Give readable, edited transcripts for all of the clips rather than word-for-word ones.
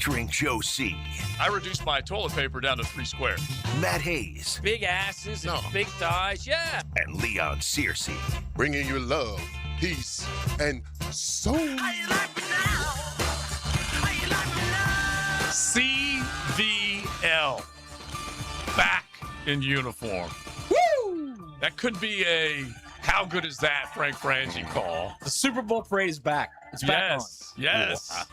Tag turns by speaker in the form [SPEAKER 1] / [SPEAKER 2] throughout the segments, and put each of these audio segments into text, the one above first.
[SPEAKER 1] Featuring Joe C.,
[SPEAKER 2] I reduced my toilet paper down to 3 squares.
[SPEAKER 1] Matt Hayes,
[SPEAKER 3] Big asses and big thighs, yeah.
[SPEAKER 1] and Leon Searcy.
[SPEAKER 4] Bringing you love, peace, and soul.
[SPEAKER 2] CVL. Back in uniform. Woo! That could be a how good is that Frank Frangie call.
[SPEAKER 3] The Super Bowl parade is back. It's back on.
[SPEAKER 2] Yes.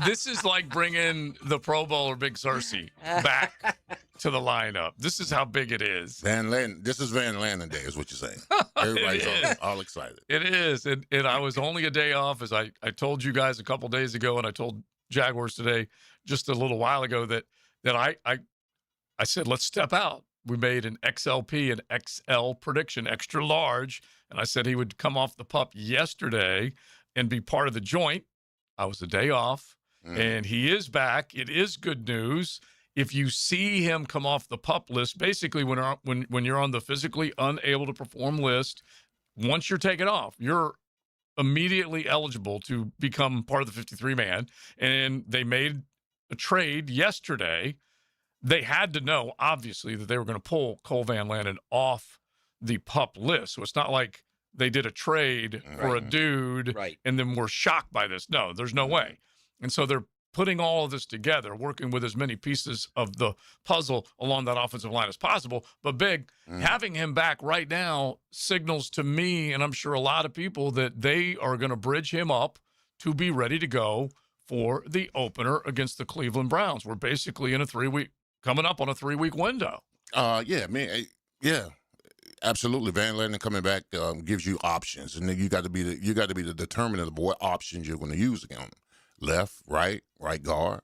[SPEAKER 2] This is like bringing the Pro Bowler Big Cersei back to the lineup. This is how big it is.
[SPEAKER 4] Van Lanen, this is Van Lanen Day, is what you're saying. Everybody's all excited.
[SPEAKER 2] It is. And I was only a day off, as I told you guys a couple days ago, and I told Jaguars today just a little while ago that I said, let's step out. We made an XLP, an XL prediction, extra large, and I said he would come off the pup yesterday and be part of the joint. I was a day off, and he is back. It is good news. If you see him come off the pup list, basically when you're on the physically unable to perform list, once you're taken off, you're immediately eligible to become part of the 53-man. And they made a trade yesterday. They had to know, obviously, that they were going to pull Cole Van Lanen off the pup list. So it's not like they did a trade for a dude and then were shocked by this. No, there's no way. And so they're putting all of this together, working with as many pieces of the puzzle along that offensive line as possible. But Big, having him back right now signals to me, and I'm sure a lot of people, that they are going to bridge him up to be ready to go for the opener against the Cleveland Browns. We're basically in coming up on a 3-week window.
[SPEAKER 4] Yeah, absolutely. Van Lanen coming back gives you options, and then you got to be the determinant of what options you're going to use against him. Left, right guard,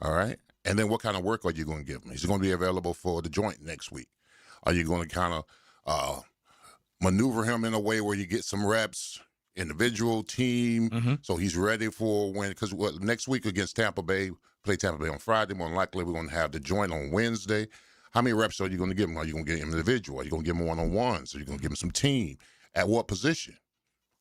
[SPEAKER 4] all right? And then what kind of work are you going to give him? He's going to be available for the joint next week. Are you going to kind of maneuver him in a way where you get some reps, individual, team, so he's ready for when, because next week against Tampa Bay, play Tampa Bay on Friday, more than likely we're going to have the joint on Wednesday. How many reps are you going to give him? Are you going to get him individual? Are you going to give him one-on-ones? Are you going to give him some team? At what position?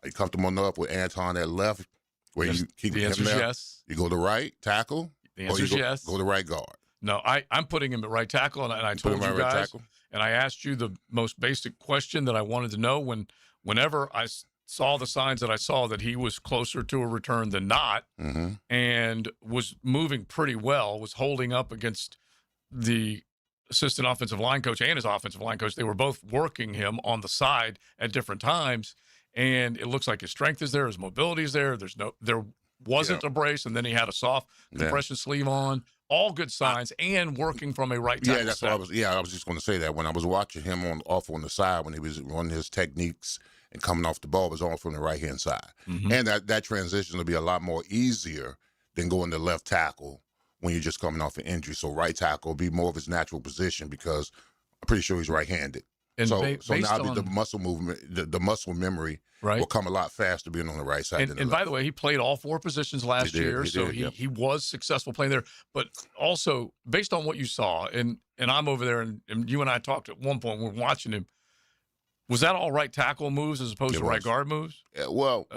[SPEAKER 4] Are you comfortable enough with Anton at left? Where you keep
[SPEAKER 2] the answer is yes.
[SPEAKER 4] You go to right tackle?
[SPEAKER 2] The answer is yes.
[SPEAKER 4] Go to right guard.
[SPEAKER 2] No, I'm putting him at right tackle, and I told you guys, and I asked you the most basic question that I wanted to know whenever I saw the signs that I saw that he was closer to a return than not, and was moving pretty well, was holding up against the assistant offensive line coach and his offensive line coach. They were both working him on the side at different times. And it looks like his strength is there, his mobility is there. There wasn't a brace, and then he had a soft compression sleeve on. All good signs, and working from a right tackle.
[SPEAKER 4] Yeah, that's what I was. Yeah, I was just going to say that when I was watching him off on the side when he was running his techniques and coming off the ball, it was all from the right hand side, and that transition will be a lot more easier than going to left tackle when you're just coming off an injury. So right tackle will be more of his natural position because I'm pretty sure he's right-handed. And so now the muscle movement, the muscle memory will come a lot faster being on the right side.
[SPEAKER 2] And by the way, he played all 4 positions last year, he was successful playing there. But also, based on what you saw, and I'm over there, and you and I talked at one point, we're watching him, was that all right tackle moves as opposed to right guard moves?
[SPEAKER 4] Yeah, well,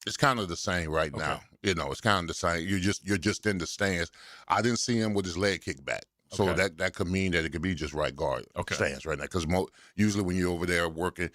[SPEAKER 4] it's kind of the same right now. You know, it's kind of the same. You're just in the stands. I didn't see him with his leg kicked back. So that could mean that it could be just right guard stance right now. Because usually when you're over there working,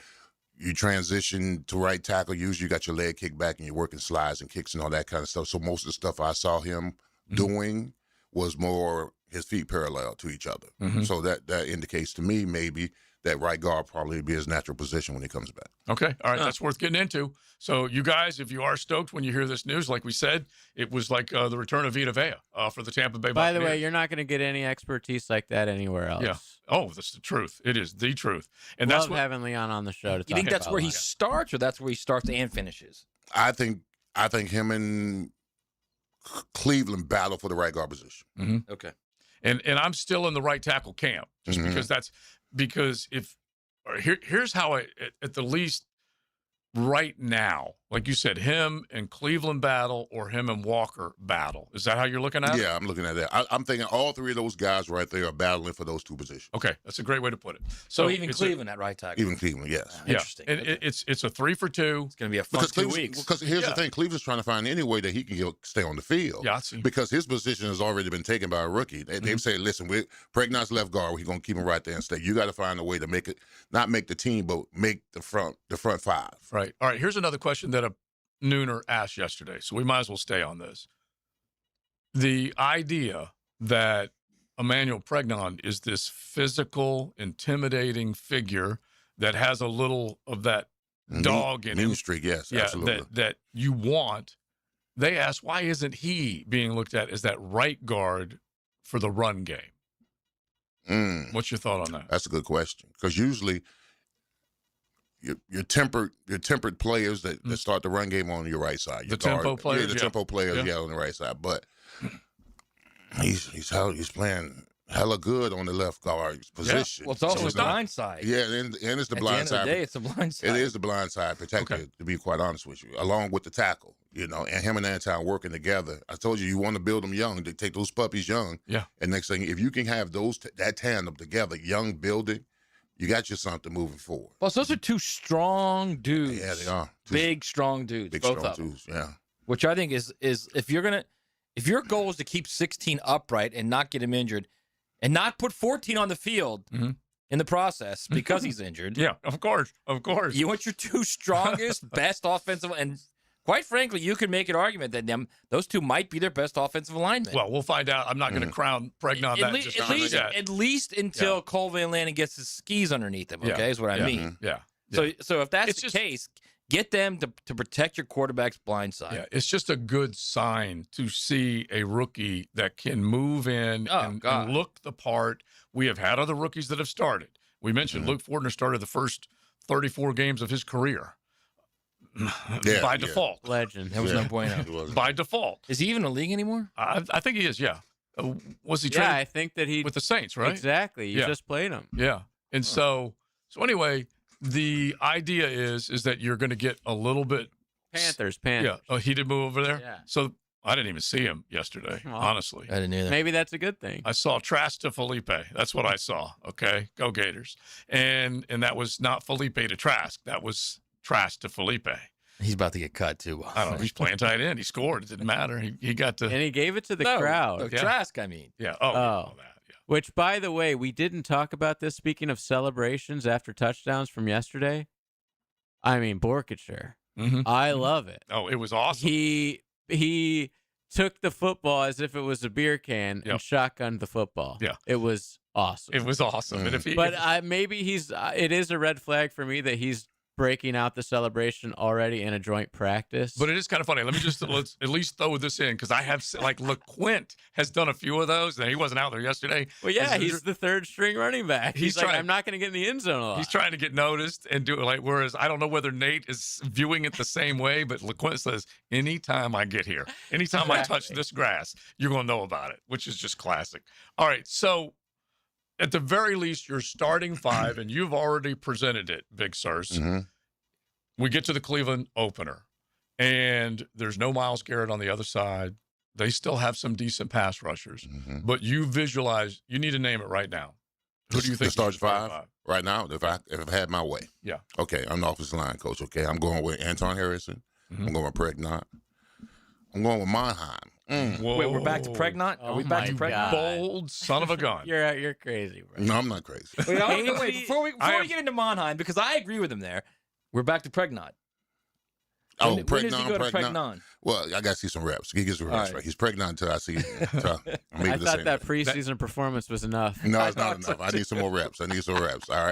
[SPEAKER 4] you transition to right tackle. Usually you got your leg kicked back and you're working slides and kicks and all that kind of stuff. So most of the stuff I saw him doing was more his feet parallel to each other. So that indicates to me maybe that right guard probably be his natural position when he comes back.
[SPEAKER 2] Okay. All right. That's worth getting into. So you guys, if you are stoked when you hear this news, like we said, it was like the return of Vita Vea for the Tampa Bay Buccaneers.
[SPEAKER 3] By the way, you're not going to get any expertise like that anywhere else.
[SPEAKER 2] Yeah. Oh, that's the truth. It is the truth. And
[SPEAKER 3] that's having Leon on the show to talk about.
[SPEAKER 5] You think that's where he starts, or that's where he starts and finishes?
[SPEAKER 4] I think him and Cleveland battle for the right guard position.
[SPEAKER 5] Okay.
[SPEAKER 2] And I'm still in the right tackle camp just because here's how at the least right now, Like you said, him and Cleveland battle or him and Walker battle. Is that how you're looking at it?
[SPEAKER 4] Yeah, I'm looking at that. I'm thinking all three of those guys right there are battling for those two positions.
[SPEAKER 2] Okay, that's a great way to put it.
[SPEAKER 5] So even Cleveland at right tackle.
[SPEAKER 4] Even Cleveland, yes.
[SPEAKER 5] Interesting.
[SPEAKER 2] And it's a 3 for 2.
[SPEAKER 5] It's going to be a fun 2 weeks.
[SPEAKER 4] Because here's the thing, Cleveland's trying to find any way that he can stay on the field.
[SPEAKER 2] Yeah, I see.
[SPEAKER 4] Because his position has already been taken by a rookie. They've said, listen, Pregnant's left guard. We're going to keep him right there and stay. You got to find a way to make it, not make the team, but make the front 5.
[SPEAKER 2] Right. All right. Here's another question that a Nooner asked yesterday, so we might as well stay on this. The idea that Emmanuel Pregnon is this physical, intimidating figure that has a little of that dog in him.
[SPEAKER 4] Streak, yes,
[SPEAKER 2] yeah,
[SPEAKER 4] absolutely.
[SPEAKER 2] That you want. They asked, why isn't he being looked at as that right guard for the run game? What's your thought on that?
[SPEAKER 4] That's a good question, because usually your tempered players that start the run game on your right side. Your
[SPEAKER 2] tempo players,
[SPEAKER 4] tempo players, on the right side. But he's playing hella good on the left guard position.
[SPEAKER 5] Well, it's also the blind side.
[SPEAKER 4] Yeah, and it's the blind side.
[SPEAKER 5] At the end of the day, it's the blind side.
[SPEAKER 4] It is the blind side protected, to be quite honest with you, along with the tackle. And him and Anton working together. I told you want to build them young, to take those puppies young.
[SPEAKER 2] Yeah.
[SPEAKER 4] And next thing, if you can have that tandem together, young building, you got you something moving forward.
[SPEAKER 5] Plus, those are two strong dudes.
[SPEAKER 4] Yeah, they are.
[SPEAKER 5] Big, strong dudes.
[SPEAKER 4] Big,
[SPEAKER 5] both
[SPEAKER 4] strong
[SPEAKER 5] of them.
[SPEAKER 4] dudes, yeah.
[SPEAKER 5] Which I think is if your goal is to keep 16 upright and not get him injured and not put 14 on the field in the process because he's injured.
[SPEAKER 2] Yeah, of course.
[SPEAKER 5] You want your two strongest, best offensive, and quite frankly, you could make an argument that those two might be their best offensive linemen.
[SPEAKER 2] Well, we'll find out. I'm not going to crown Pregnon that
[SPEAKER 5] at least until Cole Van Lanen gets his skis underneath him, okay, is what I mean.
[SPEAKER 2] Yeah.
[SPEAKER 5] So if that's the case, get them to protect your quarterback's blind side.
[SPEAKER 2] Yeah, it's just a good sign to see a rookie that can move in and look the part. We have had other rookies that have started. We mentioned Luke Fortner started the first 34 games of his career. By default.
[SPEAKER 3] Legend.
[SPEAKER 5] That was no bueno.
[SPEAKER 2] By default.
[SPEAKER 5] Is he even in the league anymore?
[SPEAKER 2] I think he is, yeah. Was he
[SPEAKER 3] Yeah,
[SPEAKER 2] traded
[SPEAKER 3] I think that he
[SPEAKER 2] with the Saints, right?
[SPEAKER 3] Exactly. You just played him.
[SPEAKER 2] Yeah. And so anyway, the idea is that you're going to get a little bit
[SPEAKER 3] Panthers.
[SPEAKER 2] Yeah. Oh, he did move over there?
[SPEAKER 3] Yeah.
[SPEAKER 2] So I didn't even see him yesterday, honestly.
[SPEAKER 5] I didn't either.
[SPEAKER 3] Maybe that's a good thing.
[SPEAKER 2] I saw Trask to Felipe. That's what I saw. Okay. Go Gators. And that was not Felipe to Trask. That was Trask to Felipe.
[SPEAKER 5] He's about to get cut, too.
[SPEAKER 2] I don't know. He's playing tight end. He scored. It didn't matter. He got to.
[SPEAKER 3] And he gave it to the crowd.
[SPEAKER 5] No, Trask, I mean.
[SPEAKER 2] Yeah. Oh. All that. Yeah.
[SPEAKER 3] Which, by the way, we didn't talk about this. Speaking of celebrations after touchdowns from yesterday, I mean, Borkature. I love it.
[SPEAKER 2] Oh, it was awesome.
[SPEAKER 3] He took the football as if it was a beer can and shotgunned the football.
[SPEAKER 2] Yeah.
[SPEAKER 3] It was awesome.
[SPEAKER 2] It was awesome. And
[SPEAKER 3] maybe it is a red flag for me that he's breaking out the celebration already in a joint practice.
[SPEAKER 2] But it is kind of funny. Let's at least throw this in, because I have, like, LeQuint has done a few of those, and he wasn't out there yesterday.
[SPEAKER 3] Well, yeah, he's the third string running back. He's like, I'm not going to get in the end zone a lot.
[SPEAKER 2] He's trying to get noticed and do it. Whereas I don't know whether Nate is viewing it the same way, but LeQuint says, anytime I get here, anytime I touch this grass, you're going to know about it, which is just classic. All right, so at the very least, you're starting 5, and you've already presented it, Big Sirs. We get to the Cleveland opener, and there's no Myles Garrett on the other side. They still have some decent pass rushers, but you visualize. You need to name it right now. Who do you think
[SPEAKER 4] starts 5 right now? If I had my way,
[SPEAKER 2] yeah.
[SPEAKER 4] Okay, I'm the offensive line coach. Okay, I'm going with Anton Harrison. I'm going with Pregnant. I'm going with Monheim.
[SPEAKER 5] Wait, we're back to Pregnant? Are we back to Pregnant?
[SPEAKER 2] Bold son of a gun.
[SPEAKER 3] You're crazy, bro.
[SPEAKER 4] No, I'm not crazy.
[SPEAKER 5] Wait, before we get into Monheim, because I agree with him there, we're back to Pregnant. When does he go to Pregnant?
[SPEAKER 4] Well, I got to see some reps. He gets some reps, right? He's pregnant until I see.
[SPEAKER 3] I thought that preseason performance was enough.
[SPEAKER 4] No, it's not enough. I need some more reps. All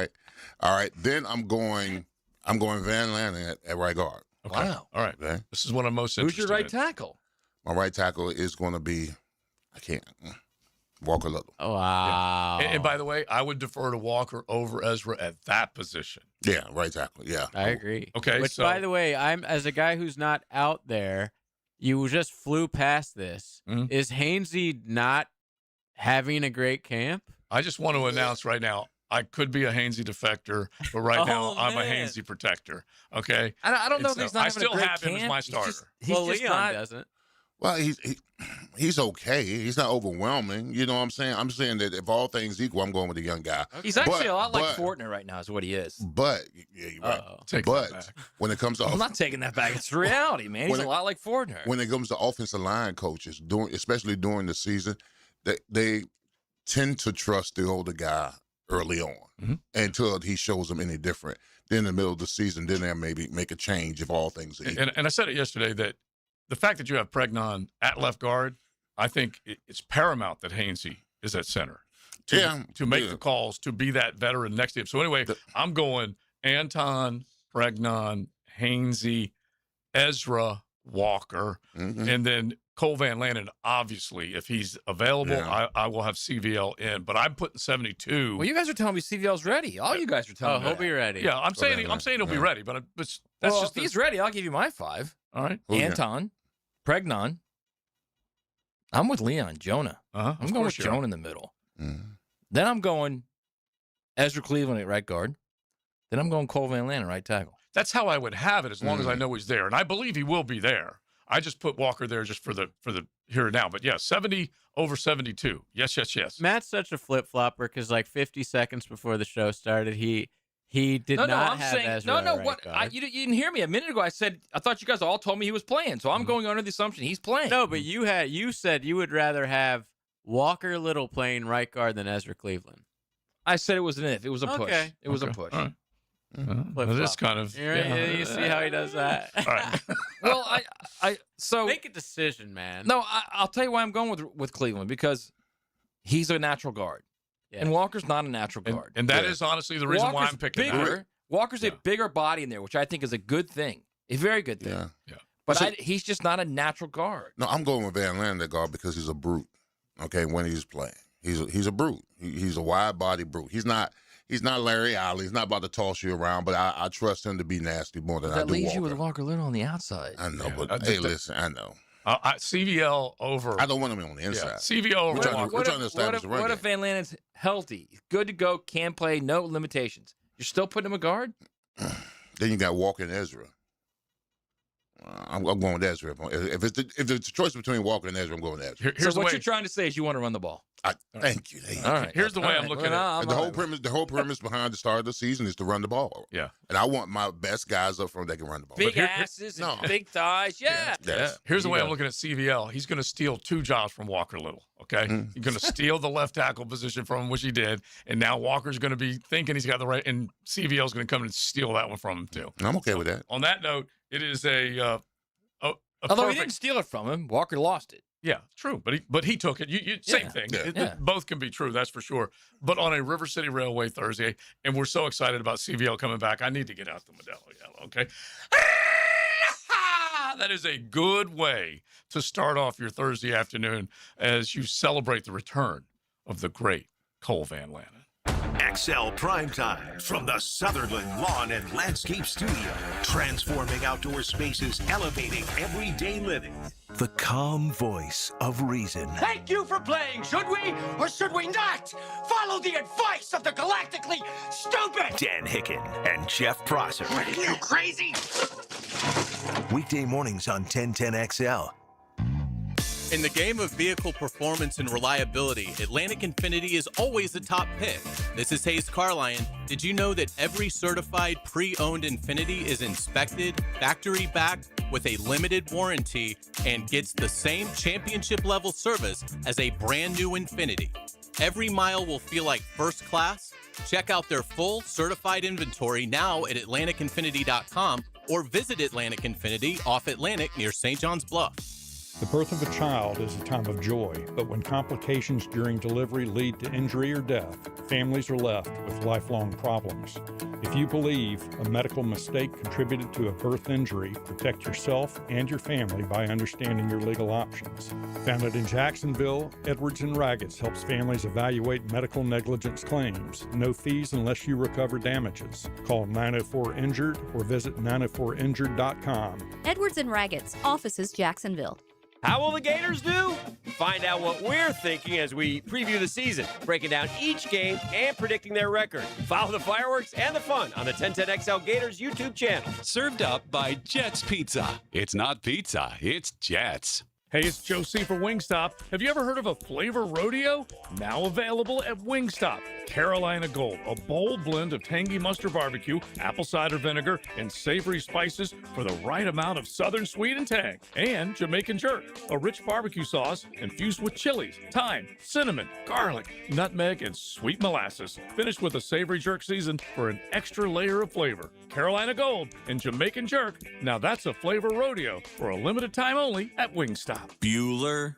[SPEAKER 4] right. Then I'm going Van Lanen at right guard.
[SPEAKER 2] Okay.
[SPEAKER 5] Wow.
[SPEAKER 2] All right.
[SPEAKER 4] Okay.
[SPEAKER 2] This is what I'm most interested in.
[SPEAKER 5] Who's your right tackle?
[SPEAKER 4] My right tackle is going to be, Walker Little.
[SPEAKER 3] Oh, wow.
[SPEAKER 2] Yeah. And by the way, I would defer to Walker over Ezra at that position.
[SPEAKER 4] Yeah, right tackle. Yeah.
[SPEAKER 3] I agree.
[SPEAKER 2] Okay.
[SPEAKER 3] Which, by the way, I'm as a guy who's not out there, you just flew past this. Is Hainsey not having a great camp?
[SPEAKER 2] I just want to announce right now, I could be a Hainsey defector, but right now
[SPEAKER 3] Oh,
[SPEAKER 2] I'm a
[SPEAKER 3] man.
[SPEAKER 2] Hainsey protector. Okay.
[SPEAKER 5] I don't know
[SPEAKER 2] And
[SPEAKER 5] if he's
[SPEAKER 2] so
[SPEAKER 5] not
[SPEAKER 2] I
[SPEAKER 5] having
[SPEAKER 2] still
[SPEAKER 5] a great
[SPEAKER 2] have him as
[SPEAKER 5] camp.
[SPEAKER 2] my starter.
[SPEAKER 5] He's
[SPEAKER 3] Well,
[SPEAKER 5] just
[SPEAKER 3] Leon
[SPEAKER 5] not.
[SPEAKER 3] doesn't.
[SPEAKER 4] Well, he's okay. He's not overwhelming. You know what I'm saying? I'm saying that if all things equal, I'm going with the young guy.
[SPEAKER 5] He's actually
[SPEAKER 4] But-
[SPEAKER 5] a lot like
[SPEAKER 4] but-
[SPEAKER 5] Fortner right now, is what he is.
[SPEAKER 4] But yeah, you're right.
[SPEAKER 3] Uh-oh.
[SPEAKER 2] Take that
[SPEAKER 4] But
[SPEAKER 2] back.
[SPEAKER 4] when it comes to
[SPEAKER 5] I'm not taking that back. It's reality, man. He's
[SPEAKER 4] When
[SPEAKER 5] a
[SPEAKER 4] it-
[SPEAKER 5] lot like Fortner.
[SPEAKER 4] when it comes to offensive line coaches, especially during the season, they tend to trust the older guy early on until he shows them any different. Then in the middle of the season, then they'll maybe make a change if all things are equal.
[SPEAKER 2] And I said it yesterday that the fact that you have Pregnon at left guard, I think it's paramount that Hainsey is at center to make the calls, to be that veteran next to him. So anyway, I'm going Anton, Pregnon, Hainsey, Ezra, Walker, and then Cole Van Lanen. Obviously, if he's available, I will have CVL in. But I'm putting 72.
[SPEAKER 5] Well, you guys are telling me CVL's ready. All you guys are telling
[SPEAKER 3] Oh,
[SPEAKER 5] me.
[SPEAKER 3] he'll
[SPEAKER 5] that.
[SPEAKER 3] be ready.
[SPEAKER 2] Yeah, I'm saying he'll be
[SPEAKER 4] Yeah.
[SPEAKER 2] ready. But that's
[SPEAKER 5] Well,
[SPEAKER 2] just
[SPEAKER 5] if he's ready, I'll give you my 5.
[SPEAKER 2] all right.
[SPEAKER 4] Who you got?
[SPEAKER 5] Anton, Pregnon. I'm with Leon, Jonah.
[SPEAKER 2] Uh-huh.
[SPEAKER 5] I'm going with Jonah in the middle. Then I'm going Ezra Cleveland at right guard. Then I'm going Cole Van Lanen right tackle.
[SPEAKER 2] That's how I would have it, as long as I know he's there, and I believe he will be there. I just put Walker there just for the here and now. But yeah, 70 over 72. Yes.
[SPEAKER 3] Matt's such a flip flopper because like 50 seconds before the show started, he did not
[SPEAKER 5] I'm
[SPEAKER 3] have
[SPEAKER 5] saying
[SPEAKER 3] Ezra at right
[SPEAKER 5] what?
[SPEAKER 3] guard.
[SPEAKER 5] You didn't hear me a minute ago. I said I thought you guys all told me he was playing, so I'm going under the assumption he's playing.
[SPEAKER 3] No, but you said you would rather have Walker Little playing right guard than Ezra Cleveland.
[SPEAKER 5] I said it was an if. It was a push.
[SPEAKER 3] Okay.
[SPEAKER 5] It was a
[SPEAKER 2] Okay.
[SPEAKER 5] push.
[SPEAKER 2] All right.
[SPEAKER 3] Flip-flop.
[SPEAKER 2] It is kind of.
[SPEAKER 3] You see how he does that?
[SPEAKER 2] All right.
[SPEAKER 5] Well, so
[SPEAKER 3] Make a decision, man.
[SPEAKER 5] no, I'll tell you why I'm going with Cleveland, because he's a natural guard,
[SPEAKER 3] Yeah.
[SPEAKER 5] and Walker's not a natural guard.
[SPEAKER 2] And that is honestly the reason why
[SPEAKER 5] Walker's
[SPEAKER 2] I'm picking
[SPEAKER 5] bigger.
[SPEAKER 2] that.
[SPEAKER 5] Walker's a
[SPEAKER 2] Yeah.
[SPEAKER 5] bigger body in there, which I think is a good thing, a very good thing.
[SPEAKER 4] Yeah.
[SPEAKER 5] But
[SPEAKER 4] So-
[SPEAKER 5] he's just not a natural guard.
[SPEAKER 4] No, I'm going with Van Lanen at guard because he's a brute. Okay, when he's playing, he's a brute. He's a wide body brute. He's not Larry Allen. He's not about to toss you around, but I trust him to be nasty more than I
[SPEAKER 5] That
[SPEAKER 4] do
[SPEAKER 5] leaves
[SPEAKER 4] Walker.
[SPEAKER 5] you with Walker Little on the outside.
[SPEAKER 4] I know,
[SPEAKER 2] Yeah,
[SPEAKER 4] but
[SPEAKER 2] I
[SPEAKER 4] hey,
[SPEAKER 2] just-
[SPEAKER 4] listen, I know.
[SPEAKER 2] CVL over.
[SPEAKER 4] I don't want him on the
[SPEAKER 2] Yeah,
[SPEAKER 4] inside.
[SPEAKER 2] CVL over
[SPEAKER 4] We're trying to-
[SPEAKER 2] Walker.
[SPEAKER 4] we're trying to establish a run
[SPEAKER 5] What if Van Lanen's healthy, good to go, can play, no limitations? You're still putting him a guard?
[SPEAKER 4] Then you got Walker and Ezra. I'm going with Ezra. If it's a choice between Walker and Ezra, I'm going with Ezra.
[SPEAKER 2] Here's
[SPEAKER 5] So
[SPEAKER 2] the
[SPEAKER 5] what
[SPEAKER 2] way.
[SPEAKER 5] you're trying to say is you want to run the ball.
[SPEAKER 4] Thank you.
[SPEAKER 5] All right.
[SPEAKER 2] Here's the way
[SPEAKER 5] All
[SPEAKER 2] I'm
[SPEAKER 5] right.
[SPEAKER 2] looking
[SPEAKER 5] Well,
[SPEAKER 2] at
[SPEAKER 5] no,
[SPEAKER 2] it.
[SPEAKER 5] I'm
[SPEAKER 4] The
[SPEAKER 5] all
[SPEAKER 4] whole
[SPEAKER 5] right.
[SPEAKER 4] premise behind the start of the season is to run the ball.
[SPEAKER 2] Yeah.
[SPEAKER 4] And I want my best guys up front that can run the ball.
[SPEAKER 5] Big
[SPEAKER 2] here-
[SPEAKER 5] asses and
[SPEAKER 4] no.
[SPEAKER 5] big thighs. Yeah.
[SPEAKER 4] Yes.
[SPEAKER 2] Here's the way I'm
[SPEAKER 5] go.
[SPEAKER 2] looking at CVL. He's going to steal 2 jobs from Walker Little. Okay, he's going to steal the left tackle position from him, which he did, and now Walker's going to be thinking he's got the right, and CVL's going to come and steal that one from him too.
[SPEAKER 4] I'm okay with that.
[SPEAKER 2] On that note, it is a
[SPEAKER 5] Although he
[SPEAKER 2] perfect.
[SPEAKER 5] didn't steal it from him, Walker lost it.
[SPEAKER 2] Yeah, true, but he took it. Same
[SPEAKER 5] Yeah.
[SPEAKER 2] thing.
[SPEAKER 4] Yeah.
[SPEAKER 5] Yeah.
[SPEAKER 2] Both can be true, that's for sure. But on a River City Railway Thursday, and we're so excited about CVL coming back, I need to get out the Modelo Yellow. Okay, that is a good way to start off your Thursday afternoon as you celebrate the return of the great Cole Van Lanen.
[SPEAKER 1] XL Primetime from the Sutherland Lawn and Landscape Studio. Transforming outdoor spaces, elevating everyday living. The calm voice of reason.
[SPEAKER 6] Thank you for playing. Should we or should we not follow the advice of the galactically stupid?
[SPEAKER 1] Dan Hicken and Jeff Prosser.
[SPEAKER 6] Are you crazy?
[SPEAKER 1] Weekday mornings on 1010XL.
[SPEAKER 7] In the game of vehicle performance and reliability, Atlantic Infinity is always the top pick. This is Hayes Carlion. Did you know that every certified pre-owned Infinity is inspected, factory-backed, with a limited warranty, and gets the same championship-level service as a brand new Infinity? Every mile will feel like first class. Check out their full certified inventory now at AtlanticInfinity.com or visit Atlantic Infinity off Atlantic near St. John's Bluff.
[SPEAKER 8] The birth of a child is a time of joy, but when complications during delivery lead to injury or death, families are left with lifelong problems. If you believe a medical mistake contributed to a birth injury, protect yourself and your family by understanding your legal options. Founded in Jacksonville, Edwards & Raggets helps families evaluate medical negligence claims. No fees unless you recover damages. Call 904-INJURED or visit 904injured.com.
[SPEAKER 9] Edwards & Raggets, offices Jacksonville. How will the Gators do? Find out what we're thinking as we preview the season, breaking down each game and predicting their record. Follow the fireworks and the fun on the 1010XL Gators YouTube channel.
[SPEAKER 10] Served up by Jets Pizza. It's not pizza, it's Jets.
[SPEAKER 2] Hey, it's Joe C. for Wingstop. Have you ever heard of a flavor rodeo? Now available at Wingstop. Carolina Gold, a bold blend of tangy mustard barbecue, apple cider vinegar, and savory spices for the right amount of southern sweet and tang. And Jamaican Jerk, a rich barbecue sauce infused with chilies, thyme, cinnamon, garlic, nutmeg, and sweet molasses. Finished with a savory jerk season for an extra layer of flavor. Carolina Gold and Jamaican Jerk. Now that's a flavor rodeo for a limited time only at Wingstop.
[SPEAKER 11] Bueller.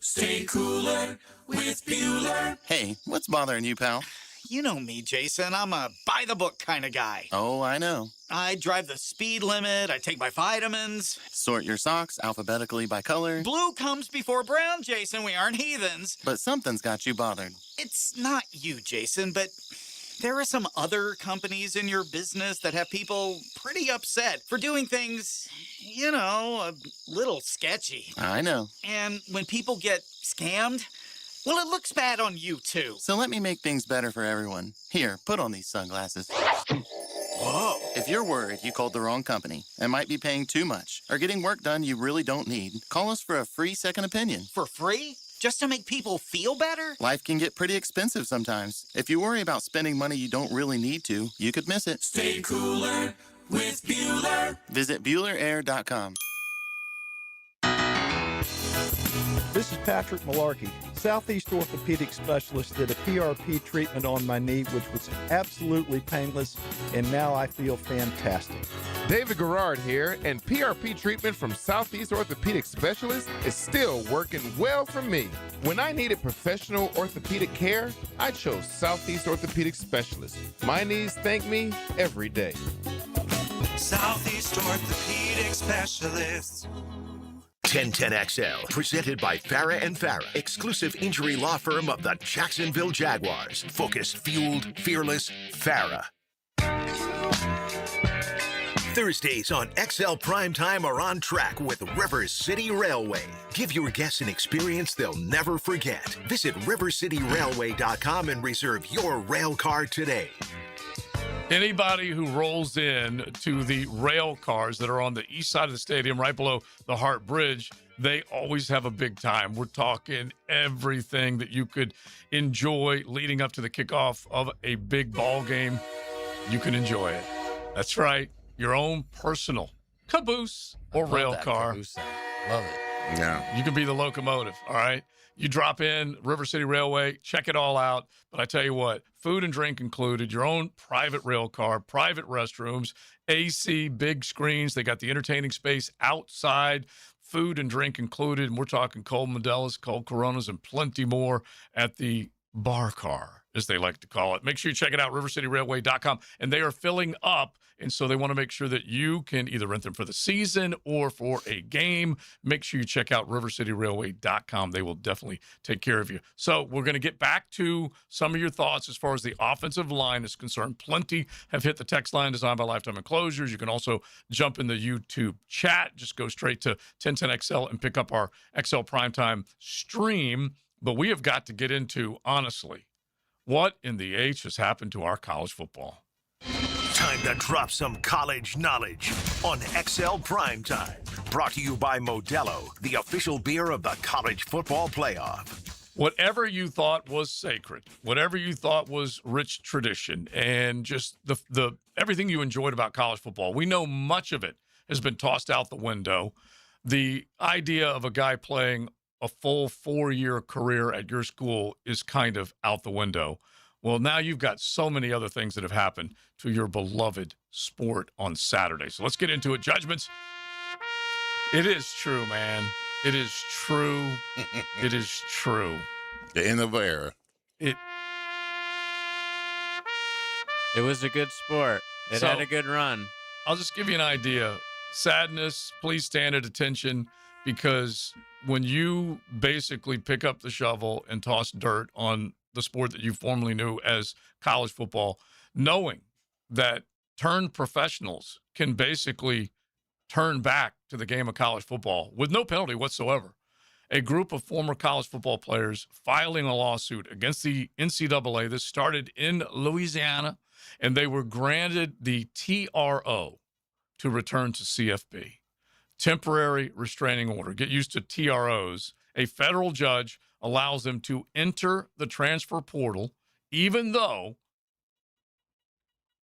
[SPEAKER 11] Stay cooler with Bueller.
[SPEAKER 12] Hey, what's bothering you, pal?
[SPEAKER 13] You know me, Jason. I'm a by-the-book kind of guy.
[SPEAKER 12] Oh, I know.
[SPEAKER 13] I drive the speed limit. I take my vitamins.
[SPEAKER 12] Sort your socks alphabetically by color.
[SPEAKER 13] Blue comes before brown, Jason. We aren't heathens.
[SPEAKER 12] But something's got you bothered.
[SPEAKER 13] It's not you, Jason, but there are some other companies in your business that have people pretty upset for doing things, a little sketchy.
[SPEAKER 12] I know.
[SPEAKER 13] And when people get scammed, well, it looks bad on you, too.
[SPEAKER 12] So let me make things better for everyone. Here, put on these sunglasses.
[SPEAKER 13] Whoa.
[SPEAKER 12] If you're worried you called the wrong company and might be paying too much or getting work done you really don't need, call us for a free second opinion.
[SPEAKER 13] For free? Just to make people feel better?
[SPEAKER 12] Life can get pretty expensive sometimes. If you worry about spending money you don't really need to, you could miss it.
[SPEAKER 11] Stay cooler with Bueller.
[SPEAKER 12] Visit BuellerAir.com.
[SPEAKER 14] This is Patrick Malarkey. Southeast Orthopedic Specialist did a PRP treatment on my knee, which was absolutely painless, and now I feel fantastic.
[SPEAKER 15] David Garrard here, and PRP treatment from Southeast Orthopedic Specialist is still working well for me. When I needed professional orthopedic care, I chose Southeast Orthopedic Specialist. My knees thank me every day.
[SPEAKER 11] Southeast Orthopedic Specialists.
[SPEAKER 1] 1010XL, presented by Farah and Farah, exclusive injury law firm of the Jacksonville Jaguars. Focused, fueled, fearless, Farah. Thursdays on XL Primetime are on track with River City Railway. Give your guests an experience they'll never forget. Visit rivercityrailway.com and reserve your rail car today.
[SPEAKER 2] Anybody who rolls in to the rail cars that are on the east side of the stadium, right below the Hart Bridge, they always have a big time. We're talking everything that you could enjoy leading up to the kickoff of a big ball game. You can enjoy it. That's right. Your own personal caboose or rail car.
[SPEAKER 5] Caboose. Love it.
[SPEAKER 4] Yeah.
[SPEAKER 2] You can be the locomotive, all right? You drop in River City Railway, check it all out. But I tell you what, food and drink included, your own private rail car, private restrooms, AC, big screens. They got the entertaining space outside, food and drink included. And we're talking cold Modelo's, cold Coronas, and plenty more at the bar car, as they like to call it. Make sure you check it out, rivercityrailway.com. And they are filling up. And so they want to make sure that you can either rent them for the season or for a game. Make sure you check out rivercityrailway.com. They will definitely take care of you. So we're going to get back to some of your thoughts as far as the offensive line is concerned. Plenty have hit the text line designed by Lifetime Enclosures. You can also jump in the YouTube chat. Just go straight to 1010XL and pick up our XL Primetime stream. But we have got to get into, honestly, what in the H has happened to our college football?
[SPEAKER 1] Time to drop some college knowledge on XL Primetime. Brought to you by Modelo, the official beer of the College Football Playoff.
[SPEAKER 2] Whatever you thought was sacred, whatever you thought was rich tradition, and just the everything you enjoyed about college football, we know much of it has been tossed out the window. The idea of a guy playing a full 4-year career at your school is kind of out the window. Well, now you've got so many other things that have happened to your beloved sport on Saturday. So let's get into it. Judgments. It is true, man. It is true. It is true.
[SPEAKER 4] The end of an era.
[SPEAKER 3] It was a good sport. It had a good run.
[SPEAKER 2] I'll just give you an idea. Sadness, please stand at attention, because when you basically pick up the shovel and toss dirt on the sport that you formerly knew as college football, knowing that turned professionals can basically turn back to the game of college football with no penalty whatsoever. A group of former college football players filing a lawsuit against the NCAA. This started in Louisiana, and they were granted the TRO to return to CFB. Temporary restraining order. Get used to TROs. A federal judge allows them to enter the transfer portal, even though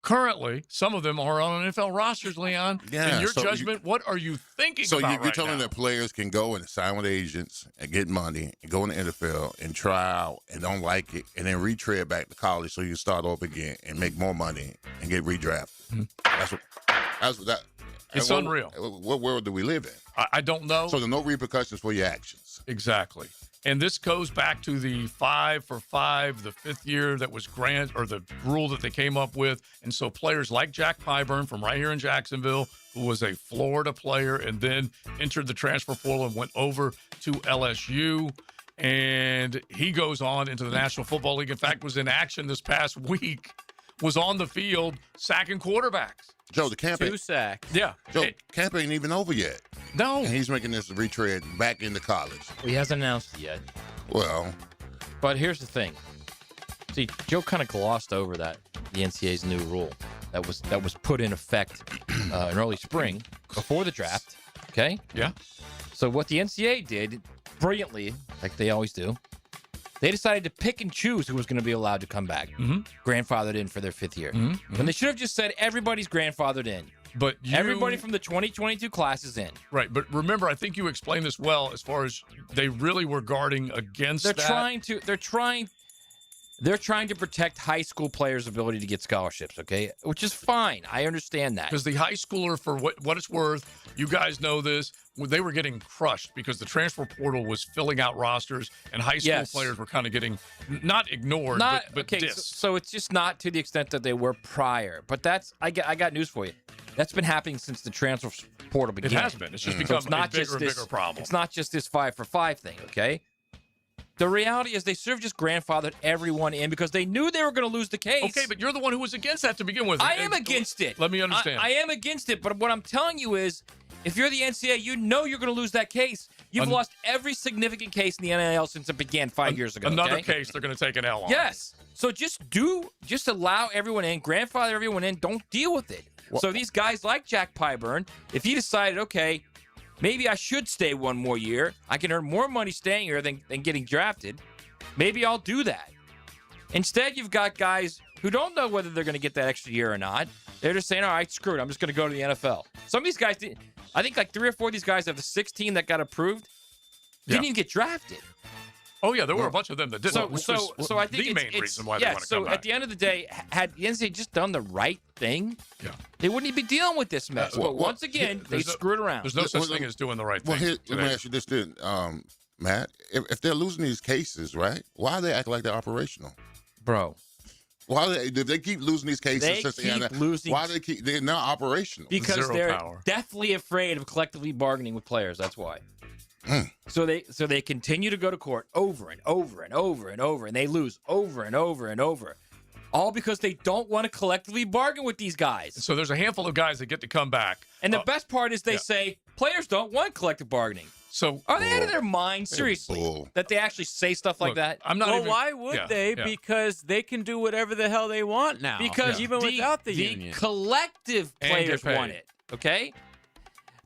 [SPEAKER 2] currently some of them are on NFL rosters, Leon.
[SPEAKER 4] Yeah,
[SPEAKER 2] In your
[SPEAKER 4] so
[SPEAKER 2] judgment, what are you thinking
[SPEAKER 4] So
[SPEAKER 2] about
[SPEAKER 4] you're
[SPEAKER 2] right
[SPEAKER 4] telling
[SPEAKER 2] now?
[SPEAKER 4] that players can go and sign with agents and get money and go in the NFL and try out and don't like it and then retread back to college so you start over again and make more money and get redrafted.
[SPEAKER 2] Mm-hmm.
[SPEAKER 4] That's what that.
[SPEAKER 2] It's
[SPEAKER 4] what,
[SPEAKER 2] unreal.
[SPEAKER 4] What world do we live in?
[SPEAKER 2] I don't know.
[SPEAKER 4] So there are no repercussions for your actions.
[SPEAKER 2] Exactly. And this goes back to the 5 for 5, the 5th year that was the rule that they came up with. And so players like Jack Pyburn from right here in Jacksonville, who was a Florida player and then entered the transfer portal and went over to LSU. And he goes on into the National Football League. In fact, was in action this past week, was on the field sacking quarterbacks.
[SPEAKER 4] Joe, the camp
[SPEAKER 3] 2 sacks.
[SPEAKER 2] Yeah.
[SPEAKER 4] Joe, camp ain't even over yet.
[SPEAKER 2] No.
[SPEAKER 4] And he's making this retread back into college.
[SPEAKER 5] He hasn't announced it yet.
[SPEAKER 4] Well.
[SPEAKER 5] But here's the thing. See, Joe kind of glossed over the NCAA's new rule that was put in effect in early spring before the draft. Okay?
[SPEAKER 2] Yeah.
[SPEAKER 5] So what the NCAA did, brilliantly, like they always do, they decided to pick and choose who was going to be allowed to come back, grandfathered in for their 5th year. When they should have just said everybody's grandfathered in.
[SPEAKER 2] But
[SPEAKER 5] everybody from the 2022 class is in.
[SPEAKER 2] Right, but remember, I think you explained this well as far as they really were guarding against
[SPEAKER 5] They're
[SPEAKER 2] that.
[SPEAKER 5] They're trying to protect high school players' ability to get scholarships, okay? Which is fine. I understand that.
[SPEAKER 2] Because the high schooler, for what it's worth, you guys know this, they were getting crushed because the transfer portal was filling out rosters and high school players were kind of getting, not ignored, but
[SPEAKER 5] okay,
[SPEAKER 2] dissed.
[SPEAKER 5] so it's just not to the extent that they were prior. But I got news for you. That's been happening since the transfer portal began.
[SPEAKER 2] It has been. It's just become a bigger and bigger problem.
[SPEAKER 5] It's not just this 5 for 5 thing, okay? The reality is they sort of just grandfathered everyone in because they knew they were going to lose the case.
[SPEAKER 2] Okay, but you're the one who was against that to begin with.
[SPEAKER 5] I am against it.
[SPEAKER 2] Let me understand.
[SPEAKER 5] I am against it, but what I'm telling you is if you're the NCAA, you know you're going to lose that case. You've lost every significant case in the NIL since it began 5 years ago.
[SPEAKER 2] Another case they're going to take an L on.
[SPEAKER 5] Yes. So just allow everyone in, grandfather everyone in, don't deal with it. So these guys like Jack Pyburn, if he decided, okay, maybe I should stay one more year, I can earn more money staying here than getting drafted, maybe I'll do that. Instead, you've got guys who don't know whether they're going to get that extra year or not. They're just saying, all right, screw it, I'm just going to go to the NFL. Some of these guys, I think like 3 or 4 of these guys of the 16 that got approved didn't even get drafted.
[SPEAKER 2] Oh, yeah, there were a bunch of them that didn't.
[SPEAKER 5] So I think
[SPEAKER 2] the main reason why they want to come back.
[SPEAKER 5] At the end of the day, had the NCAA just done the right thing, they wouldn't be dealing with this mess. But once again, they screwed around.
[SPEAKER 2] There's no such thing as doing the right thing.
[SPEAKER 4] Well, let me ask you this then, Matt. If they're losing these cases, right, why do they act like they're operational?
[SPEAKER 5] Bro.
[SPEAKER 4] Why do they keep losing these cases? Why do they're not operational?
[SPEAKER 5] Because they're deathly afraid of collectively bargaining with players. That's why. So they continue to go to court over and over and over and over, and they lose over and over and over, all because they don't want to collectively bargain with these guys.
[SPEAKER 2] So there's a handful of guys that get to come back.
[SPEAKER 5] And the best part is they say players don't want collective bargaining.
[SPEAKER 2] So
[SPEAKER 5] are they out of their mind, seriously, that they actually say stuff like that?
[SPEAKER 2] I'm not.
[SPEAKER 3] Well, why would they? Yeah. Because they can do whatever the hell they want now.
[SPEAKER 5] Because
[SPEAKER 3] even without the union,
[SPEAKER 5] collective players want it. Okay.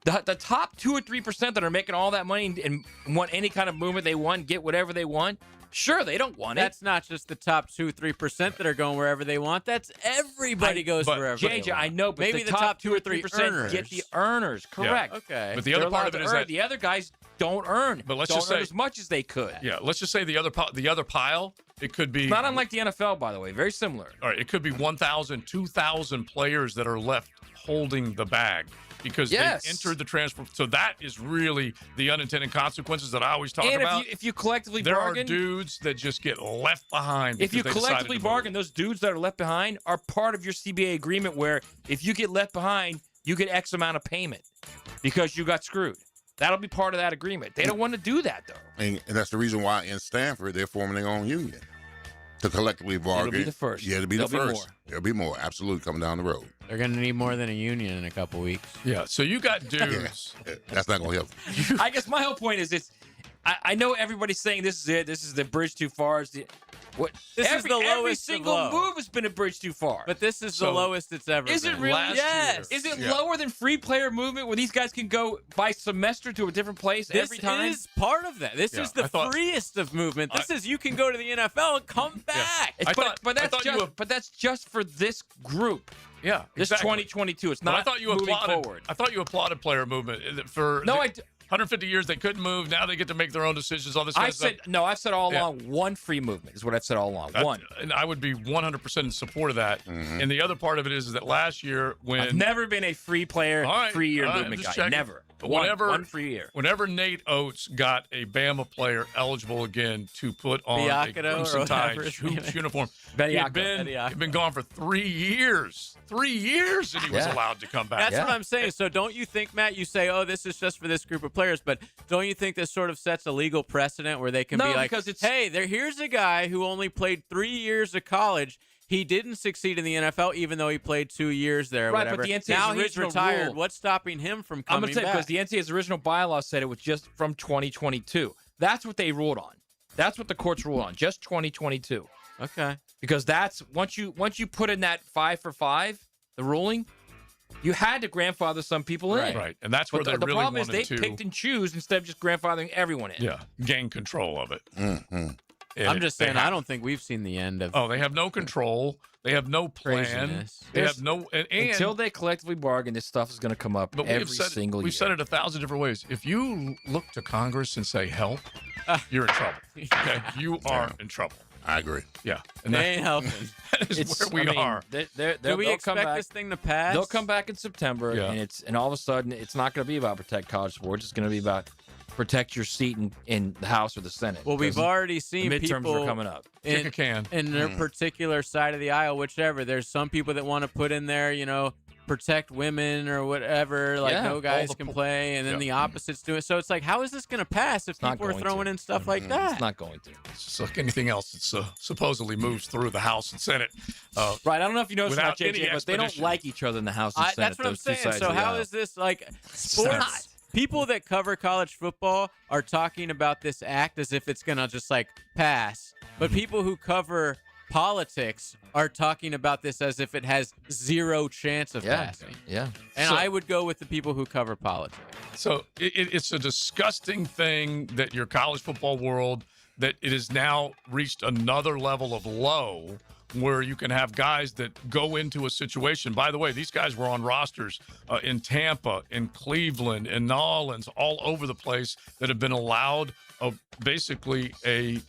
[SPEAKER 5] The top 2 or 3% that are making all that money and want any kind of movement they want, get whatever they want, sure, they don't want it.
[SPEAKER 3] That's not just the top 2 or 3% that are going wherever they want. That's everybody goes wherever they want.
[SPEAKER 5] JJ, I know, but
[SPEAKER 3] maybe
[SPEAKER 5] the top 2 or 3% get the earners. Correct.
[SPEAKER 3] Yeah. Okay.
[SPEAKER 2] But the other part of it is that
[SPEAKER 5] the other guys don't earn.
[SPEAKER 2] But let's
[SPEAKER 5] don't
[SPEAKER 2] just
[SPEAKER 5] earn
[SPEAKER 2] say
[SPEAKER 5] as much as they could.
[SPEAKER 2] Yeah, let's just say the other pile. It could be
[SPEAKER 5] not unlike the NFL, by the way. Very similar.
[SPEAKER 2] All right, it could be 1,000, 2,000 players that are left holding the bag because they entered the transfer. So that is really the unintended consequences that I always talk about.
[SPEAKER 5] And if you collectively
[SPEAKER 2] there
[SPEAKER 5] bargain,
[SPEAKER 2] are dudes that just get left behind.
[SPEAKER 5] If you collectively bargain, those dudes that are left behind are part of your CBA agreement where if you get left behind, you get X amount of payment because you got screwed. That'll be part of that agreement. They don't want to do that, though.
[SPEAKER 4] And that's the reason why in Stanford they're forming their own union. to collectively bargain.
[SPEAKER 5] It'll be the first.
[SPEAKER 4] Yeah, it'll be
[SPEAKER 5] There'll
[SPEAKER 4] the
[SPEAKER 5] be
[SPEAKER 4] first. There'll be more. Absolutely coming down the road.
[SPEAKER 3] They're going to need more than a union in a couple weeks.
[SPEAKER 2] Yeah, so you got dudes.
[SPEAKER 4] That's not going to help.
[SPEAKER 5] I guess my whole point is this. I know everybody's saying this is it. This is the bridge too far. This is the lowest. Every single move has been a bridge too far.
[SPEAKER 3] But this is the lowest it's ever been.
[SPEAKER 5] Is it really?
[SPEAKER 3] Yes.
[SPEAKER 5] Is it lower than free player movement where these guys can go by semester to a different place every time?
[SPEAKER 3] This is part of that. This is the freest of movement. This is you can go to the NFL and come back.
[SPEAKER 5] But that's just for this group.
[SPEAKER 2] Yeah,
[SPEAKER 5] this
[SPEAKER 2] exactly.
[SPEAKER 5] 2022. It's not moving forward.
[SPEAKER 2] I thought you applauded player movement for 150 years they couldn't move. Now they get to make their own decisions. All this. I've
[SPEAKER 5] said all along. One free movement is what I've said all along. One,
[SPEAKER 2] and I would be 100% in support of that. Mm-hmm. And the other part of it is that last year when
[SPEAKER 5] I've never been a free player, free year movement guy.
[SPEAKER 2] Checking.
[SPEAKER 5] Never.
[SPEAKER 2] But
[SPEAKER 5] one free year.
[SPEAKER 2] Whenever Nate Oates got a Bama player eligible again to put on a Crimson Tide uniform, he'd been gone for 3 years. 3 years, and he was allowed to come back.
[SPEAKER 3] That's what I'm saying. So don't you think, Matt, you say, oh, this is just for this group of players, but don't you think this sort of sets a legal precedent where they can be like, hey, here's a guy who only played 3 years of college. He didn't succeed in the NFL, even though he played 2 years there. Or whatever.
[SPEAKER 5] But the NCAA's
[SPEAKER 3] now he's
[SPEAKER 5] original
[SPEAKER 3] retired.
[SPEAKER 5] rule,
[SPEAKER 3] what's stopping him from coming back?
[SPEAKER 5] I'm going to say because the NCAA's original bylaw said it was just from 2022. That's what they ruled on. That's what the courts ruled on. Just 2022.
[SPEAKER 3] Okay.
[SPEAKER 5] Because that's once you put in that 5 for 5, the ruling, you had to grandfather some people in.
[SPEAKER 2] Right, and that's where they
[SPEAKER 5] the
[SPEAKER 2] really
[SPEAKER 5] problem is
[SPEAKER 2] wanted
[SPEAKER 5] they
[SPEAKER 2] to
[SPEAKER 5] picked and choose instead of just grandfathering everyone in.
[SPEAKER 2] Yeah, gain control of it.
[SPEAKER 4] Mm-hmm.
[SPEAKER 3] I'm just saying, I don't think we've seen the end of.
[SPEAKER 2] Oh, they have no control. They have no plan.
[SPEAKER 3] Craziness.
[SPEAKER 2] They have no. And
[SPEAKER 5] until they collectively bargain, this stuff is going to come up every single year.
[SPEAKER 2] We've said it 1,000 different ways. If you look to Congress and say help, you're in trouble. Okay, you are in trouble.
[SPEAKER 4] I agree.
[SPEAKER 2] Yeah,
[SPEAKER 3] and they ain't helping.
[SPEAKER 2] That is where we are.
[SPEAKER 3] Do we expect this thing to pass?
[SPEAKER 5] They'll come back in September, and all of a sudden, it's not going to be about protect college sports. It's going to be about protect your seat in the House or the Senate.
[SPEAKER 3] Well, we've already seen
[SPEAKER 5] midterms
[SPEAKER 3] people
[SPEAKER 5] are coming up.
[SPEAKER 2] Kick a can
[SPEAKER 3] in their particular side of the aisle, whichever. There's some people that want to put in there, protect women or whatever, like no guys can play, and then the opposites do it. So it's like, how is this going to pass if people are throwing in stuff like that?
[SPEAKER 5] It's not going to.
[SPEAKER 2] It's just like anything else that supposedly moves through the House and Senate.
[SPEAKER 5] Right. I don't know if you noticed about JJ, but they don't like each other in the House and Senate.
[SPEAKER 3] That's what I'm saying. So how is this like sports? People that cover college football are talking about this act as if it's going to just like pass. But people who cover politics are talking about this as if it has zero chance of passing.
[SPEAKER 5] Yeah.
[SPEAKER 3] And I would go with the people who cover politics.
[SPEAKER 2] So it's a disgusting thing that your college football world, that it has now reached another level of low where you can have guys that go into a situation. By the way, these guys were on rosters in Tampa, in Cleveland, in New Orleans, all over the place that have been allowed basically a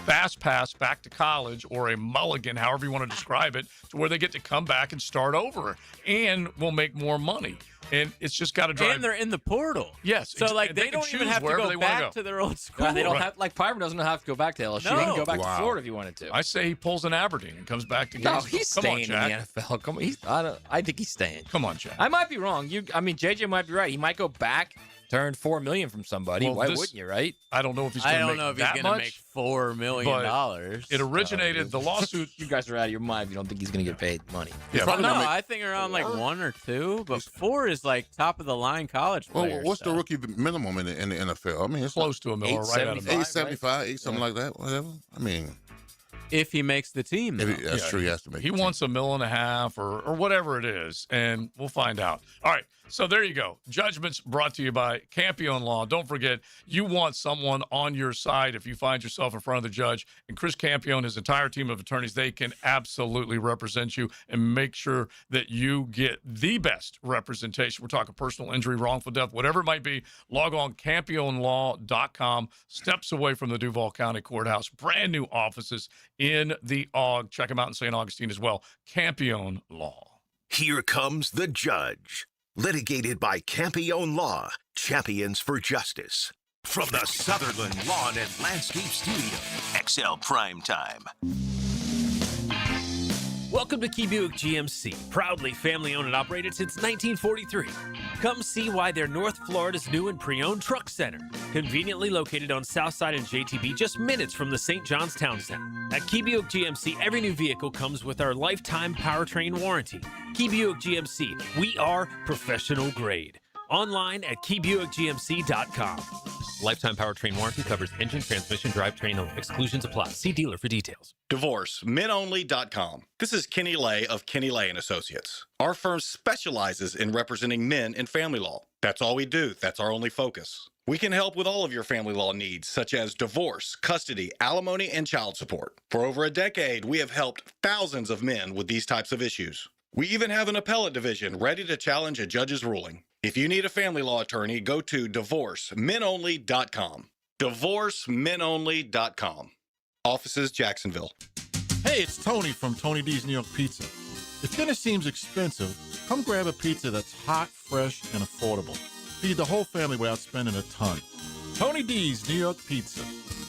[SPEAKER 2] fast pass back to college or a mulligan, however you want to describe it, to where they get to come back and start over and will make more money. And it's just got to drive.
[SPEAKER 3] And they're in the portal.
[SPEAKER 2] Yes.
[SPEAKER 3] So, like, they don't even have to go back to their old school.
[SPEAKER 5] They don't have, like, Piper doesn't have to go back to LSU.
[SPEAKER 3] No.
[SPEAKER 5] He can go back to Florida if he wanted to.
[SPEAKER 2] I say he pulls an Aberdeen and comes back to
[SPEAKER 5] No,
[SPEAKER 2] Gainesville.
[SPEAKER 5] he's
[SPEAKER 2] Come
[SPEAKER 5] staying
[SPEAKER 2] on,
[SPEAKER 5] in the NFL. Come on. I think he's staying.
[SPEAKER 2] Come on, Jack.
[SPEAKER 5] I might be wrong. JJ might be right. He might go back, turn $4 million from somebody.
[SPEAKER 2] Well,
[SPEAKER 5] Why wouldn't you, right?
[SPEAKER 2] I don't know if he's going to make that much.
[SPEAKER 3] I don't know if he's going to make $4 million.
[SPEAKER 2] It originated, the lawsuit.
[SPEAKER 5] You guys are out of your mind if you don't think he's going to get paid money.
[SPEAKER 2] Yeah,
[SPEAKER 3] I think around like 1 or 2, but 4 is like top of the line college players.
[SPEAKER 4] Well, what's the rookie minimum in the NFL? I mean, it's
[SPEAKER 2] close to $1 million, right?
[SPEAKER 4] 875, something like that, whatever. I mean,
[SPEAKER 3] if he makes the team,
[SPEAKER 4] that's true. He has to make.
[SPEAKER 2] He wants $1.5 million or whatever it is, and we'll find out. All right. So there you go. Judgments brought to you by Campione Law. Don't forget, you want someone on your side if you find yourself in front of the judge. And Chris Campione, his entire team of attorneys, they can absolutely represent you and make sure that you get the best representation. We're talking personal injury, wrongful death, whatever it might be. Log on CampioneLaw.com. Steps away from the Duval County Courthouse. Brand new offices in the AUG. Check them out in St. Augustine as well. Campione Law.
[SPEAKER 1] Here comes the judge. Litigated by Campione Law, champions for justice. From the Sutherland Lawn and Landscape Studio, XL Primetime.
[SPEAKER 16] Welcome to Key Buick GMC, proudly family-owned and operated since 1943. Come see why they're North Florida's new and pre-owned truck center, conveniently located on Southside and JTB, just minutes from the St. John's Town Center. At Key Buick GMC, every new vehicle comes with our lifetime powertrain warranty. Key Buick GMC, we are professional grade. Online at keybuickgmc.com. Lifetime powertrain warranty covers engine, transmission, drivetrain only. Exclusions apply. See dealer for details.
[SPEAKER 17] DivorceMenOnly.com. This is Kenny Lay of Kenny Lay and Associates. Our firm specializes in representing men in family law. That's all we do. That's our only focus. We can help with all of your family law needs, such as divorce, custody, alimony, and child support. For over a decade, we have helped thousands of men with these types of issues. We even have an appellate division ready to challenge a judge's ruling. If you need a family law attorney, go to DivorceMenOnly.com. DivorceMenOnly.com. Offices, Jacksonville.
[SPEAKER 18] Hey, it's Tony from Tony D's New York Pizza. If dinner seems expensive, come grab a pizza that's hot, fresh, and affordable. Feed the whole family without spending a ton. Tony D's New York Pizza.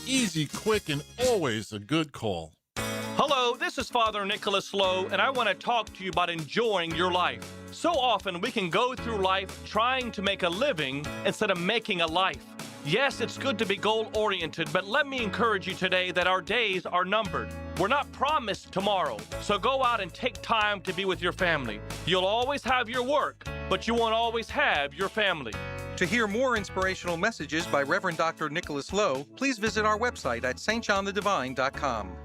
[SPEAKER 18] Easy, quick, and always a good call.
[SPEAKER 19] Hello, this is Father Nicholas Lowe, and I want to talk to you about enjoying your life. So often we can go through life trying to make a living instead of making a life. Yes, it's good to be goal-oriented, but let me encourage you today that our days are numbered. We're not promised tomorrow, so go out and take time to be with your family. You'll always have your work, but you won't always have your family.
[SPEAKER 20] To hear more inspirational messages by Reverend Dr. Nicholas Lowe, please visit our website at stjohnthedivine.com.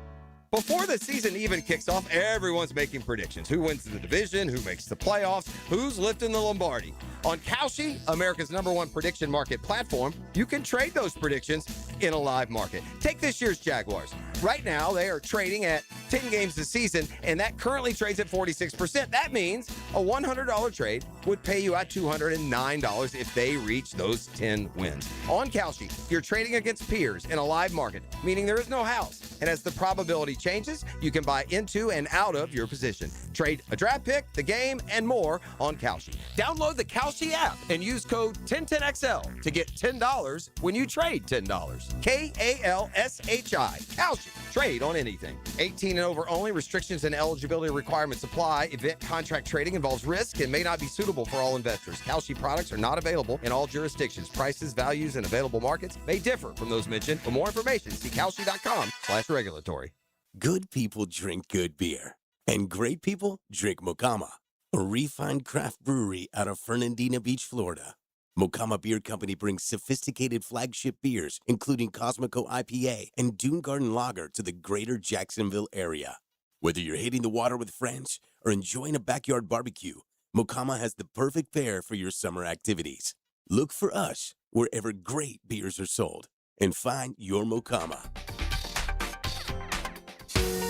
[SPEAKER 21] Before the season even kicks off, everyone's making predictions. Who wins the division, who makes the playoffs, who's lifting the Lombardi. On Kalshi, America's #1 prediction market platform, you can trade those predictions in a live market. Take this year's Jaguars. Right now, they are trading at 10 games this season, and that currently trades at 46%. That means a $100 trade would pay you out $209 if they reach those 10 wins. On Kalshi, you're trading against peers in a live market, meaning there is no house. And as the probability changes, you can buy into and out of your position. Trade a draft pick, the game, and more on Kalshi. Download the Kalshi app and use code 1010XL to get $10 when you trade $10. KALSHI. Kalshi. Trade on anything. 18 and over only. Restrictions and eligibility requirements apply. Event contract trading involves risk and may not be suitable for all investors. Kalshi products are not available in all jurisdictions. Prices, values, and available markets may differ from those mentioned. For more information, see kalshi.com/regulatory.
[SPEAKER 22] Good people drink good beer, and great people drink Mokama, a refined craft brewery out of Fernandina Beach, Florida. Mokama Beer Company brings sophisticated flagship beers, including Cosmico IPA and Dune Garden Lager, to the greater Jacksonville area. Whether you're hitting the water with friends or enjoying a backyard barbecue, Mokama has the perfect pair for your summer activities. Look for us wherever great beers are sold and find your Mokama.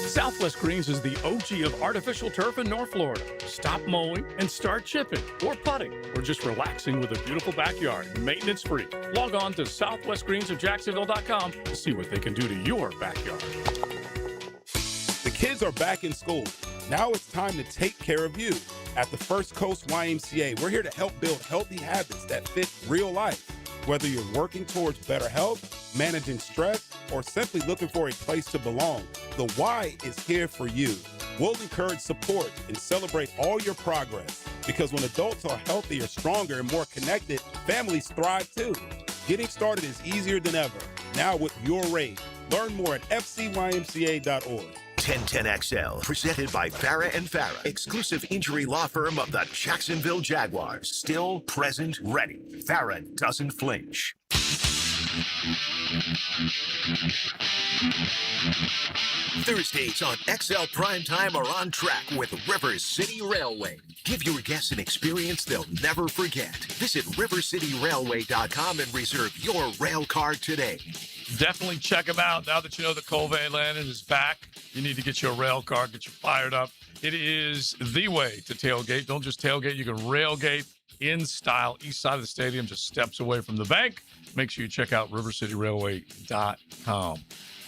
[SPEAKER 23] Southwest Greens is the OG of artificial turf in North Florida. Stop mowing and start chipping or putting or just relaxing with a beautiful backyard, maintenance free. Log on to southwestgreensofjacksonville.com to see what they can do to your backyard.
[SPEAKER 24] The kids are back in school. Now it's time to take care of you. At the First Coast YMCA, we're here to help build healthy habits that fit real life. Whether you're working towards better health, managing stress, or simply looking for a place to belong, the Y is here for you. We'll encourage support and celebrate all your progress, because when adults are healthier, stronger, and more connected, families thrive too. Getting started is easier than ever, now with your rate. Learn more at fcymca.org.
[SPEAKER 1] 1010XL, presented by Farah and Farah, exclusive injury law firm of the Jacksonville Jaguars. Still, present, ready. Farah doesn't flinch. Thursdays on XL Primetime are on track with River City Railway. Give your guests an experience they'll never forget. Visit rivercityrailway.com and reserve your rail card today.
[SPEAKER 2] Definitely check them out. Now that you know that Cole Van Lanen is back, you need to get your rail card, get you fired up. It is the way to tailgate. Don't just tailgate. You can railgate in style. East side of the stadium, just steps away from the bank. Make sure you check out rivercityrailway.com.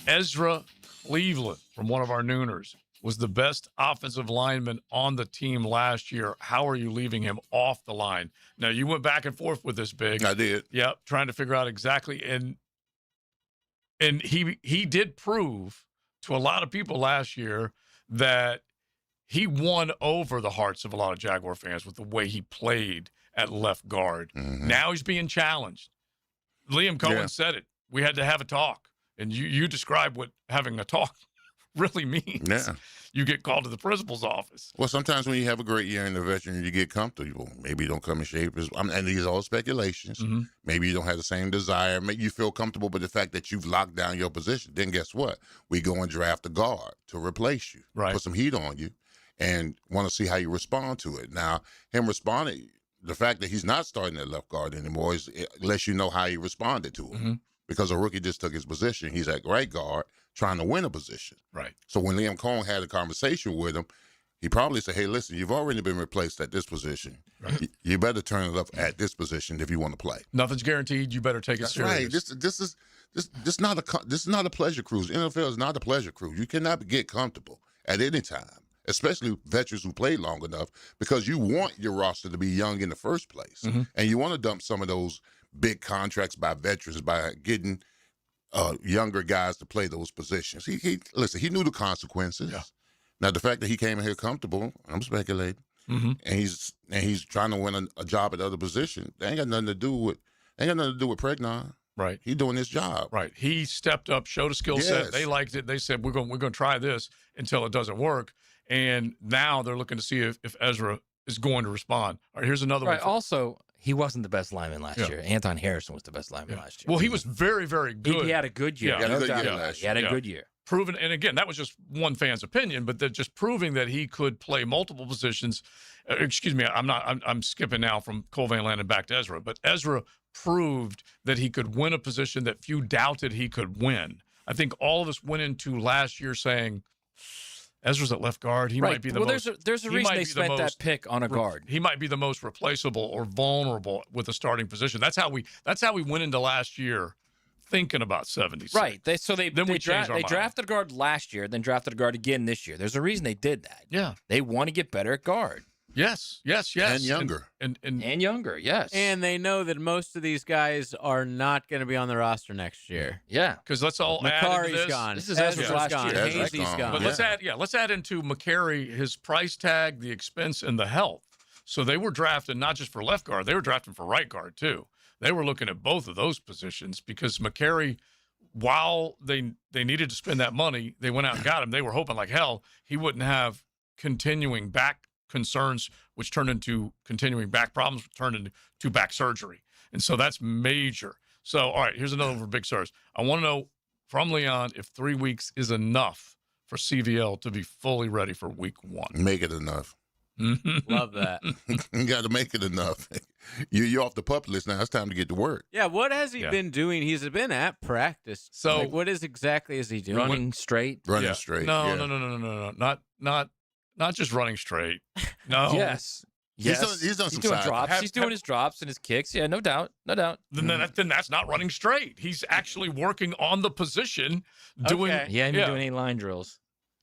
[SPEAKER 2] Ezra Cleveland, from one of our Nooners, was the best offensive lineman on the team last year. How are you leaving him off the line? Now, you went back and forth with this, Big.
[SPEAKER 4] I did.
[SPEAKER 2] Yep, trying to figure out exactly. And he did prove to a lot of people last year that he won over the hearts of a lot of Jaguar fans with the way he played at left guard. Now he's being challenged. Liam Cohen said it. We had to have a talk. And you describe what having a talk really means.
[SPEAKER 4] Yeah.
[SPEAKER 2] You get called to the principal's office.
[SPEAKER 4] Well, sometimes when you have a great year in the veteran, you get comfortable. Maybe you don't come in shape. And these are all speculations. Maybe you don't have the same desire. Maybe you feel comfortable with the fact that you've locked down your position. Then guess what? We go and draft a guard to replace you.
[SPEAKER 2] Right.
[SPEAKER 4] Put some heat on you and want to see how you respond to it. Now, him responding, the fact that he's not starting at left guard anymore lets you know how he responded to it. Because a rookie just took his position. He's at right guard trying to win a position.
[SPEAKER 2] Right.
[SPEAKER 4] So when Liam Cohen had a conversation with him, he probably said, hey, listen, you've already been replaced at this position. Right. You better turn it up at this position if you want to play.
[SPEAKER 2] Nothing's guaranteed. You better take it serious.
[SPEAKER 4] Right. This is not a pleasure cruise. NFL is not a pleasure cruise. You cannot get comfortable at any time, especially veterans who played long enough, because you want your roster to be young in the first place. And you want to dump some of those big contracts by veterans by getting younger guys to play those positions. He knew the consequences. Yeah. Now the fact that he came in here comfortable, I'm speculating, and he's trying to win a job at other position. That ain't got nothing to do with Pregnon.
[SPEAKER 2] Right.
[SPEAKER 4] He's doing his job.
[SPEAKER 2] Right. He stepped up, showed a skill set. They liked it. They said we're going to try this until it doesn't work. And now they're looking to see if Ezra is going to respond. All right, here's another one.
[SPEAKER 5] Also, he wasn't the best lineman last year. Anton Harrison was the best lineman last year.
[SPEAKER 2] Well, he was very, very good.
[SPEAKER 5] He had a good year.
[SPEAKER 2] Yeah.
[SPEAKER 5] He had a good year.
[SPEAKER 2] Proven, and again, that was just one fan's opinion, but they're just proving that he could play multiple positions. Excuse me, I'm skipping now from Cole Van Lanen back to Ezra, but Ezra proved that he could win a position that few doubted he could win. I think all of us went into last year saying, Ezra's at left guard. He might be the most.
[SPEAKER 5] There's a reason they spent that pick on a guard.
[SPEAKER 2] He might be the most replaceable or vulnerable with a starting position. That's how we went into last year, thinking about 76.
[SPEAKER 5] Right. They drafted a guard last year, then drafted a guard again this year. There's a reason they did that.
[SPEAKER 2] Yeah.
[SPEAKER 5] They want to get better at guard.
[SPEAKER 2] Yes.
[SPEAKER 4] And younger.
[SPEAKER 2] And
[SPEAKER 5] younger, yes.
[SPEAKER 3] And they know that most of these guys are not going to be on the roster next year.
[SPEAKER 5] Yeah.
[SPEAKER 2] Because let's all add into this.
[SPEAKER 3] Gone.
[SPEAKER 5] This is Ezra's last year.
[SPEAKER 3] Hazy's gone.
[SPEAKER 2] But let's add into McCary his price tag, the expense, and the health. So they were drafted not just for left guard, they were drafted for right guard too. They were looking at both of those positions because McCary, while they needed to spend that money, they went out and got him. They were hoping like hell he wouldn't have continuing back concerns, which turned into continuing back problems, turned into back surgery. And so that's major. So, all right, here's another one for Big Stars. I want to know from Leon if 3 weeks is enough for CVL to be fully ready for week 1.
[SPEAKER 4] Make it enough.
[SPEAKER 3] Love that.
[SPEAKER 4] You got to make it enough. You're off the pup list now. It's time to get to work.
[SPEAKER 3] Yeah, what has he been doing? He's been at practice.
[SPEAKER 2] So
[SPEAKER 3] what exactly is he doing?
[SPEAKER 5] Running straight.
[SPEAKER 4] Running straight.
[SPEAKER 2] No. Not just running straight. No.
[SPEAKER 5] Yes.
[SPEAKER 4] He's done some
[SPEAKER 5] doing drops. He's doing his drops and his kicks. Yeah, no doubt.
[SPEAKER 2] Then that's not running straight. He's actually working on the position, doing.
[SPEAKER 3] Okay.
[SPEAKER 5] He ain't been doing any line drills.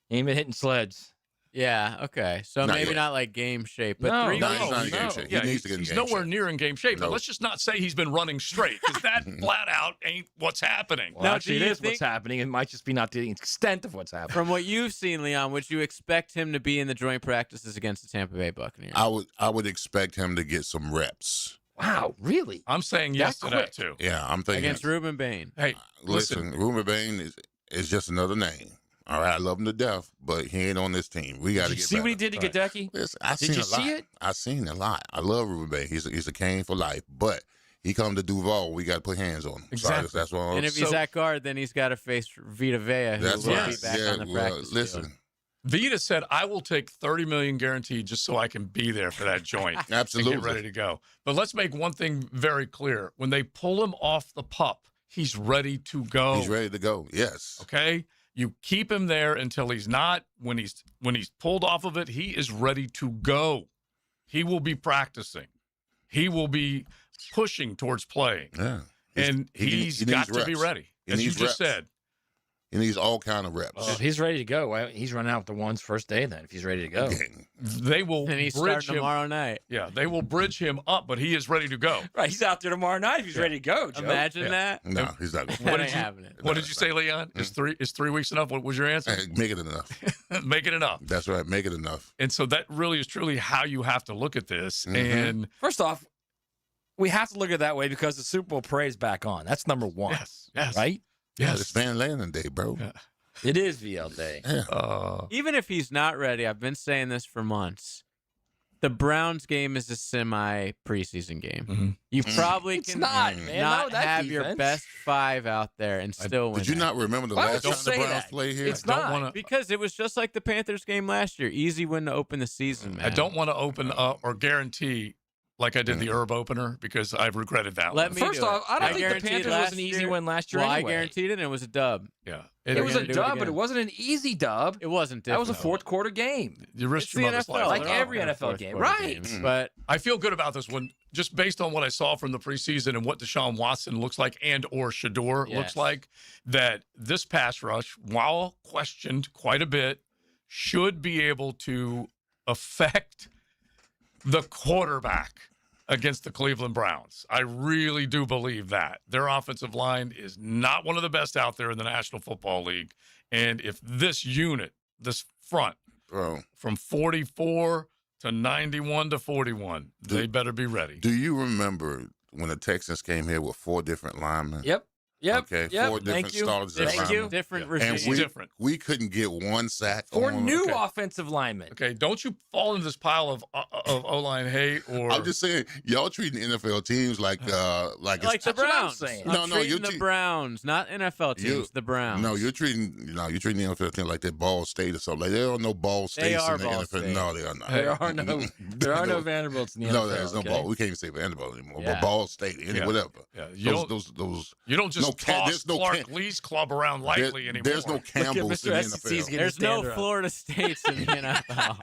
[SPEAKER 5] He ain't been hitting sleds.
[SPEAKER 3] Yeah, okay. So
[SPEAKER 4] Not
[SPEAKER 3] maybe
[SPEAKER 4] yet.
[SPEAKER 3] not like game shape, but
[SPEAKER 5] No,
[SPEAKER 3] 3
[SPEAKER 4] No,
[SPEAKER 3] weeks.
[SPEAKER 4] he's not in game shape.
[SPEAKER 2] Yeah,
[SPEAKER 4] He needs to get in
[SPEAKER 2] he's
[SPEAKER 4] game
[SPEAKER 2] nowhere
[SPEAKER 4] shape.
[SPEAKER 2] near in game shape. But
[SPEAKER 4] No.
[SPEAKER 2] let's just not say he's been running straight because that flat out ain't what's happening.
[SPEAKER 5] Well,
[SPEAKER 3] Now,
[SPEAKER 5] actually,
[SPEAKER 3] do
[SPEAKER 5] it
[SPEAKER 3] you
[SPEAKER 5] is what's
[SPEAKER 3] think-
[SPEAKER 5] happening. It might just be not the extent of what's happening.
[SPEAKER 3] From what you've seen, Leon, would you expect him to be in the joint practices against the Tampa Bay Buccaneers?
[SPEAKER 4] I would expect him to get some reps.
[SPEAKER 5] Wow, really?
[SPEAKER 2] I'm saying yes to that too.
[SPEAKER 4] Yeah, I'm thinking.
[SPEAKER 3] Against Ruben Bain.
[SPEAKER 2] Hey,
[SPEAKER 4] Listen, Ruben Bain is just another name. All right, I love him to death, but he ain't on this team. We got to
[SPEAKER 5] Did you
[SPEAKER 4] get
[SPEAKER 5] see
[SPEAKER 4] better.
[SPEAKER 5] what he did to Gadecki?
[SPEAKER 4] Listen, I
[SPEAKER 5] Did
[SPEAKER 4] seen
[SPEAKER 5] you
[SPEAKER 4] a lot.
[SPEAKER 5] see it?
[SPEAKER 4] I seen a lot. I love Ruben Bain. He's a cane for life, but he come to Duval. We got to put hands on him.
[SPEAKER 2] Exactly.
[SPEAKER 4] That's what.
[SPEAKER 3] And if he's at guard, then he's got to face Vita Vea, who
[SPEAKER 4] That's
[SPEAKER 3] will
[SPEAKER 4] right.
[SPEAKER 3] be back on the practice
[SPEAKER 4] listen.
[SPEAKER 3] field.
[SPEAKER 2] Vita said, "I will take $30 million guaranteed just so I can be there for that joint.
[SPEAKER 4] Absolutely.
[SPEAKER 2] And get ready to go." But let's make one thing very clear: when they pull him off the pup, he's ready to go.
[SPEAKER 4] He's ready to go. Yes.
[SPEAKER 2] Okay. You keep him there until he's not. When he's pulled off of it, he is ready to go. He will be practicing. He will be pushing towards playing.
[SPEAKER 4] Yeah.
[SPEAKER 2] And he's
[SPEAKER 4] he
[SPEAKER 2] got
[SPEAKER 4] needs
[SPEAKER 2] to be
[SPEAKER 4] reps.
[SPEAKER 2] ready,
[SPEAKER 4] He
[SPEAKER 2] as you
[SPEAKER 4] needs
[SPEAKER 2] just
[SPEAKER 4] reps.
[SPEAKER 2] said.
[SPEAKER 4] He needs all kind of reps.
[SPEAKER 5] Well, if he's ready to go, well, he's running out with the ones first day then, if he's ready to go.
[SPEAKER 2] They will
[SPEAKER 3] And he's
[SPEAKER 2] bridge
[SPEAKER 3] starting
[SPEAKER 2] him
[SPEAKER 3] tomorrow night.
[SPEAKER 2] Yeah, they will bridge him up, but he is ready to go.
[SPEAKER 5] Right, he's out there tomorrow night if he's ready to go, Joe.
[SPEAKER 3] Imagine that.
[SPEAKER 4] No, he's not.
[SPEAKER 2] What did you say, Leon? Is 3 weeks enough? What was your answer?
[SPEAKER 4] Hey, make it enough.
[SPEAKER 2] Make it enough.
[SPEAKER 4] That's right. Make it enough.
[SPEAKER 2] And so that really is truly how you have to look at this. And
[SPEAKER 5] first off, we have to look at it that way because the Super Bowl parade's back on. That's number one.
[SPEAKER 2] Yes.
[SPEAKER 5] Right?
[SPEAKER 4] Yes. It's Van Lanen Day, bro.
[SPEAKER 2] Yeah.
[SPEAKER 5] It is VL Day.
[SPEAKER 3] Even if he's not ready, I've been saying this for months. The Browns game is a semi preseason game. You probably
[SPEAKER 5] It's
[SPEAKER 3] can
[SPEAKER 5] not, man.
[SPEAKER 3] not
[SPEAKER 5] That
[SPEAKER 3] have your
[SPEAKER 5] defense.
[SPEAKER 3] best 5 out there and still win.
[SPEAKER 4] Did you not remember the
[SPEAKER 5] Why
[SPEAKER 4] last
[SPEAKER 5] would you
[SPEAKER 4] time the
[SPEAKER 5] say
[SPEAKER 4] Browns
[SPEAKER 5] that?
[SPEAKER 4] played here?
[SPEAKER 5] It's not.
[SPEAKER 2] wanna-
[SPEAKER 3] Because it was just like the Panthers game last year. Easy win to open the season, man.
[SPEAKER 2] I don't want to open up or guarantee like I did the Herb opener because I've regretted that
[SPEAKER 3] Let
[SPEAKER 2] one.
[SPEAKER 3] me
[SPEAKER 5] First
[SPEAKER 3] do
[SPEAKER 5] off,
[SPEAKER 3] it.
[SPEAKER 5] I don't think the
[SPEAKER 3] guaranteed
[SPEAKER 5] Panthers was
[SPEAKER 3] last
[SPEAKER 5] an easy
[SPEAKER 3] year-
[SPEAKER 5] win last year
[SPEAKER 3] Well,
[SPEAKER 5] anyway.
[SPEAKER 3] I guaranteed it, and it was a dub.
[SPEAKER 2] Yeah.
[SPEAKER 5] It was a
[SPEAKER 3] gonna do it
[SPEAKER 5] dub, but
[SPEAKER 3] again.
[SPEAKER 5] it wasn't an easy dub.
[SPEAKER 3] It wasn't
[SPEAKER 5] That was a
[SPEAKER 3] different.
[SPEAKER 5] fourth quarter game.
[SPEAKER 2] You risked
[SPEAKER 3] It's
[SPEAKER 2] your
[SPEAKER 3] the
[SPEAKER 2] mother's
[SPEAKER 3] NFL.
[SPEAKER 2] life.
[SPEAKER 5] Like
[SPEAKER 3] They're all
[SPEAKER 5] every
[SPEAKER 3] gonna
[SPEAKER 5] NFL
[SPEAKER 3] fourth
[SPEAKER 5] game.
[SPEAKER 3] quarter
[SPEAKER 5] Right.
[SPEAKER 3] games. But
[SPEAKER 2] I feel good about this one just based on what I saw from the preseason and what Deshaun Watson looks like and or Shador looks
[SPEAKER 3] Yes.
[SPEAKER 2] like, that this pass rush, while questioned quite a bit, should be able to affect the quarterback against the Cleveland Browns. I really do believe that. Their offensive line is not one of the best out there in the National Football League. And if this unit, this front,
[SPEAKER 4] Bro,
[SPEAKER 2] from 44 to 91 to 41, they better be ready.
[SPEAKER 4] do you remember when the Texans came here with 4 different linemen?
[SPEAKER 5] Yep.
[SPEAKER 4] Okay, 4 different starters at
[SPEAKER 5] Thank you.
[SPEAKER 4] linemen.
[SPEAKER 3] different
[SPEAKER 4] And
[SPEAKER 3] regime.
[SPEAKER 2] different.
[SPEAKER 4] we couldn't get one sack.
[SPEAKER 5] 4
[SPEAKER 4] on
[SPEAKER 5] new
[SPEAKER 4] them.
[SPEAKER 5] offensive linemen.
[SPEAKER 2] Okay, don't you fall into this pile of O-line hate or
[SPEAKER 4] I'm just saying, y'all treating NFL teams like
[SPEAKER 3] Like
[SPEAKER 4] it's
[SPEAKER 3] the
[SPEAKER 5] That's what I'm
[SPEAKER 3] Browns.
[SPEAKER 5] saying.
[SPEAKER 3] I'm
[SPEAKER 4] No, no,
[SPEAKER 3] treating
[SPEAKER 4] you're
[SPEAKER 3] the
[SPEAKER 4] te-
[SPEAKER 3] Browns, not NFL teams.
[SPEAKER 4] You-
[SPEAKER 3] the Browns.
[SPEAKER 4] No, you're treating the NFL team like they're Ball State or something. Like there are no Ball States
[SPEAKER 3] are
[SPEAKER 4] in the
[SPEAKER 3] Ball
[SPEAKER 4] NFL.
[SPEAKER 3] State.
[SPEAKER 4] No, they are not.
[SPEAKER 5] There are no Vanderbilts in the
[SPEAKER 4] No,
[SPEAKER 5] NFL.
[SPEAKER 4] there's no
[SPEAKER 5] okay?
[SPEAKER 4] Ball. We can't even say Vanderbilt anymore.
[SPEAKER 5] Yeah.
[SPEAKER 4] But Ball State,
[SPEAKER 2] Yeah.
[SPEAKER 4] whatever.
[SPEAKER 2] Yeah, you don't just
[SPEAKER 4] no Cam-
[SPEAKER 2] toss
[SPEAKER 4] there's no
[SPEAKER 2] Clark
[SPEAKER 4] Cam-
[SPEAKER 2] Lee's club around lightly anymore.
[SPEAKER 4] There's no Campbells in
[SPEAKER 5] Mr.
[SPEAKER 4] the
[SPEAKER 5] SEC's
[SPEAKER 4] NFL.
[SPEAKER 5] getting
[SPEAKER 3] There's
[SPEAKER 5] his
[SPEAKER 3] no
[SPEAKER 5] dander up.
[SPEAKER 3] Florida States in the NFL.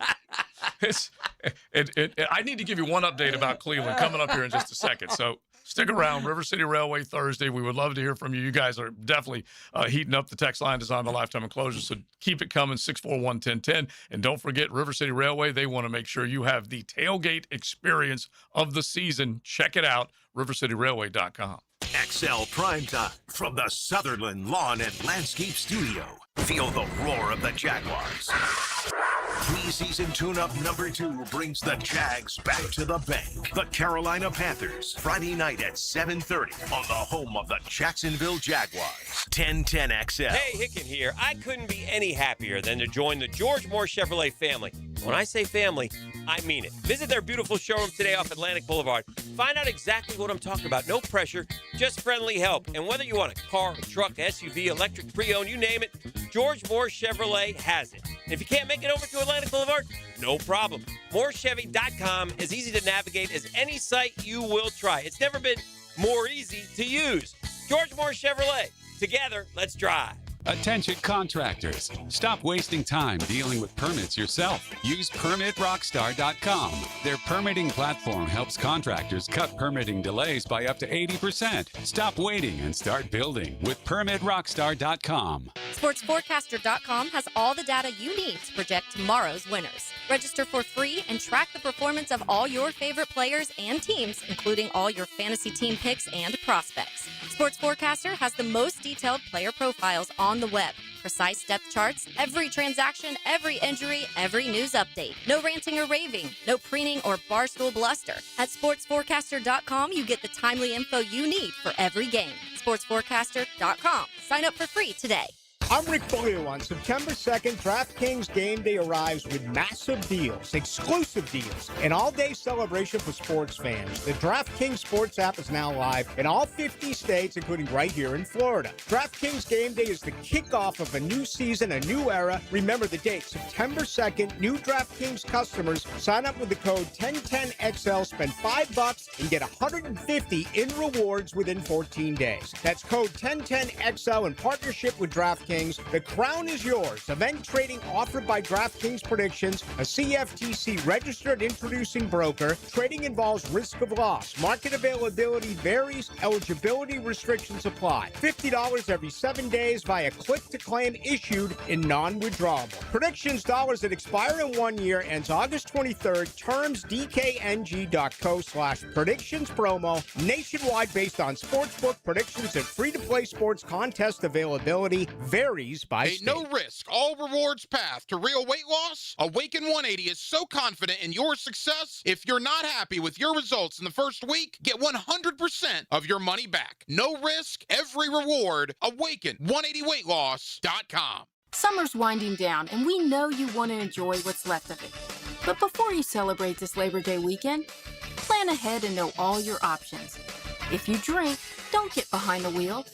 [SPEAKER 2] I need to give you one update about Cleveland coming up here in just a second. So stick around. River City Railway Thursday. We would love to hear from you. You guys are definitely heating up the text line designed by Lifetime Enclosures. So keep it coming, 641-1010. And don't forget, River City Railway, they want to make sure you have the tailgate experience of the season. Check it out, rivercityrailway.com.
[SPEAKER 1] XL Primetime from the Sutherland Lawn and Landscape Studio. Feel the roar of the Jaguars. Preseason tune-up number 2 brings the Jags back to the bank. The Carolina Panthers, Friday night at 7:30 on the home of the Jacksonville Jaguars. 1010 XL.
[SPEAKER 6] Hey, Hicken here. I couldn't be any happier than to join the George Moore Chevrolet family. When I say family, I mean it. Visit their beautiful showroom today off Atlantic Boulevard. Find out exactly what I'm talking about. No pressure, just friendly help. And whether you want a car, a truck, SUV, electric, pre-owned, you name it, George Moore Chevrolet has it. And if you can't make it over to Atlantic Boulevard, no problem. MooreChevy.com is easy to navigate as any site you will try. It's never been more easy to use. George Moore Chevrolet. Together, let's drive.
[SPEAKER 10] Attention contractors. Stop wasting time dealing with permits yourself. Use PermitRockstar.com. Their permitting platform helps contractors cut permitting delays by up to 80%. Stop waiting and start building with PermitRockstar.com.
[SPEAKER 7] SportsForecaster.com has all the data you need to project tomorrow's winners. Register for free and track the performance of all your favorite players and teams, including all your fantasy team picks and prospects. Sports Forecaster has the most detailed player profiles on the web. Precise depth charts, every transaction, every injury, every news update. No ranting or raving, no preening or barstool bluster. At SportsForecaster.com, you get the timely info you need for every game. SportsForecaster.com. Sign up for free today.
[SPEAKER 8] I'm Rick Ballou. On September 2nd, DraftKings Game Day arrives with massive deals, exclusive deals, an all-day celebration for sports fans. The DraftKings Sports app is now live in all 50 states, including right here in Florida. DraftKings Game Day is the kickoff of a new season, a new era. Remember the date, September 2nd. New DraftKings customers sign up with the code 1010XL, spend $5 and get $150 in rewards within 14 days. That's code 1010XL in partnership with DraftKings. DraftKings, the crown is yours. Event trading offered by DraftKings Predictions, a CFTC registered introducing broker. Trading involves risk of loss. Market availability varies. Eligibility restrictions apply. $50 every 7 days via click-to-claim issued in non-withdrawable. Predictions dollars that expire in 1 year ends August 23rd. Terms dkng.co/predictions promo. Nationwide based on sportsbook predictions and free-to-play sports contest availability varies by state.
[SPEAKER 9] No risk, all rewards path to real weight loss? Awaken 180 is so confident in your success. If you're not happy with your results in the first week, get 100% of your money back. No risk, every reward. Awaken180weightloss.com.
[SPEAKER 12] Summer's winding down, and we know you want to enjoy what's left of it. But before you celebrate this Labor Day weekend, plan ahead and know all your options. If you drink, don't get behind the wheel.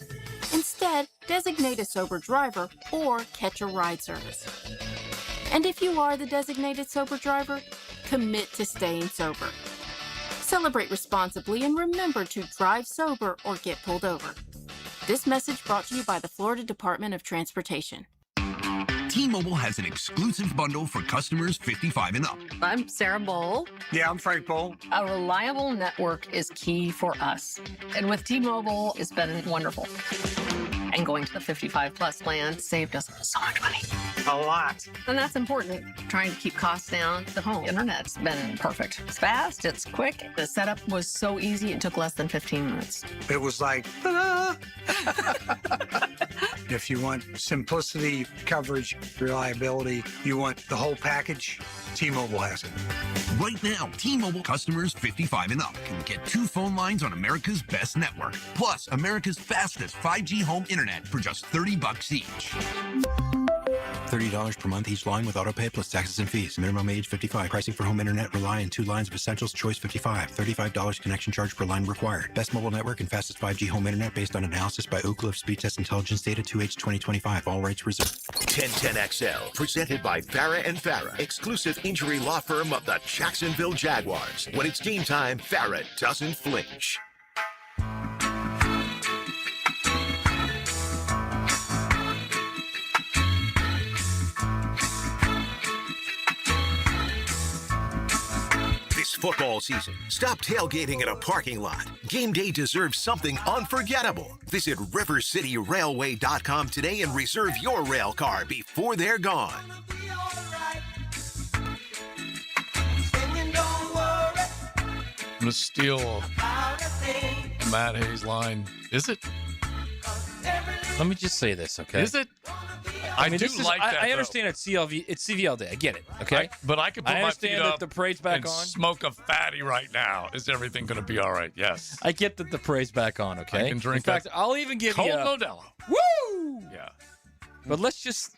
[SPEAKER 12] Instead, designate a sober driver or catch a ride service. And if you are the designated sober driver, commit to staying sober. Celebrate responsibly and remember to drive sober or get pulled over. This message brought to you by the Florida Department of Transportation.
[SPEAKER 13] T-Mobile has an exclusive bundle for customers 55 and up.
[SPEAKER 14] I'm Sarah Bowl.
[SPEAKER 25] Yeah, I'm Frank Bowl.
[SPEAKER 14] A reliable network is key for us. And with T-Mobile, it's been wonderful. And going to the 55 plus plan saved us so much money.
[SPEAKER 25] A lot.
[SPEAKER 14] And that's important. Trying to keep costs down. The home internet's been perfect. It's fast, it's quick. The setup was so easy, it took less than 15 minutes.
[SPEAKER 25] It was like, ta-da! If you want simplicity, coverage, reliability, you want the whole package, T-Mobile has it.
[SPEAKER 13] Right now, T-Mobile customers 55 and up can get 2 phone lines on America's best network, plus America's fastest 5G home internet for just $30 each.
[SPEAKER 26] $30 per month each line with autopay plus taxes and fees. Minimum age 55. Pricing for home internet rely on 2 lines of essentials. Choice 55. $35 connection charge per line required. Best mobile network and fastest 5G home internet based on analysis by Ookla of Speed Test Intelligence data 2H 2025. All rights reserved.
[SPEAKER 1] 1010XL, presented by Farrah and Farrah, exclusive injury law firm of the Jacksonville Jaguars. When it's game time, Farrah doesn't flinch. This football season, stop tailgating in a parking lot. Game day deserves something unforgettable. Visit rivercityrailway.com today and reserve your rail car before they're gone.
[SPEAKER 2] I'm going to steal a Matt Hayes line. Is it?
[SPEAKER 5] Let me just say this, okay?
[SPEAKER 2] Is it?
[SPEAKER 5] I mean,
[SPEAKER 2] do
[SPEAKER 5] this is,
[SPEAKER 2] like that,
[SPEAKER 5] I understand it's CVL Day. I get it, okay?
[SPEAKER 2] But I could put
[SPEAKER 5] I
[SPEAKER 2] my feet
[SPEAKER 5] understand
[SPEAKER 2] up
[SPEAKER 5] that the parade's back
[SPEAKER 2] and
[SPEAKER 5] on.
[SPEAKER 2] smoke a fatty right now. Is everything going to be all right? Yes.
[SPEAKER 5] I get that the parade's back on, okay?
[SPEAKER 2] I can drink
[SPEAKER 5] In fact,
[SPEAKER 2] a
[SPEAKER 5] I'll even give
[SPEAKER 2] cold
[SPEAKER 5] you
[SPEAKER 2] Modelo.
[SPEAKER 5] Woo!
[SPEAKER 2] Yeah.
[SPEAKER 5] But let's just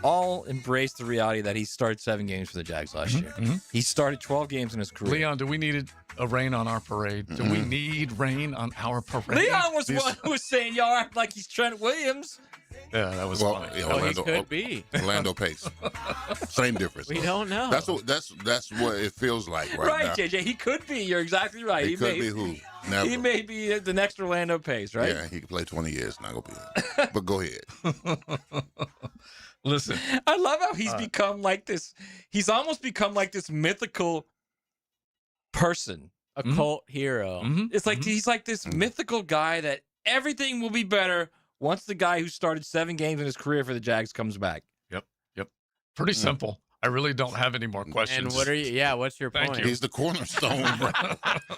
[SPEAKER 5] all embrace the reality that he started 7 games for the Jags last year. He started 12 games in his career.
[SPEAKER 2] Leon, do we need a rain on our parade? Do we need rain on our parade?
[SPEAKER 5] Leon was one who was saying, y'all act like he's Trent Williams.
[SPEAKER 2] Yeah, that was funny.
[SPEAKER 4] Yeah,
[SPEAKER 3] Oh, he could be.
[SPEAKER 4] Orlando Pace. Same difference.
[SPEAKER 3] We don't know.
[SPEAKER 4] That's what it feels like
[SPEAKER 5] Right,
[SPEAKER 4] now.
[SPEAKER 5] JJ. He could be. You're exactly right.
[SPEAKER 4] He could be who? Never.
[SPEAKER 5] He may be the next Orlando Pace, right?
[SPEAKER 4] Yeah, he could play 20 years. Not gonna be it. But go ahead.
[SPEAKER 2] Listen.
[SPEAKER 5] I love how he's become like this. He's almost become like this mythical person.
[SPEAKER 3] A cult hero.
[SPEAKER 5] It's like he's like this mythical guy that everything will be better once the guy who started 7 games in his career for the Jags comes back.
[SPEAKER 2] Yep. Pretty simple. I really don't have any more questions.
[SPEAKER 3] And what are you? Yeah, what's your
[SPEAKER 2] Thank
[SPEAKER 3] point?
[SPEAKER 2] you.
[SPEAKER 4] He's the cornerstone. Bro.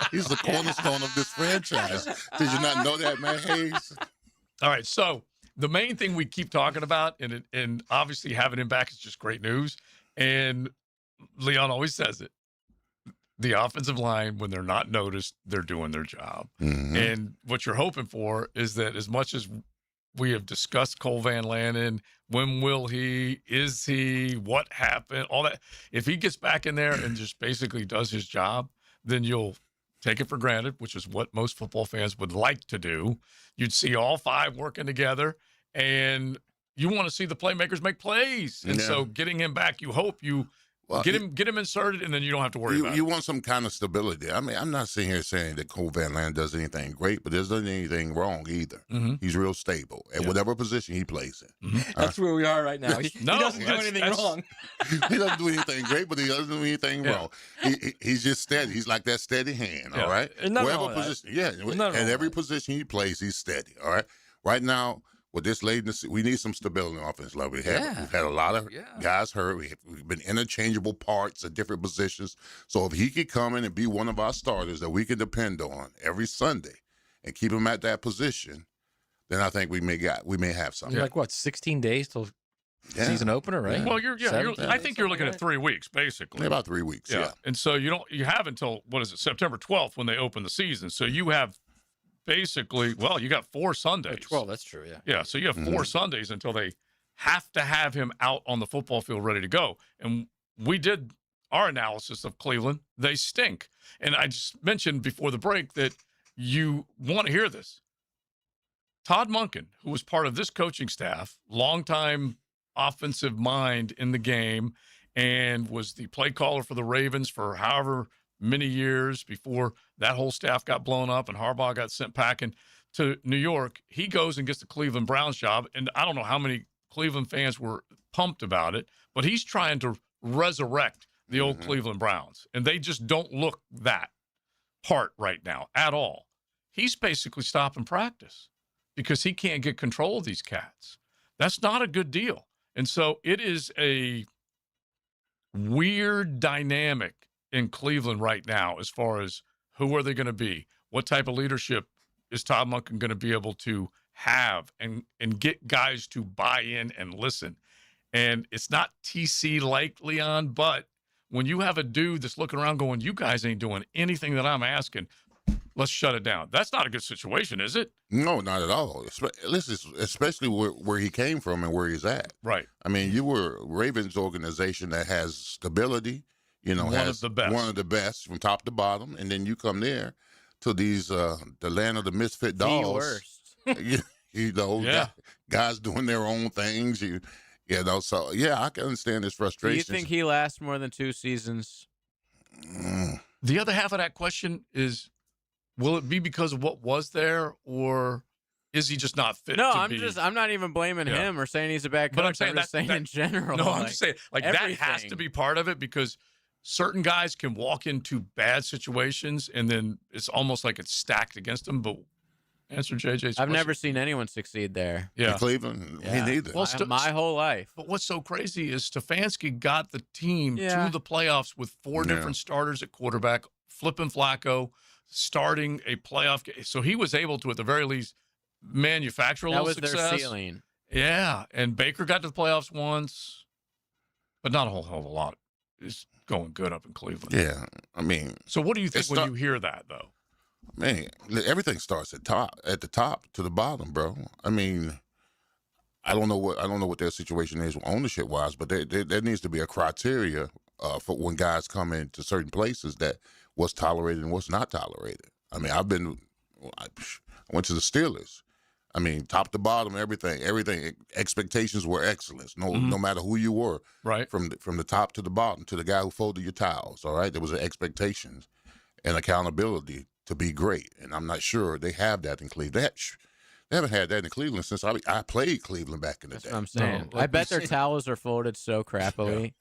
[SPEAKER 4] He's the cornerstone of this franchise. Did you not know that, man, Hayes?
[SPEAKER 2] All right. So the main thing we keep talking about, and obviously having him back is just great news. And Leon always says it. The offensive line, when they're not noticed, they're doing their job. And what you're hoping for is that as much as we have discussed Cole Van Lanen, when will he, is he, what happened, all that. If he gets back in there and just basically does his job, then you'll take it for granted, which is what most football fans would like to do. You'd see all 5 working together, and you want to see the playmakers make plays. And so getting him back, you hope you
[SPEAKER 4] Well,
[SPEAKER 2] get him inserted, and then you don't have to worry about it.
[SPEAKER 4] You want some kind of stability. I mean, I'm not sitting here saying that Cole Van Lanen does anything great, but there's not anything wrong either.
[SPEAKER 2] Mm-hmm.
[SPEAKER 4] He's real stable at whatever position he plays in.
[SPEAKER 2] Mm-hmm.
[SPEAKER 5] That's where we are right now. He doesn't do anything wrong.
[SPEAKER 4] He doesn't do anything great, but he doesn't do anything wrong. He's just steady. He's like that steady hand, all right? Whatever position, at every position he plays, he's steady, all right? Right now, with this late in the season, we need some stability in the offense level. We've had a lot of guys hurt. We've been interchangeable parts at different positions. So if he could come in and be one of our starters that we can depend on every Sunday and keep him at that position, then I think we may have something.
[SPEAKER 5] You're like, what, 16 days till season opener, right?
[SPEAKER 2] Well, I think you're looking at 3 weeks, basically.
[SPEAKER 4] About 3 weeks, yeah.
[SPEAKER 2] And so you have until, September 12th when they open the season. So you have basically, you got 4 Sundays.
[SPEAKER 5] 12, that's true, yeah.
[SPEAKER 2] Yeah, so you have 4 Sundays until they have to have him out on the football field ready to go. And we did our analysis of Cleveland. They stink. And I just mentioned before the break that you want to hear this. Todd Monken, who was part of this coaching staff, longtime offensive mind in the game, and was the play caller for the Ravens for however many years before that whole staff got blown up and Harbaugh got sent packing to New York. He goes and gets the Cleveland Browns job, and I don't know how many Cleveland fans were pumped about it, but he's trying to resurrect the old Cleveland Browns, and they just don't look that part right now at all. He's basically stopping practice because he can't get control of these cats. That's not a good deal. And so it is a weird dynamic in Cleveland right now as far as who are they going to be? What type of leadership is Todd Monken going to be able to have and get guys to buy in and listen? And it's not TC like Leon, but when you have a dude that's looking around going, you guys ain't doing anything that I'm asking, let's shut it down. That's not a good situation, is it?
[SPEAKER 4] No, not at all. Listen, especially where he came from and where he's at.
[SPEAKER 2] Right.
[SPEAKER 4] I mean, you were Ravens organization that has stability,
[SPEAKER 2] one of the best
[SPEAKER 4] from top to bottom, and then you come there to these the land of the misfit dolls. Guys doing their own things. So I can understand his frustration.
[SPEAKER 3] Do you think he lasts more than 2 seasons?
[SPEAKER 2] The other half of that question is, will it be because of what was there, or is he just not fit?
[SPEAKER 3] I'm not even blaming him or saying he's a bad coach.
[SPEAKER 2] But I'm saying
[SPEAKER 3] just saying in general.
[SPEAKER 2] No, I'm just saying that has to be part of it, because certain guys can walk into bad situations and then it's almost like it's stacked against them. But answer JJ's question.
[SPEAKER 3] I've never seen anyone succeed there.
[SPEAKER 4] In Cleveland, me neither.
[SPEAKER 3] Well, my whole life.
[SPEAKER 2] But what's so crazy is Stefanski got the team to the playoffs with 4 different starters at quarterback, flipping Flacco, starting a playoff game. So he was able to, at the very least, manufacture a little success.
[SPEAKER 3] That was their ceiling.
[SPEAKER 2] Yeah, and Baker got to the playoffs once, but not a whole hell of a lot. It's going good up in Cleveland.
[SPEAKER 4] Yeah, I mean.
[SPEAKER 2] So what do you think when you hear that, though?
[SPEAKER 4] Man, everything starts at the top to the bottom, bro. I mean, I don't know what their situation is ownership wise, but there needs to be a criteria for when guys come into certain places that what's tolerated and what's not tolerated. I mean, I went to the Steelers. I mean, top to bottom, everything. Expectations were excellence. No matter who you were,
[SPEAKER 2] right?
[SPEAKER 4] From the top to the bottom, to the guy who folded your towels. All right, there was an expectations and accountability to be great, and I'm not sure they have that in Cleveland. They haven't had that in Cleveland since I played Cleveland back in the day.
[SPEAKER 3] That's what I'm saying. I bet their towels are folded so crappily.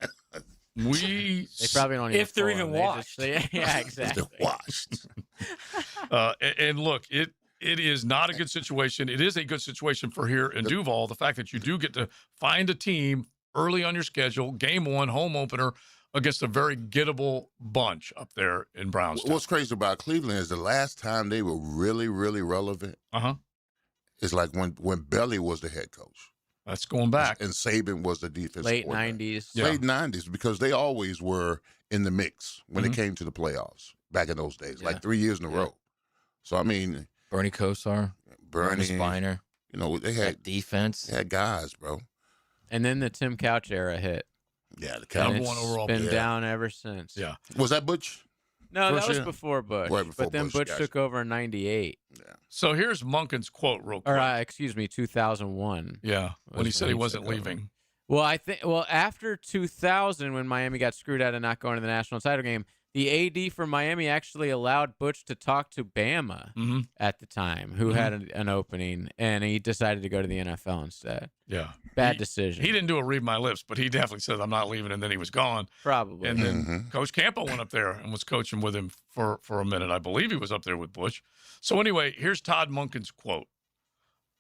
[SPEAKER 2] They
[SPEAKER 3] probably don't even
[SPEAKER 5] if they're even washed.
[SPEAKER 3] Yeah, exactly.
[SPEAKER 4] They're washed.
[SPEAKER 2] And look, it is not a good situation. It is a good situation for here in Duval. The fact that you do get to find a team early on your schedule, game 1, home opener, against a very gettable bunch up there in Brownstown.
[SPEAKER 4] What's crazy about Cleveland is the last time they were really, really relevant is like when Belly was the head coach.
[SPEAKER 2] That's going back.
[SPEAKER 4] And Saban was the defensive
[SPEAKER 3] late
[SPEAKER 4] coordinator.
[SPEAKER 3] 90s.
[SPEAKER 4] Late 90s, because they always were in the mix when it came to the playoffs back in those days, like 3 years in a row. So, I mean.
[SPEAKER 5] Bernie Kosar.
[SPEAKER 4] Bernie
[SPEAKER 5] Spiner.
[SPEAKER 4] You know, they had
[SPEAKER 5] that defense.
[SPEAKER 4] They had guys, bro.
[SPEAKER 3] And then the Tim Couch era hit.
[SPEAKER 4] Yeah, the Couch.
[SPEAKER 2] Number 1 overall.
[SPEAKER 3] Been down ever since.
[SPEAKER 2] Yeah.
[SPEAKER 4] Was that Butch?
[SPEAKER 3] No, that was before Bush.
[SPEAKER 4] Right before
[SPEAKER 3] but then Butch took over in 98.
[SPEAKER 4] Yeah.
[SPEAKER 2] So here's Monken's quote real quick.
[SPEAKER 3] Or, excuse me, 2001.
[SPEAKER 2] Yeah, when he said he wasn't leaving.
[SPEAKER 3] Well, after 2000, when Miami got screwed out of not going to the national title game, the AD from Miami actually allowed Butch to talk to Bama at the time, who had an opening, and he decided to go to the NFL instead.
[SPEAKER 2] Yeah.
[SPEAKER 3] Bad decision.
[SPEAKER 2] He didn't do a read my lips, but he definitely said, I'm not leaving, and then he was gone.
[SPEAKER 3] Probably.
[SPEAKER 2] And then Coach Campo went up there and was coaching with him for a minute. I believe he was up there with Butch. So anyway, here's Todd Monken's quote.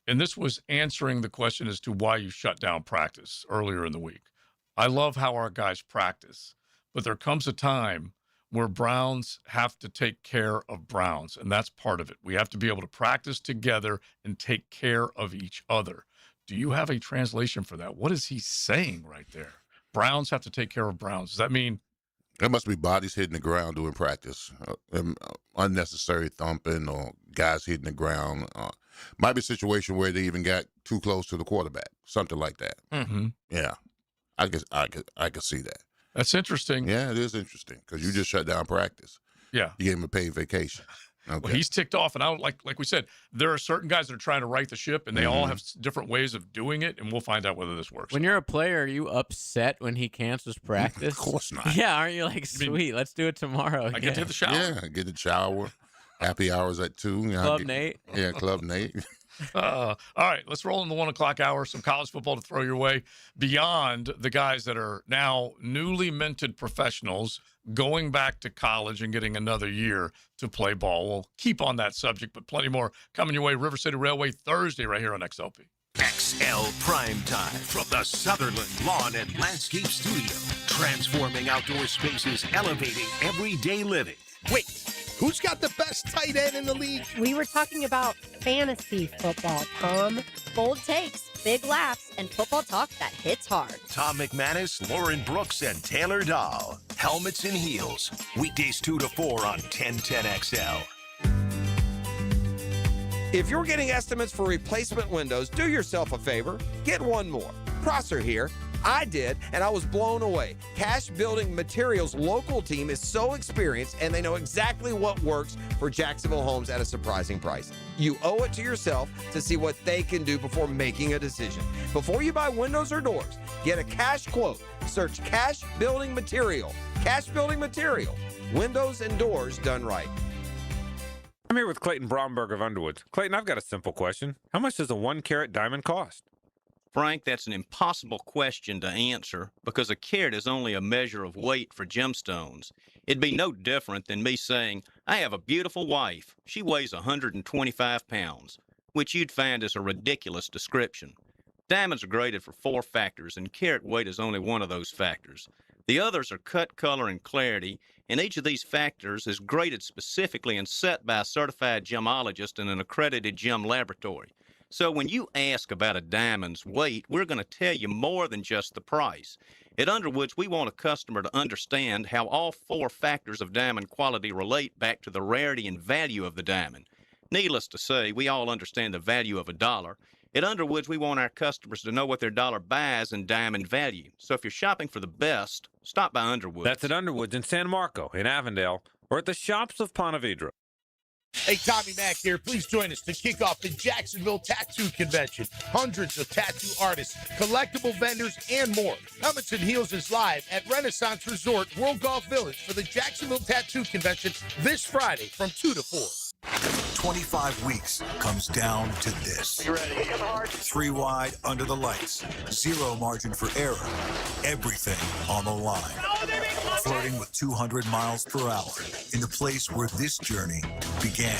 [SPEAKER 2] And this was answering the question as to why you shut down practice earlier in the week. I love how our guys practice, but there comes a time where Browns have to take care of Browns, and that's part of it. We have to be able to practice together and take care of each other. Do you have a translation for that? What is he saying right there? Browns have to take care of Browns. Does that mean?
[SPEAKER 4] There must be bodies hitting the ground during practice, unnecessary thumping or guys hitting the ground. Might be a situation where they even got too close to the quarterback, something like that. Yeah, I could see that.
[SPEAKER 2] That's interesting.
[SPEAKER 4] Yeah, it is interesting because you just shut down practice.
[SPEAKER 2] Yeah.
[SPEAKER 4] You gave him a paid vacation. Okay.
[SPEAKER 2] Well, he's ticked off, and like we said, there are certain guys that are trying to right the ship, and they all have different ways of doing it, and we'll find out whether this works.
[SPEAKER 3] When you're a player, are you upset when he cancels practice?
[SPEAKER 4] Of course not.
[SPEAKER 3] Yeah, aren't you like, sweet, let's do it tomorrow again.
[SPEAKER 2] I get to the shower.
[SPEAKER 4] Yeah, get the shower. Happy hours at 2. You know,
[SPEAKER 3] Club Nate.
[SPEAKER 4] Yeah, Club Nate.
[SPEAKER 2] All right, let's roll in the 1 o'clock hour. Some college football to throw your way beyond the guys that are now newly minted professionals going back to college and getting another year to play ball. We'll keep on that subject, but plenty more coming your way. River City Railway Thursday right here on XLP.
[SPEAKER 1] XL Primetime from the Sutherland Lawn and Landscape Studio. Transforming outdoor spaces, elevating everyday living.
[SPEAKER 11] Wait, who's got the best tight end in the league?
[SPEAKER 15] We were talking about fantasy football, Tom.
[SPEAKER 7] Bold takes, big laughs, and football talk that hits hard.
[SPEAKER 1] Tom McManus, Lauren Brooks, and Taylor Dahl. Helmets and Heels. Weekdays 2 to 4 on 1010XL.
[SPEAKER 21] If you're getting estimates for replacement windows, do yourself a favor. Get one more. Prosser here. I did, and I was blown away. Cash Building Materials local team is so experienced, and they know exactly what works for Jacksonville homes at a surprising price. You owe it to yourself to see what they can do before making a decision. Before you buy windows or doors, get a cash quote. Search Cash Building Material. Cash Building Material. Windows and doors done right.
[SPEAKER 16] I'm here with Clayton Bromberg of Underwood. Clayton, I've got a simple question. How much does a 1-carat diamond cost?
[SPEAKER 17] Frank, that's an impossible question to answer because a carat is only a measure of weight for gemstones. It'd be no different than me saying, I have a beautiful wife. She weighs 125 pounds, which you'd find is a ridiculous description. Diamonds are graded for 4 factors, and carat weight is only one of those factors. The others are cut, color, and clarity, and each of these factors is graded specifically and set by a certified gemologist in an accredited gem laboratory. So when you ask about a diamond's weight, we're going to tell you more than just the price. At Underwoods, we want a customer to understand how all 4 factors of diamond quality relate back to the rarity and value of the diamond. Needless to say, we all understand the value of a dollar. At Underwoods, we want our customers to know what their dollar buys in diamond value. So if you're shopping for the best, stop by Underwoods.
[SPEAKER 16] That's at Underwoods in San Marco, in Avondale, or at the shops of Ponte Vedra.
[SPEAKER 11] Hey, Tommy Mack here. Please join us to kick off the Jacksonville Tattoo Convention. Hundreds of tattoo artists, collectible vendors, and more. Helmets and Heels is live at Renaissance Resort World Golf Village for the Jacksonville Tattoo Convention this Friday from 2 to 4.
[SPEAKER 18] 25 weeks comes down to this.
[SPEAKER 11] You ready?
[SPEAKER 18] 3 wide under the lights. 0 margin for error. Everything on the line. Flirting with 200 miles per hour in the place where this journey began.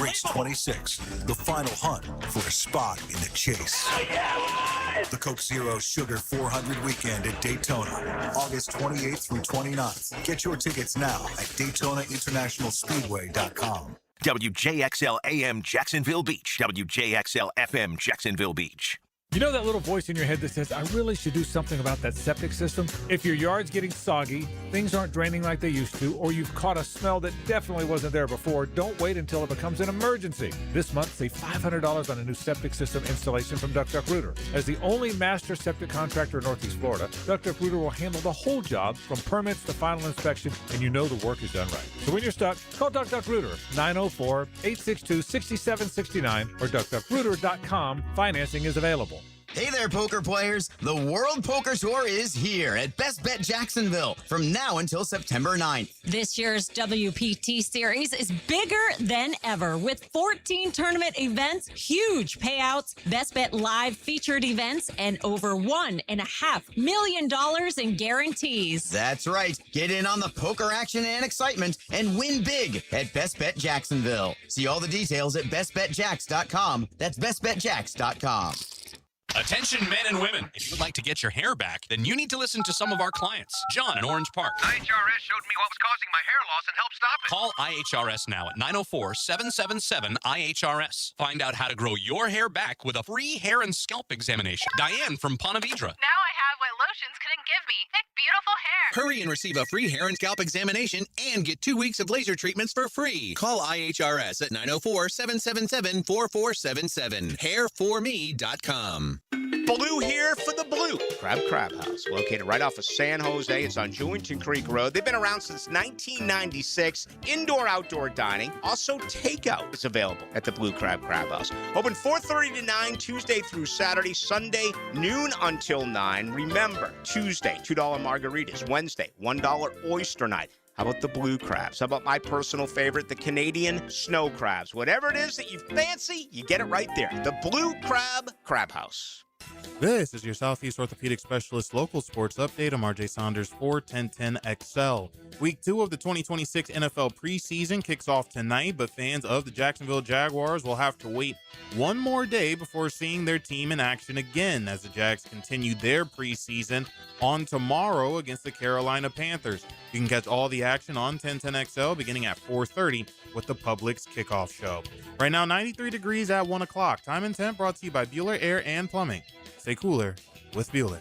[SPEAKER 18] Race 26, the final hunt for a spot in the chase. The Coke Zero Sugar 400 weekend at Daytona, August 28th through 29th. Get your tickets now at DaytonaInternationalSpeedway.com.
[SPEAKER 1] WJXL AM Jacksonville Beach. WJXL FM Jacksonville Beach.
[SPEAKER 19] You know that little voice in your head that says, I really should do something about that septic system? If your yard's getting soggy, things aren't draining like they used to, or you've caught a smell that definitely wasn't there before, don't wait until it becomes an emergency. This month, save $500 on a new septic system installation from Duck Duck Rooter. As the only master septic contractor in Northeast Florida, Duck Duck Rooter will handle the whole job from permits to final inspection, and you know the work is done right. So when you're stuck, call Duck Duck Rooter, 904-862-6769 or duckduckrooter.com. Financing is available.
[SPEAKER 6] Hey there, poker players. The World Poker Tour is here at Best Bet Jacksonville from now until September 9th.
[SPEAKER 10] This year's WPT series is bigger than ever with 14 tournament events, huge payouts, Best Bet live featured events, and over $1.5 million in guarantees.
[SPEAKER 6] That's right. Get in on the poker action and excitement and win big at Best Bet Jacksonville. See all the details at bestbetjacks.com. That's bestbetjacks.com.
[SPEAKER 20] Attention men and women, if you would like to get your hair back, then you need to listen to some of our clients. John in Orange Park.
[SPEAKER 22] IHRS showed me what was causing my hair loss and helped stop it.
[SPEAKER 20] Call IHRS now at 904-777-IHRS. Find out how to grow your hair back with a free hair and scalp examination. Diane from Ponte Vedra.
[SPEAKER 23] Now I have what lotions couldn't give me. Thick, beautiful hair.
[SPEAKER 20] Hurry and receive a free hair and scalp examination and get 2 weeks of laser treatments for free. Call IHRS at 904-777-4477. Hairforme.com.
[SPEAKER 24] Blue here for the Blue Crab House, located right off of San Jose. It's on Jewington Creek Road. They've been around since 1996. Indoor-outdoor dining. Also, takeout is available at the Blue Crab House. Open 4:30 to 9, Tuesday through Saturday. Sunday, noon until 9. Remember, Tuesday, $2 margaritas. Wednesday, $1 oyster night. How about the blue crabs? How about my personal favorite, the Canadian snow crabs? Whatever it is that you fancy, you get it right there. The Blue Crab House.
[SPEAKER 27] This is your Southeast Orthopedic Specialist local sports update. I'm RJ Saunders for 1010XL. Week 2 of the 2026 NFL preseason kicks off tonight, but fans of the Jacksonville Jaguars will have to wait one more day before seeing their team in action again as the Jags continue their preseason on tomorrow against the Carolina Panthers. You can catch all the action on 1010XL beginning at 4:30 with the Publix kickoff show. Right now, 93 degrees at 1 o'clock. Time and temp brought to you by Bueller Air and Plumbing. Stay cooler with Bueller.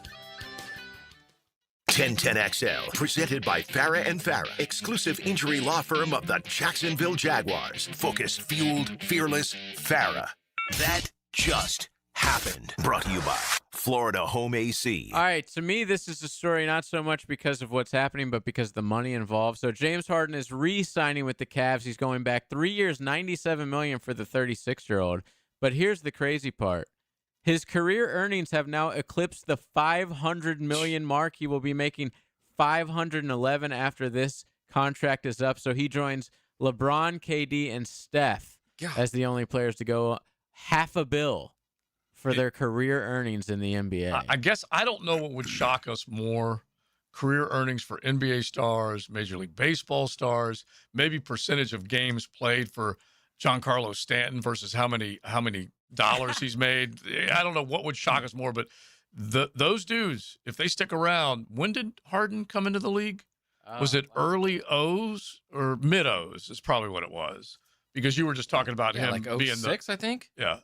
[SPEAKER 1] 1010XL, presented by Farah & Farah, exclusive injury law firm of the Jacksonville Jaguars. Focused, fueled, fearless, Farah. That just happened. Brought to you by Florida Home AC.
[SPEAKER 3] All right, to me, this is a story not so much because of what's happening, but because of the money involved. So James Harden is re-signing with the Cavs. He's going back 3 years, $97 million for the 36-year-old. But here's the crazy part. His career earnings have now eclipsed the $500 million mark. He will be making $511 after this contract is up. So he joins LeBron, KD, and Steph as the only players to go $500 million for their career earnings in the NBA.
[SPEAKER 2] I guess I don't know what would shock us more: career earnings for NBA stars, Major League Baseball stars, maybe percentage of games played for Giancarlo Stanton versus how many dollars he's made. I don't know what would shock us more, but those dudes, if they stick around, when did Harden come into the league? Was it early O's or mid O's? Is probably what it was, because you were just talking about him
[SPEAKER 5] like
[SPEAKER 2] being
[SPEAKER 5] 06, I think.
[SPEAKER 2] Yeah,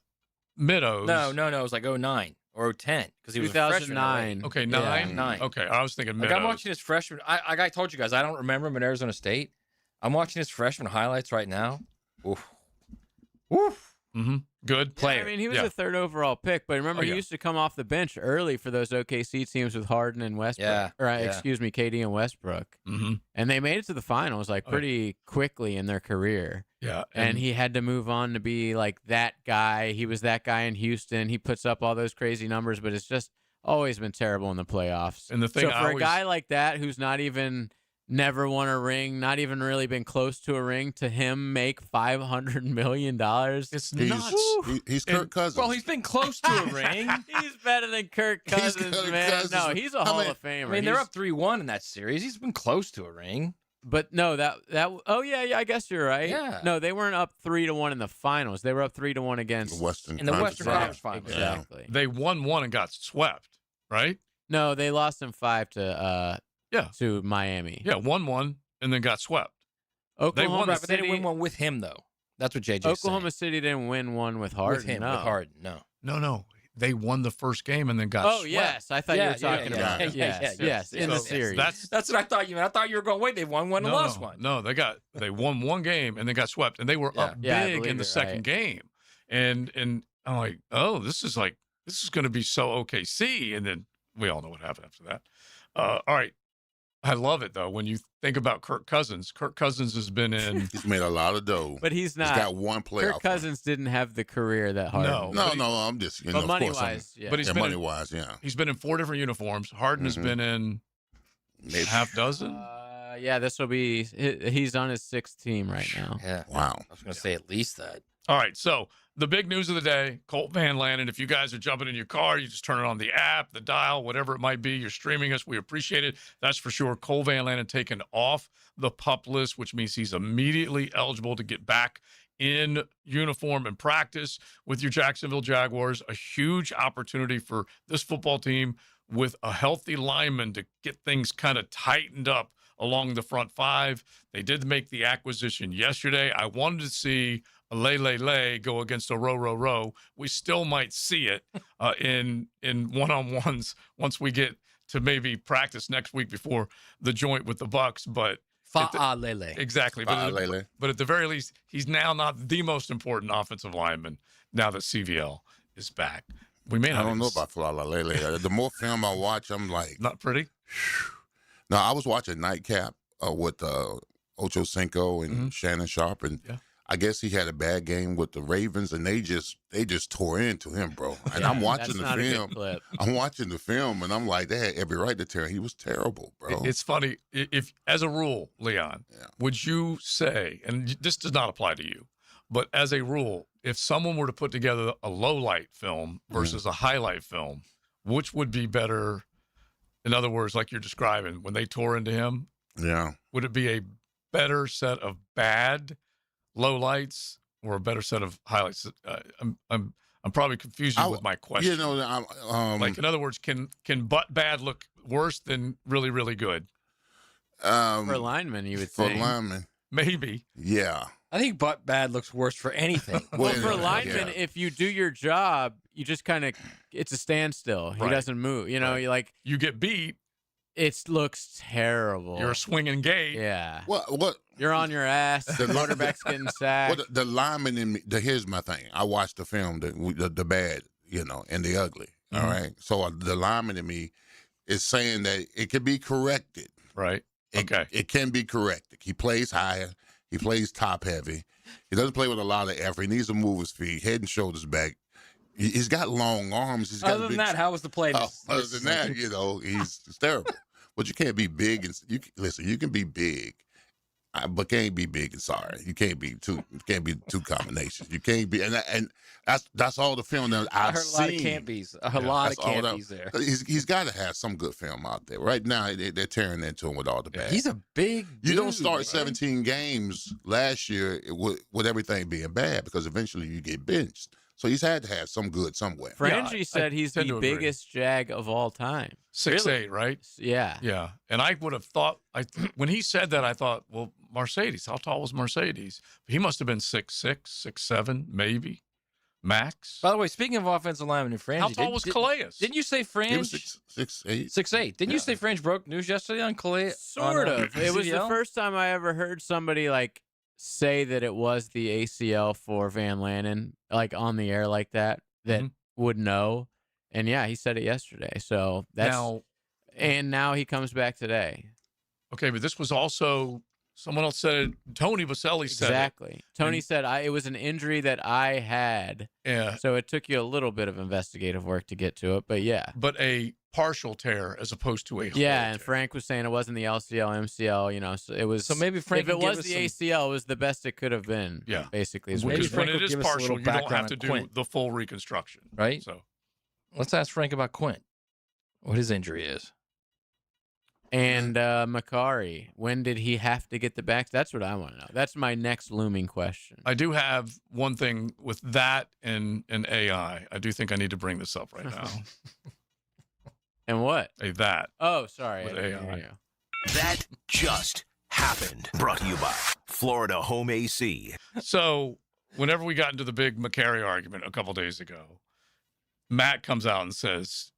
[SPEAKER 2] mid O's.
[SPEAKER 5] No, it was like 09 or 10 because he was a freshman.
[SPEAKER 3] 2009.
[SPEAKER 2] Okay,
[SPEAKER 5] Yeah,
[SPEAKER 2] 9?
[SPEAKER 5] 9.
[SPEAKER 2] Okay, I was thinking mid
[SPEAKER 5] Like
[SPEAKER 2] O's.
[SPEAKER 5] I'm watching his freshman. I told you guys I don't remember him at Arizona State. I'm watching his freshman highlights right now. Oof.
[SPEAKER 2] Mm-hmm. Good player.
[SPEAKER 3] I mean, he was a third overall pick, but remember, he used to come off the bench early for those OKC teams with Harden and Westbrook. Excuse me, KD and Westbrook.
[SPEAKER 2] Mm-hmm.
[SPEAKER 3] And they made it to the finals pretty quickly in their career.
[SPEAKER 2] Yeah.
[SPEAKER 3] And he had to move on to be like that guy. He was that guy in Houston. He puts up all those crazy numbers, but it's just always been terrible in the playoffs.
[SPEAKER 2] And the thing
[SPEAKER 3] so for a guy like that who's not even never won a ring, not even really been close to a ring, to him make $500 million.
[SPEAKER 2] It's nuts.
[SPEAKER 4] He's Kirk Cousins.
[SPEAKER 5] Well, he's been close to a ring.
[SPEAKER 3] He's better than Kirk Cousins, man. No, he's a Hall of Famer.
[SPEAKER 5] I mean, they're up 3-1 in that series. He's been close to a ring.
[SPEAKER 3] But no, oh yeah, I guess you're right.
[SPEAKER 5] Yeah.
[SPEAKER 3] No, they weren't up 3-1 in the finals. They were up 3-1 against
[SPEAKER 4] the Western
[SPEAKER 5] Conference Finals.
[SPEAKER 3] Exactly.
[SPEAKER 2] They won one and got swept, right?
[SPEAKER 3] No, they lost in 5 to Miami.
[SPEAKER 2] Yeah, won one and then got swept.
[SPEAKER 3] Oklahoma
[SPEAKER 5] but they didn't win one with him though. That's what JJ
[SPEAKER 3] Oklahoma City didn't win one with Harden.
[SPEAKER 5] With him,
[SPEAKER 3] no.
[SPEAKER 5] with Harden, no.
[SPEAKER 2] No. They won the first game and then got
[SPEAKER 3] Oh,
[SPEAKER 2] swept.
[SPEAKER 3] yes. I thought you were talking about Yes, in the
[SPEAKER 2] So
[SPEAKER 3] series.
[SPEAKER 2] That's
[SPEAKER 5] what I thought you meant. I thought you were going, wait, they won one and lost one.
[SPEAKER 2] No, they won one game and then got swept, and they were up big in the second game. And I'm like, oh, this is going to be so OKC, and then we all know what happened after that. All right. I love it, though, when you think about Kirk Cousins. Kirk Cousins has been in.
[SPEAKER 4] He's made a lot of dough.
[SPEAKER 3] But he's not.
[SPEAKER 4] He's got one playoff.
[SPEAKER 3] Kirk Cousins didn't have the career that Harden.
[SPEAKER 4] No, I'm just,
[SPEAKER 3] But money-wise, yeah.
[SPEAKER 2] But he's been
[SPEAKER 4] money-wise, yeah.
[SPEAKER 2] He's been in 4 different uniforms. Harden has been in
[SPEAKER 4] maybe
[SPEAKER 2] half dozen.
[SPEAKER 3] Yeah, this will be. He's on his 6th team right now.
[SPEAKER 5] Yeah.
[SPEAKER 4] Wow.
[SPEAKER 5] I was going to say at least that.
[SPEAKER 2] All right, so the big news of the day, Colt Van Lanen. If you guys are jumping in your car, you just turn it on the app, the dial, whatever it might be. You're streaming us. We appreciate it. That's for sure. Colt Van Lanen taken off the PUP list, which means he's immediately eligible to get back in uniform and practice with your Jacksonville Jaguars. A huge opportunity for this football team with a healthy lineman to get things kind of tightened up along the front 5. They did make the acquisition yesterday. I wanted to see a lay go against a row. We still might see it in one-on-ones once we get to maybe practice next week before the joint with the Bucks. But
[SPEAKER 5] Fa'alele.
[SPEAKER 2] Exactly. But at the very least, he's now not the most important offensive lineman now that CVL is back. We may not.
[SPEAKER 4] I don't know about Fa'alele. The more film I watch, I'm like,
[SPEAKER 2] not pretty.
[SPEAKER 4] No, I was watching Nightcap with Ocho Cinco and Shannon Sharp, and I guess he had a bad game with the Ravens, and they just tore into him, bro. And I'm watching the film. I'm watching the film, and I'm like, they had every right to tear. He was terrible, bro.
[SPEAKER 2] It's funny. If as a rule, Leon, would you say, and this does not apply to you, but as a rule, if someone were to put together a low light film versus a highlight film, which would be better? In other words, like you're describing, when they tore into him, would it be a better set of bad low lights or a better set of highlights? I'm probably confusing with my question.
[SPEAKER 4] You know,
[SPEAKER 2] like in other words, can but bad look worse than really, really good?
[SPEAKER 3] For linemen, you would think.
[SPEAKER 4] For linemen,
[SPEAKER 2] maybe.
[SPEAKER 4] Yeah.
[SPEAKER 5] I think but bad looks worse for anything.
[SPEAKER 3] Well, for linemen, if you do your job, you just kind of, it's a standstill. He doesn't move. You know,
[SPEAKER 2] you get beat.
[SPEAKER 3] It looks terrible.
[SPEAKER 2] You're a swinging gate.
[SPEAKER 3] Yeah.
[SPEAKER 4] What?
[SPEAKER 3] You're on your ass. The quarterback's getting sacked.
[SPEAKER 4] Well, the lineman in me. Here's my thing. I watched the film, the bad, and the ugly. All right. So the lineman in me is saying that it can be corrected.
[SPEAKER 2] Right.
[SPEAKER 4] It can be corrected. He plays higher. He plays top heavy. He doesn't play with a lot of effort. He needs to move his feet, head and shoulders back. He's got long arms. He's got
[SPEAKER 5] Other than that, how was the play?
[SPEAKER 4] Other than that, he's terrible. But you can't be big and you can be big, but can't be big and sorry. You can't be two. You can't be two combinations. You can't be, and that's all the film that I've seen.
[SPEAKER 5] A lot of can't be's. A lot of can't be's there.
[SPEAKER 4] He's got to have some good film out there. Right now, they're tearing into him with all the bad.
[SPEAKER 5] He's a big.
[SPEAKER 4] You don't start 17 games last year with everything being bad because eventually you get benched. So he's had to have some good somewhere.
[SPEAKER 3] Frangie said he's the biggest Jag of all time.
[SPEAKER 2] 6'8", right?
[SPEAKER 3] Yeah.
[SPEAKER 2] Yeah. And I would have thought, when he said that, I thought, well, Mercedes, how tall was Mercedes? He must have been 6'6", 6'7", maybe, max.
[SPEAKER 5] By the way, speaking of offensive lineman and Frangie,
[SPEAKER 2] how tall was Calais?
[SPEAKER 5] Didn't you say Frangie?
[SPEAKER 4] He was 6'8".
[SPEAKER 5] 6'8". Didn't you say Frangie broke news yesterday on Calais?
[SPEAKER 3] Sort of. It was the first time I ever heard somebody say that it was the ACL for Van Lanen, on the air like that would know. And yeah, he said it yesterday. So now he comes back today.
[SPEAKER 2] Okay, but this was also someone else said it. Tony Baselli said
[SPEAKER 3] exactly. Tony said it was an injury that I had.
[SPEAKER 2] Yeah.
[SPEAKER 3] So it took you a little bit of investigative work to get to it, but yeah.
[SPEAKER 2] But a partial tear as opposed to a whole
[SPEAKER 3] and
[SPEAKER 2] tear.
[SPEAKER 3] Frank was saying it wasn't the LCL, MCL, so it was.
[SPEAKER 5] So maybe Frank,
[SPEAKER 3] if it was the ACL, it was the best it could have been.
[SPEAKER 2] Yeah,
[SPEAKER 3] basically.
[SPEAKER 2] Because when it is partial, you don't have to do the full reconstruction,
[SPEAKER 5] right?
[SPEAKER 2] So
[SPEAKER 5] let's ask Frank about Quint, what his injury is.
[SPEAKER 3] And Macari, when did he have to get the back? That's what I want to know. That's my next looming question.
[SPEAKER 2] I do have one thing with that and AI. I do think I need to bring this up right now.
[SPEAKER 3] And what?
[SPEAKER 2] That.
[SPEAKER 3] Oh, sorry.
[SPEAKER 2] With AI.
[SPEAKER 1] That just happened. Brought to you by Florida Home AC.
[SPEAKER 2] So whenever we got into the big Macari argument a couple days ago, Matt comes out and says,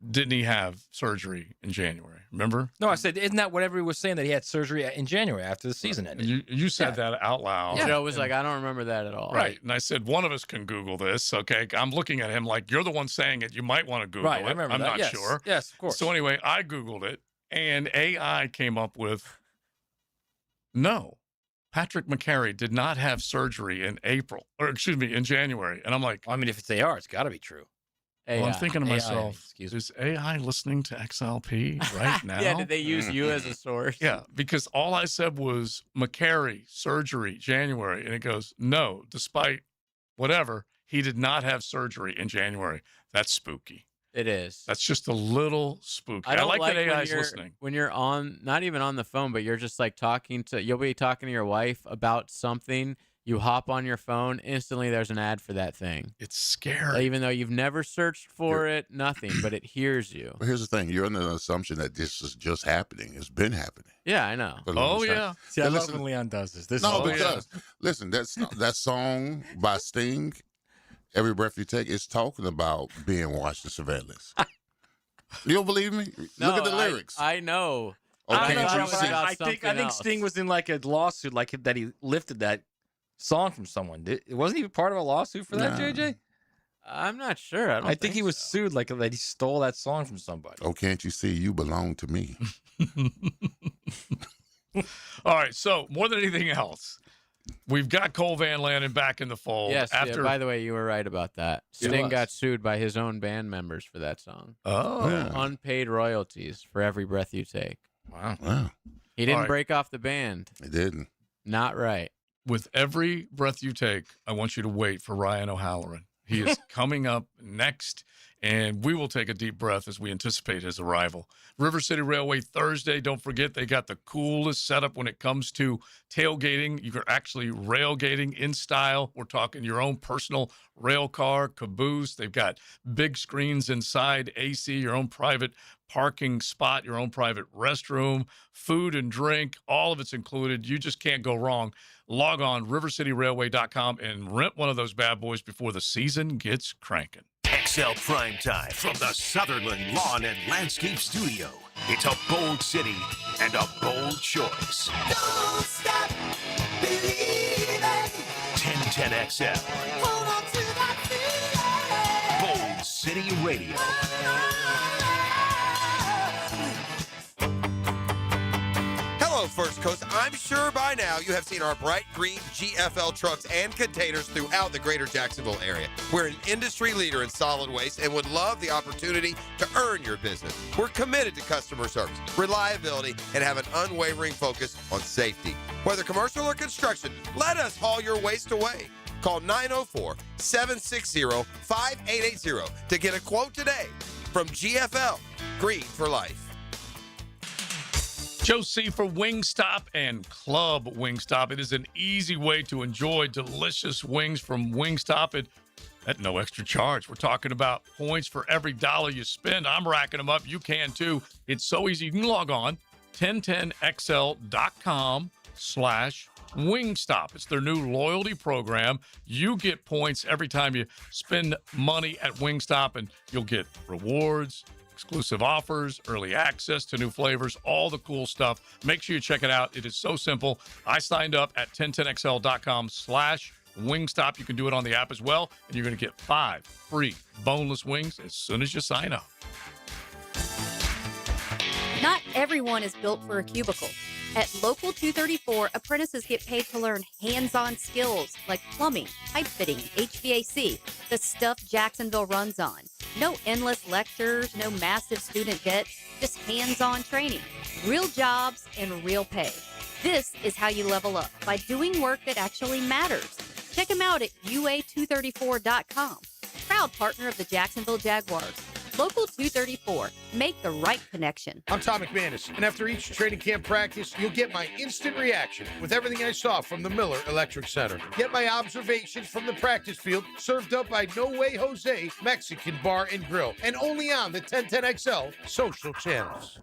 [SPEAKER 2] didn't he have surgery in January? Remember?
[SPEAKER 5] No, I said, isn't that what everybody was saying, that he had surgery in January after the season ended?
[SPEAKER 2] You said that out loud.
[SPEAKER 3] Joe was like, I don't remember that at all.
[SPEAKER 2] Right. And I said, one of us can Google this. Okay. I'm looking at him like, you're the one saying it. You might want to Google it.
[SPEAKER 5] I remember
[SPEAKER 2] I'm
[SPEAKER 5] that.
[SPEAKER 2] not sure.
[SPEAKER 5] Yes, of course.
[SPEAKER 2] So anyway, I Googled it. And AI came up with, no, Patrick McCary did not have surgery in in January. And I'm like,
[SPEAKER 5] I mean, if it's AR, it's got to be true.
[SPEAKER 2] well, I'm thinking to
[SPEAKER 5] AI,
[SPEAKER 2] myself, is AI listening to XLP right now?
[SPEAKER 3] Yeah, did they use you as a source?
[SPEAKER 2] Yeah, because all I said was McCary, surgery, January. And it goes, no, despite whatever, he did not have surgery in January. That's spooky.
[SPEAKER 3] It is.
[SPEAKER 2] That's just a little spooky.
[SPEAKER 3] I don't
[SPEAKER 2] like that
[SPEAKER 3] when
[SPEAKER 2] AI is
[SPEAKER 3] you're-
[SPEAKER 2] listening.
[SPEAKER 3] When you're on, not even on the phone, but you're just like you'll be talking to your wife about something. You hop on your phone, instantly there's an ad for that thing.
[SPEAKER 2] It's scary.
[SPEAKER 3] Even though you've never searched for it, nothing, but it hears you.
[SPEAKER 4] But here's the thing: you're under the assumption that this is just happening. It's been happening.
[SPEAKER 3] Yeah, I know.
[SPEAKER 4] For a long time.
[SPEAKER 8] See, I
[SPEAKER 4] But
[SPEAKER 8] love
[SPEAKER 4] listen-
[SPEAKER 8] when Leon does this.
[SPEAKER 4] No, because listen, that song by Sting, "Every Breath You Take," is talking about being watched in surveillance. You don't believe me? Look at the lyrics.
[SPEAKER 3] I know.
[SPEAKER 4] Okay,
[SPEAKER 5] I don't know,
[SPEAKER 4] you
[SPEAKER 5] but
[SPEAKER 4] see-
[SPEAKER 5] I think Sting was in like a lawsuit, like that he lifted that song from someone. Wasn't he part of a lawsuit for that,
[SPEAKER 4] Nah.
[SPEAKER 5] JJ?
[SPEAKER 3] I'm not sure.
[SPEAKER 5] I think he was sued, like that he stole that song from somebody.
[SPEAKER 4] Oh, can't you see? You belong to me.
[SPEAKER 2] All right, so more than anything else, we've got Cole Van Lanen back in the fold.
[SPEAKER 3] Yes.
[SPEAKER 2] After
[SPEAKER 3] By the way, you were right about that.
[SPEAKER 2] He
[SPEAKER 3] Sting
[SPEAKER 2] was.
[SPEAKER 3] got sued by his own band members for that song.
[SPEAKER 2] Oh.
[SPEAKER 4] Yeah.
[SPEAKER 3] Unpaid royalties for every breath you take.
[SPEAKER 5] Wow.
[SPEAKER 4] Wow.
[SPEAKER 3] He didn't
[SPEAKER 2] All right.
[SPEAKER 3] break off the band.
[SPEAKER 4] It didn't.
[SPEAKER 3] Not right.
[SPEAKER 2] With every breath you take, I want you to wait for Ryan O'Halloran. He is coming up next, and we will take a deep breath as we anticipate his arrival. River City Railway Thursday. Don't forget, they got the coolest setup when it comes to tailgating. You are actually railgating in style. We're talking your own personal rail car, caboose. They've got big screens inside, AC, your own private parking spot, your own private restroom, food and drink. All of it's included. You just can't go wrong. Log on rivercityrailway.com and rent one of those bad boys before the season gets cranking.
[SPEAKER 1] XL Primetime from the Sutherland Lawn and Landscape Studio. It's a bold city and a bold choice.
[SPEAKER 9] Don't stop believing.
[SPEAKER 1] 1010 XL.
[SPEAKER 9] Hold on to that feeling.
[SPEAKER 1] Bold City Radio.
[SPEAKER 21] Hello, First Coast. I'm sure by now you have seen our bright green GFL trucks and containers throughout the greater Jacksonville area. We're an industry leader in solid waste and would love the opportunity to earn your business. We're committed to customer service, reliability, and have an unwavering focus on safety. Whether commercial or construction, let us haul your waste away. Call 904-760-5880 to get a quote today from GFL, Green for Life.
[SPEAKER 2] Joe C for Wingstop and Club Wingstop. It is an easy way to enjoy delicious wings from Wingstop at no extra charge. We're talking about points for every dollar you spend. I'm racking them up. You can too. It's so easy. You can log on 1010xl.com/Wingstop. It's their new loyalty program. You get points every time you spend money at Wingstop, and you'll get rewards, exclusive offers, early access to new flavors, all the cool stuff. Make sure you check it out. It is so simple. I signed up at 1010xl.com/Wingstop. You can do it on the app as well, and you're going to get 5 free boneless wings as soon as you sign up.
[SPEAKER 7] Not everyone is built for a cubicle. At Local 234, apprentices get paid to learn hands-on skills like plumbing, pipe fitting, HVAC, the stuff Jacksonville runs on. No endless lectures, no massive student debt, just hands-on training, real jobs, and real pay. This is how you level up, by doing work that actually matters. Check them out at UA234.com. Proud partner of the Jacksonville Jaguars. Local 234. Make the right connection.
[SPEAKER 11] I'm Tom McManus, and after each training camp practice, you'll get my instant reaction with everything I saw from the Miller Electric Center. Get my observations from the practice field, served up by No Way Jose Mexican Bar and Grill, and only on the 1010XL social channels.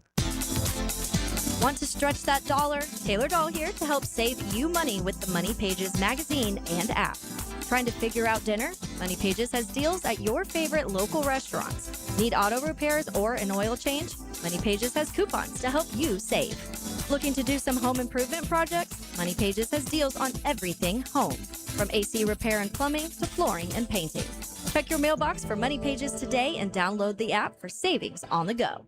[SPEAKER 7] Want to stretch that dollar? Taylor Doll here to help save you money with the Money Pages magazine and app. Trying to figure out dinner? Money Pages has deals at your favorite local restaurants. Need auto repairs or an oil change? Money Pages has coupons to help you save. Looking to do some home improvement projects? Money Pages has deals on everything home, from AC repair and plumbing to flooring and painting. Check your mailbox for Money Pages today and download the app for savings on the go.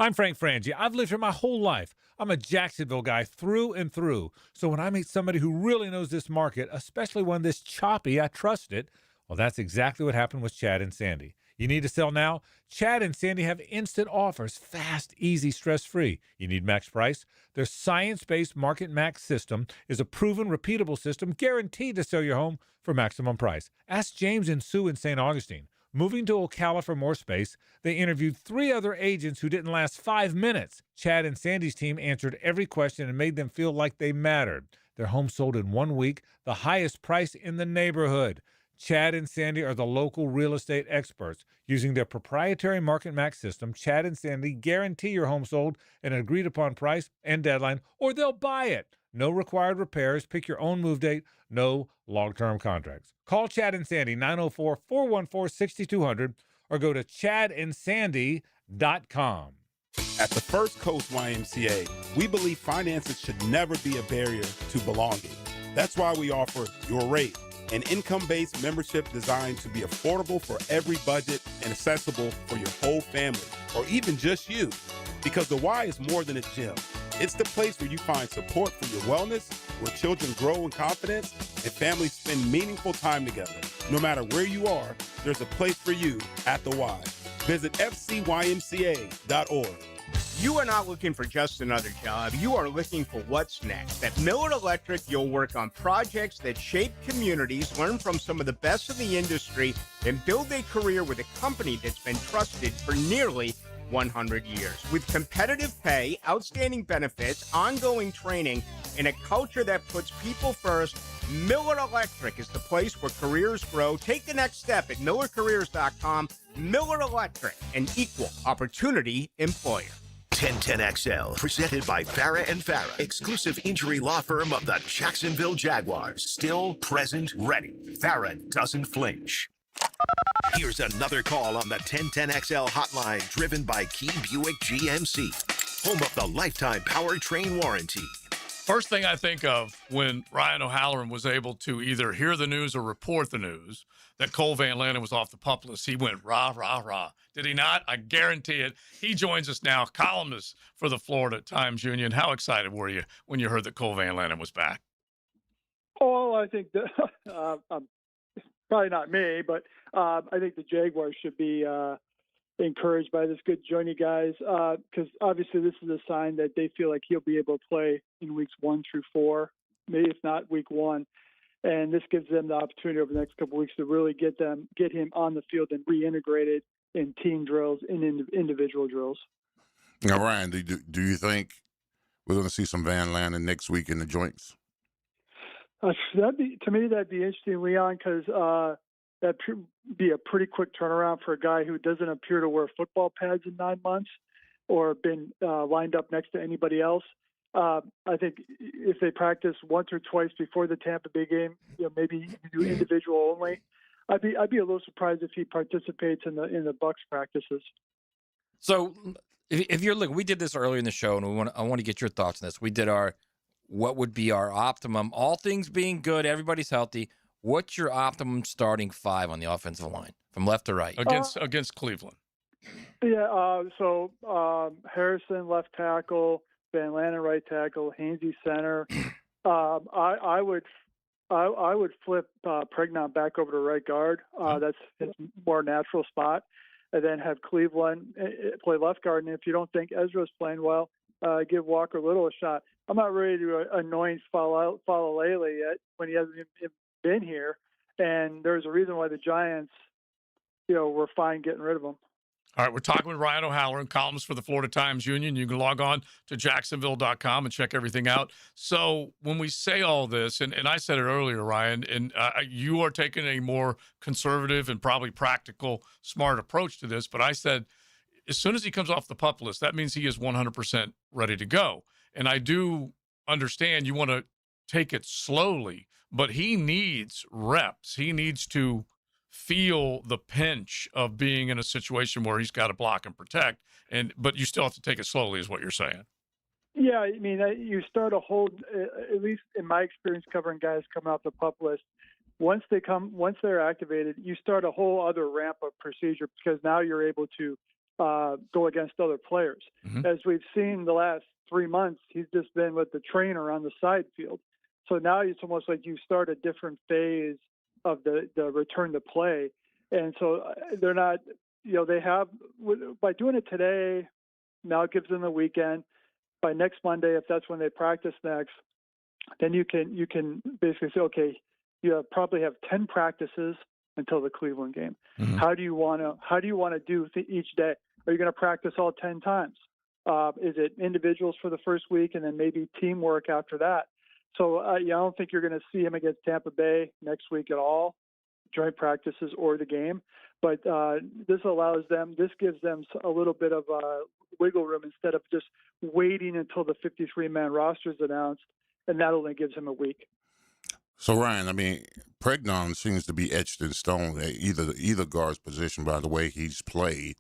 [SPEAKER 19] I'm Frank Frangie. I've lived here my whole life. I'm a Jacksonville guy through and through. So when I meet somebody who really knows this market, especially one this choppy, I trust it. Well, that's exactly what happened with Chad and Sandy. You need to sell now? Chad and Sandy have instant offers, fast, easy, stress-free. You need max price? Their science-based Market Max system is a proven, repeatable system guaranteed to sell your home for maximum price. Ask James and Sue in St. Augustine. Moving to Ocala for more space, they interviewed 3 other agents who didn't last 5 minutes. Chad and Sandy's team answered every question and made them feel like they mattered. Their home sold in 1 week, the highest price in the neighborhood. Chad and Sandy are the local real estate experts. Using their proprietary Market Max system, Chad and Sandy guarantee your home sold at an agreed-upon price and deadline, or they'll buy it. No required repairs. Pick your own move date. No long-term contracts. Call Chad and Sandy, 904-414-6200, or go to chadandsandy.com.
[SPEAKER 8] At the First Coast YMCA, we believe finances should never be a barrier to belonging. That's why we offer Your Rate, an income-based membership designed to be affordable for every budget and accessible for your whole family, or even just you. Because the Y is more than a gym. It's the place where you find support for your wellness, where children grow in confidence, and families spend meaningful time together. No matter where you are, there's a place for you at the Y. Visit fcymca.org.
[SPEAKER 24] You are not looking for just another job. You are looking for what's next. At Miller Electric, you'll work on projects that shape communities, learn from some of the best in the industry, and build a career with a company that's been trusted for nearly 100 years. With competitive pay, outstanding benefits, ongoing training, and a culture that puts people first, Miller Electric is the place where careers grow. Take the next step at millercareers.com. Miller Electric, an equal opportunity employer.
[SPEAKER 1] 1010XL, presented by Farah and Farah, exclusive injury law firm of the Jacksonville Jaguars. Still present, ready. Farah doesn't flinch. Here's another call on the 1010XL hotline, driven by Key Buick GMC, home of the lifetime powertrain warranty.
[SPEAKER 2] First thing I think of when Ryan O'Halloran was able to either hear the news or report the news that Cole Van Lanen was off the PUP list, he went rah, rah, rah. Did he not? I guarantee it. He joins us now, columnist for the Florida Times-Union. How excited were you when you heard that Cole Van Lanen was back?
[SPEAKER 12] Oh, I think that probably not me, but I think the Jaguars should be encouraged by this. Good join you guys, because obviously this is a sign that they feel like he'll be able to play in weeks 1 through 4, maybe if not week 1. And this gives them the opportunity over the next couple of weeks to really get him on the field and reintegrated in team drills and in individual drills.
[SPEAKER 4] Now, Ryan, do you think we're going to see some Van Lanen next week in the joints?
[SPEAKER 12] That'd be interesting, Leon, because that'd be a pretty quick turnaround for a guy who doesn't appear to wear football pads in 9 months or been lined up next to anybody else. I think if they practice once or twice before the Tampa Bay game, maybe do individual only. I'd be a little surprised if he participates in the Bucs practices.
[SPEAKER 5] So, if you're looking, we did this earlier in the show, and I want to get your thoughts on this. We did what would be our optimum, all things being good, everybody's healthy. What's your optimum starting 5 on the offensive line from left to right
[SPEAKER 2] against Cleveland?
[SPEAKER 12] Yeah. So Harrison left tackle, Van Lanen right tackle, Hainsey center. I would flip Pregnon back over to right guard. That's his more natural spot, and then have Cleveland play left guard. And if you don't think Ezra's playing well, give Walker Little a shot. I'm not ready to anoint Falalele yet when he hasn't even been here, and there's a reason why the Giants, were fine getting rid of him.
[SPEAKER 2] All right, we're talking with Ryan O'Halloran, columnist for the Florida Times-Union. You can log on to jacksonville.com and check everything out. So when we say all this, and I said it earlier, Ryan, and you are taking a more conservative and probably practical, smart approach to this, but I said as soon as he comes off the PUP list, that means he is 100% ready to go. And I do understand you want to take it slowly, but he needs reps. He needs to feel the pinch of being in a situation where he's got to block and protect, but you still have to take it slowly is what you're saying.
[SPEAKER 12] Yeah, I mean, you start a whole, at least in my experience covering guys coming off the PUP list, once they're activated, you start a whole other ramp of procedure because now you're able to go against other players. As we've seen the last 3 months, he's just been with the trainer on the side field. So now it's almost like you start a different phase of the return to play. And so they're not, they have, by doing it today, now it gives them the weekend. By next Monday, if that's when they practice next, then you can basically say, okay, you probably have 10 practices until the Cleveland game. How do you want to do each day? Are you going to practice all 10 times? Is it individuals for the first week and then maybe teamwork after that? So I don't think you're going to see him against Tampa Bay next week at all, joint practices or the game. But this gives them a little bit of wiggle room instead of just waiting until the 53-man roster is announced, and that only gives him a week.
[SPEAKER 4] So, Ryan, I mean, Pregnon seems to be etched in stone at either guard's position by the way he's played.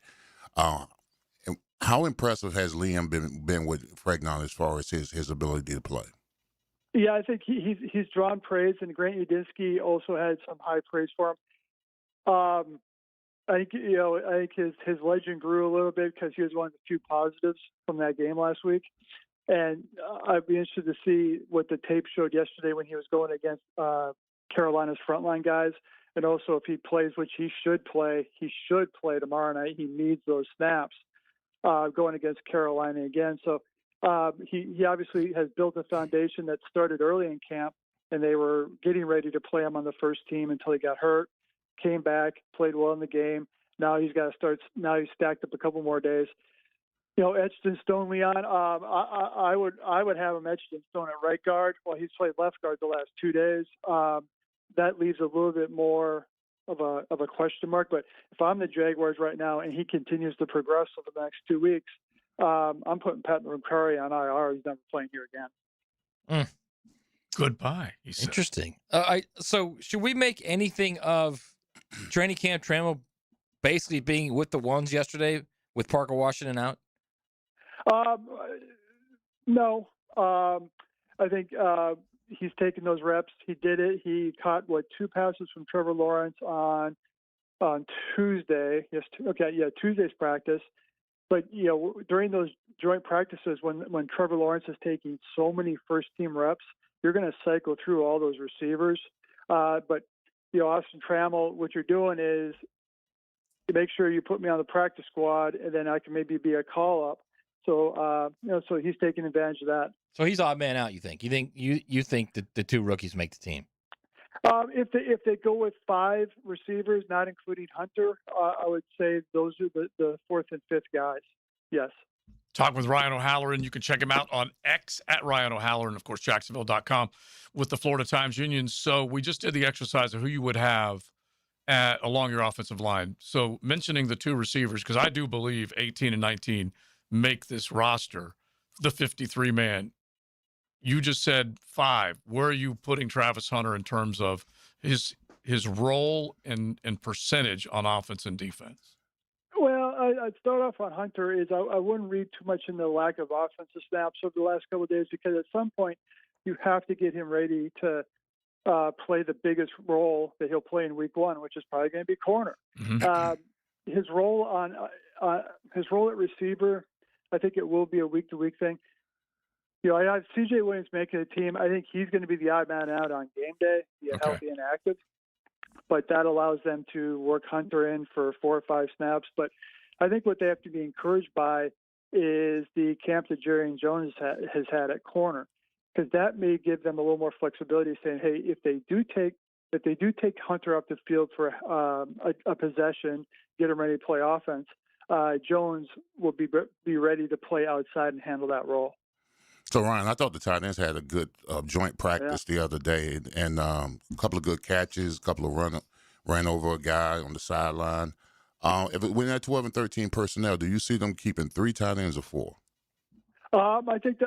[SPEAKER 4] How impressive has Liam been with Pregnon as far as his ability to play?
[SPEAKER 12] Yeah, I think he's drawn praise, and Grant Udinski also had some high praise for him. I think his legend grew a little bit because he was one of the few positives from that game last week. And I'd be interested to see what the tape showed yesterday when he was going against Carolina's frontline guys. And also if he plays, which he should play tomorrow night. He needs those snaps going against Carolina again. So he obviously has built a foundation that started early in camp, and they were getting ready to play him on the first team until he got hurt, came back, played well in the game. Now he's got to start. Now he's stacked up a couple more days. Etched in stone, Leon. I would have him etched in stone at right guard while he's played left guard the last 2 days. That leaves a little bit more of a question mark. But if I'm the Jaguars right now and he continues to progress over the next 2 weeks, I'm putting Pat McCurry on IR. He's never playing here again.
[SPEAKER 2] Goodbye. He said.
[SPEAKER 5] Interesting. So should we make anything of training camp Trammell basically being with the ones yesterday with Parker Washington out?
[SPEAKER 12] No. I think he's taken those reps. He did it. He caught 2 passes from Trevor Lawrence on Tuesday. Yes. Okay. Yeah. Tuesday's practice. But during those joint practices, when Trevor Lawrence is taking so many first team reps, you're going to cycle through all those receivers. But Austin Trammell, what you're doing is you make sure you put me on the practice squad, and then I can maybe be a call up. So so he's taking advantage of that.
[SPEAKER 5] So he's odd man out. You think that the 2 rookies make the team?
[SPEAKER 12] If they go with 5 receivers, not including Hunter, I would say those are the 4th and 5th guys. Yes.
[SPEAKER 2] Talk with Ryan O'Halloran. You can check him out on X at Ryan O'Halloran, of course, Jacksonville.com with the Florida Times Union. So we just did the exercise of who you would have along your offensive line. So mentioning the 2 receivers, because I do believe 18 and 19 make this roster, the 53-man. You just said 5. Where are you putting Travis Hunter in terms of his role and percentage on offense and defense?
[SPEAKER 12] Well, I'd start off on Hunter is I wouldn't read too much in the lack of offensive snaps over the last couple of days, because at some point you have to get him ready to play the biggest role that he'll play in week 1, which is probably going to be corner. His role at receiver, I think it will be a week-to-week thing. I have C.J. Williams making a team. I think he's going to be the odd man out on game day, healthy and active. But that allows them to work Hunter in for 4 or 5 snaps. But I think what they have to be encouraged by is the camp that Jerry and Jones has had at corner, because that may give them a little more flexibility, saying, hey, if they do take Hunter up the field for a possession, get him ready to play offense, Jones will be ready to play outside and handle that role.
[SPEAKER 4] So, Ryan, I thought the tight ends had a good joint practice the other day, and a couple of good catches, a couple of ran over a guy on the sideline. When they're 12 and 13 personnel, do you see them keeping 3 tight ends or 4?
[SPEAKER 12] I think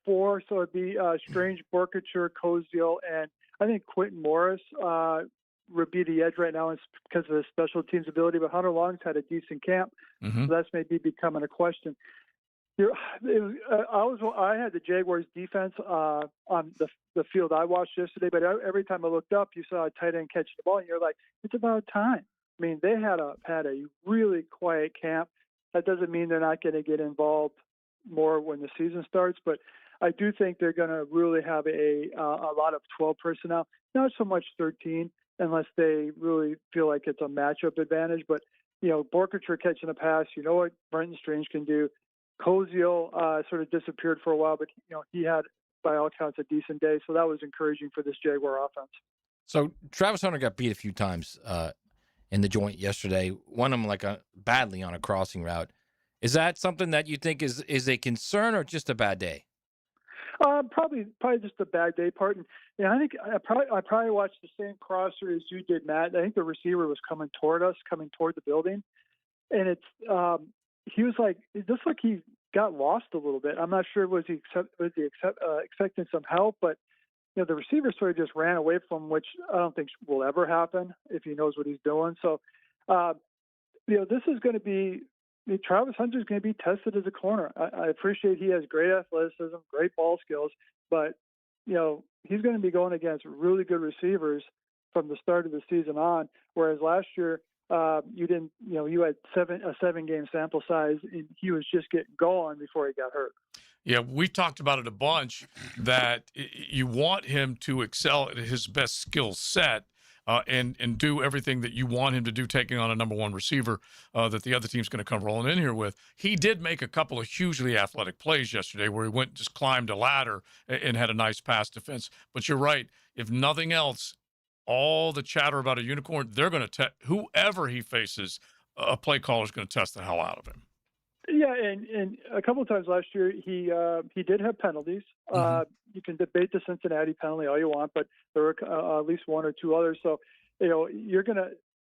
[SPEAKER 12] 4. So it'd be Strange, Borkature, Koziel, and I think Quentin Morris would be the edge right now because of his special teams ability. But Hunter Long's had a decent camp, so that's maybe becoming a question. I had the Jaguars defense on the field I watched yesterday, but every time I looked up, you saw a tight end catch the ball, and you're like, it's about time. I mean, they had a really quiet camp. That doesn't mean they're not going to get involved more when the season starts, but I do think they're going to really have a lot of 12 personnel, not so much 13, unless they really feel like it's a matchup advantage. But, Borkacher catching a pass, you know what Brenton Strange can do. Koziel sort of disappeared for a while, but, he had, by all accounts, a decent day. So that was encouraging for this Jaguar offense.
[SPEAKER 5] So Travis Hunter got beat a few times in the joint yesterday. One of them badly on a crossing route. Is that something that you think is a concern or just a bad day?
[SPEAKER 12] Probably just a bad day part. And I think I probably watched the same crosser as you did, Matt. I think the receiver was coming toward the building, and he was it just like he got lost a little bit. I'm not sure was he expecting some help, but the receiver sort of just ran away from, which I don't think will ever happen if he knows what he's doing. So, this is going to be. Travis Hunter is going to be tested as a corner. I appreciate he has great athleticism, great ball skills, but he's going to be going against really good receivers from the start of the season on. Whereas last year you had a 7-game sample size, and he was just getting going before he got hurt.
[SPEAKER 2] Yeah, we talked about it a bunch that you want him to excel at his best skill set. And do everything that you want him to do, taking on a number one receiver that the other team's going to come rolling in here with. He did make a couple of hugely athletic plays yesterday where he just climbed a ladder and had a nice pass defense. But you're right. If nothing else, all the chatter about a unicorn, they're going to whoever he faces, a play caller is going to test the hell out of him.
[SPEAKER 12] Yeah, and a couple of times last year he did have penalties. You can debate the Cincinnati penalty all you want, but there were at least one or two others. So, you're gonna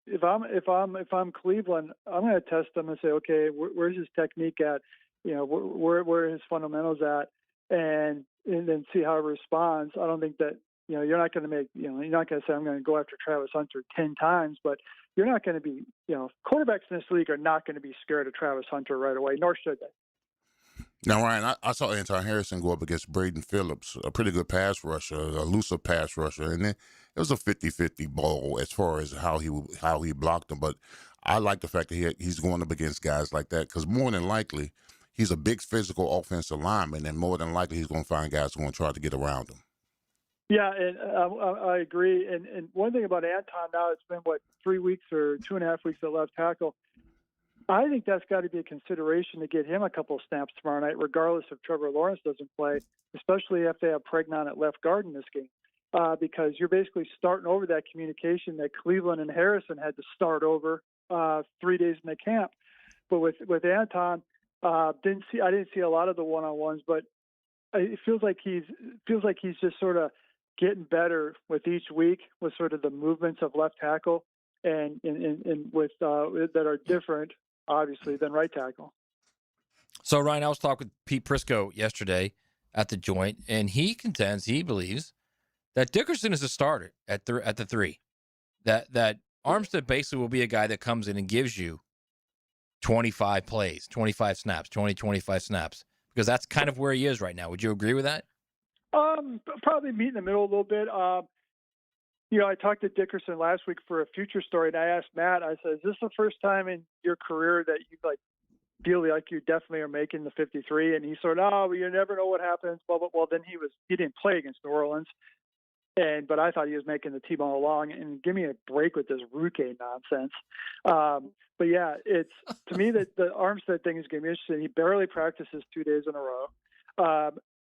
[SPEAKER 12] if I'm Cleveland, I'm gonna test them and say, okay, where's his technique at? Where are his fundamentals at, and then see how he responds. I don't think that you're not going to you're not going to say I'm going to go after Travis Hunter 10 times, but you're not going to be, quarterbacks in this league are not going to be scared of Travis Hunter right away, nor should they.
[SPEAKER 4] Now, Ryan, I saw Anton Harrison go up against Braden Phillips, a pretty good pass rusher, a elusive pass rusher, and then it was a 50-50 ball as far as how he blocked him. But I like the fact that he's going up against guys like that because more than likely he's a big physical offensive lineman, and more than likely he's going to find guys who are going to try to get around him.
[SPEAKER 12] Yeah, and I agree. And one thing about Anton now, it's been, 3 weeks or 2.5 weeks at left tackle. I think that's got to be a consideration to get him a couple of snaps tomorrow night, regardless if Trevor Lawrence doesn't play, especially if they have Pregnon at left guard in this game, because you're basically starting over that communication that Cleveland and Harrison had to start over 3 days in the camp. But with Anton, I didn't see a lot of the one-on-ones, but it feels like he's just sort of getting better with each week with sort of the movements of left tackle and with that are different, obviously, than right tackle.
[SPEAKER 5] So, Ryan, I was talking with Pete Prisco yesterday at the joint, and he believes that Dickerson is a starter at the 3. That Armstead basically will be a guy that comes in and gives you 25 plays, 25 snaps, 25 snaps, because that's kind of where he is right now. Would you agree with that?
[SPEAKER 12] Probably meet in the middle a little bit. I talked to Dickerson last week for a future story, and I asked Matt, I said, is this the first time in your career that you feel like you definitely are making the 53? And he sort of, well, you never know what happens. Well, then he didn't play against New Orleans. But I thought he was making the team all along, and give me a break with this Ruque nonsense. But yeah, it's to me that the Armstead thing is going to be interesting. He barely practices 2 days in a row.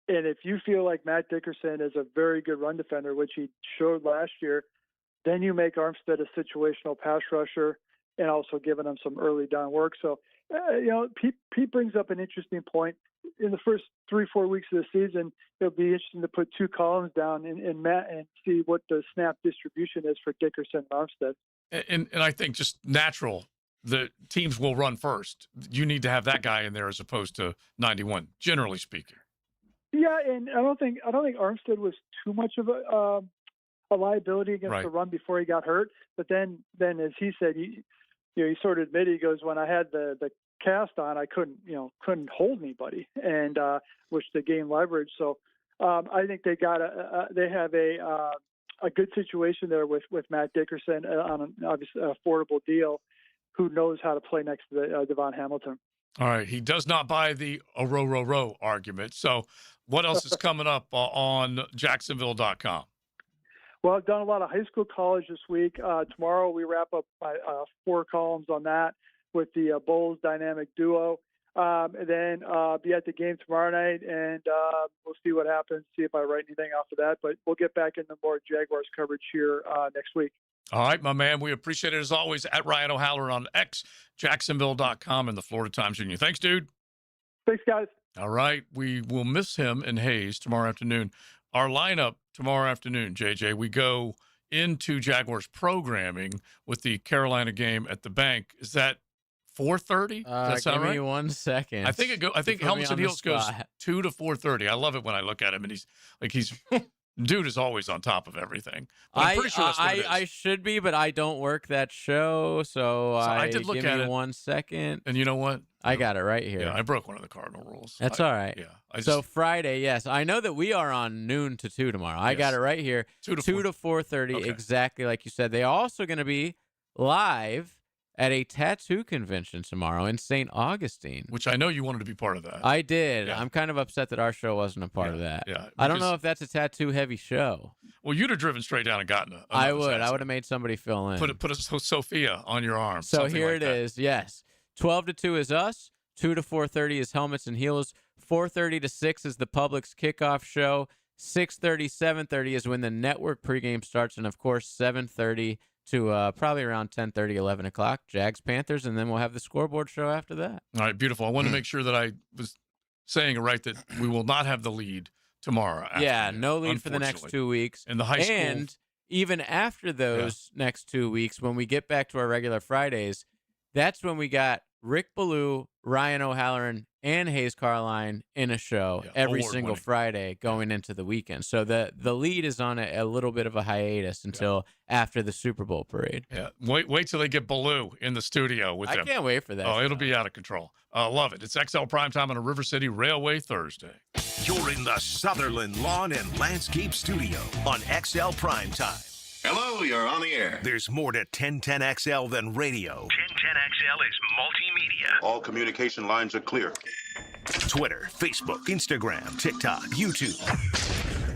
[SPEAKER 12] And if you feel like Matt Dickerson is a very good run defender, which he showed last year, then you make Armstead a situational pass rusher and also giving him some early down work. So, Pete brings up an interesting point. In the first 3-4 weeks of the season, it'll be interesting to put 2 columns down and Matt and see what the snap distribution is for Dickerson and Armstead.
[SPEAKER 2] And I think just natural, the teams will run first. You need to have that guy in there as opposed to 91, generally speaking.
[SPEAKER 12] Yeah, and I don't think Armstead was too much of a liability against the run before he got hurt. But then as he said, he sort of admitted, he goes, when I had the cast on, I couldn't hold anybody, and which they gained leverage. So I think they have a good situation there with Matt Dickerson on an obviously affordable deal, who knows how to play next to Devon Hamilton.
[SPEAKER 2] All right. He does not buy the row argument. So what else is coming up on Jacksonville.com?
[SPEAKER 12] Well, I've done a lot of high school college this week. Tomorrow we wrap up my 4 columns on that with the Bulls dynamic duo. And then be at the game tomorrow night, and we'll see what happens, see if I write anything after that. But we'll get back into more Jaguars coverage here next week.
[SPEAKER 2] All right, my man. We appreciate it as always. At Ryan O'Halloran on X, Jacksonville.com, and the Florida Times Union. Thanks, dude.
[SPEAKER 12] Thanks, guys.
[SPEAKER 2] All right. We will miss him and Hayes tomorrow afternoon. Our lineup tomorrow afternoon, JJ, we go into Jaguars programming with the Carolina game at the Bank. Is that 4:30? Does that sound right?
[SPEAKER 3] Give me 1 second.
[SPEAKER 2] I think Helmets and Heels goes 2 to 4:30. I love it when I look at him, and he's dude is always on top of everything. But I'm pretty sure that's what it is.
[SPEAKER 3] I should be, but I don't work that show, so
[SPEAKER 2] I did look
[SPEAKER 3] give
[SPEAKER 2] at
[SPEAKER 3] me
[SPEAKER 2] it.
[SPEAKER 3] 1 second.
[SPEAKER 2] And you know what?
[SPEAKER 3] I got it right here.
[SPEAKER 2] Yeah, I broke one of the cardinal rules.
[SPEAKER 3] That's all right.
[SPEAKER 2] Yeah.
[SPEAKER 3] So Friday, yes. I know that we are on noon to 2 tomorrow. I got it right here. 2 to 4:30,
[SPEAKER 2] Okay.
[SPEAKER 3] exactly like you said. They are also going to be live at a tattoo convention tomorrow in St. Augustine.
[SPEAKER 2] Which I know you wanted to be part of that.
[SPEAKER 3] I did.
[SPEAKER 2] Yeah.
[SPEAKER 3] I'm kind of upset that our show wasn't a part of that.
[SPEAKER 2] Yeah.
[SPEAKER 3] I don't know if that's a tattoo-heavy show.
[SPEAKER 2] Well, you'd have driven straight down and gotten a
[SPEAKER 3] I would have made somebody fill in.
[SPEAKER 2] Put a Sophia on your arm.
[SPEAKER 3] So
[SPEAKER 2] something
[SPEAKER 3] here
[SPEAKER 2] like
[SPEAKER 3] it
[SPEAKER 2] that.
[SPEAKER 3] is. Yes. 12 to 2 is us. 2 to 4:30 is Helmets and Heels. 4:30 to 6 is the Public's kickoff show. 6:30, 7:30 is when the network pregame starts. And, of course, 7:30 to probably around 10:30, 11 o'clock, Jags-Panthers, and then we'll have the scoreboard show after that.
[SPEAKER 2] All right, beautiful. I wanted to make sure that I was saying it right, that we will not have the lead tomorrow.
[SPEAKER 3] Yeah, no lead for the next 2 weeks.
[SPEAKER 2] And the high school.
[SPEAKER 3] And even after those next 2 weeks, when we get back to our regular Fridays, that's when we got Rick Ballou, Ryan O'Halloran, and Hayes Carline in a show every single
[SPEAKER 2] award-winning.
[SPEAKER 3] Friday going into the weekend. So the lead is on a little bit of a hiatus until after the Super Bowl parade.
[SPEAKER 2] Yeah, wait till they get Ballou in the studio with them.
[SPEAKER 3] I can't wait for that.
[SPEAKER 2] Oh, it'll be out of control. Love it. It's XL Primetime on a River City Railway Thursday.
[SPEAKER 1] You're in the Sutherland Lawn and Landscape Studio on XL Primetime.
[SPEAKER 22] Hello, you're on the air.
[SPEAKER 1] There's more to 1010XL than radio.
[SPEAKER 22] 1010XL is multimedia. All communication lines are clear.
[SPEAKER 1] Twitter, Facebook, Instagram, TikTok, YouTube.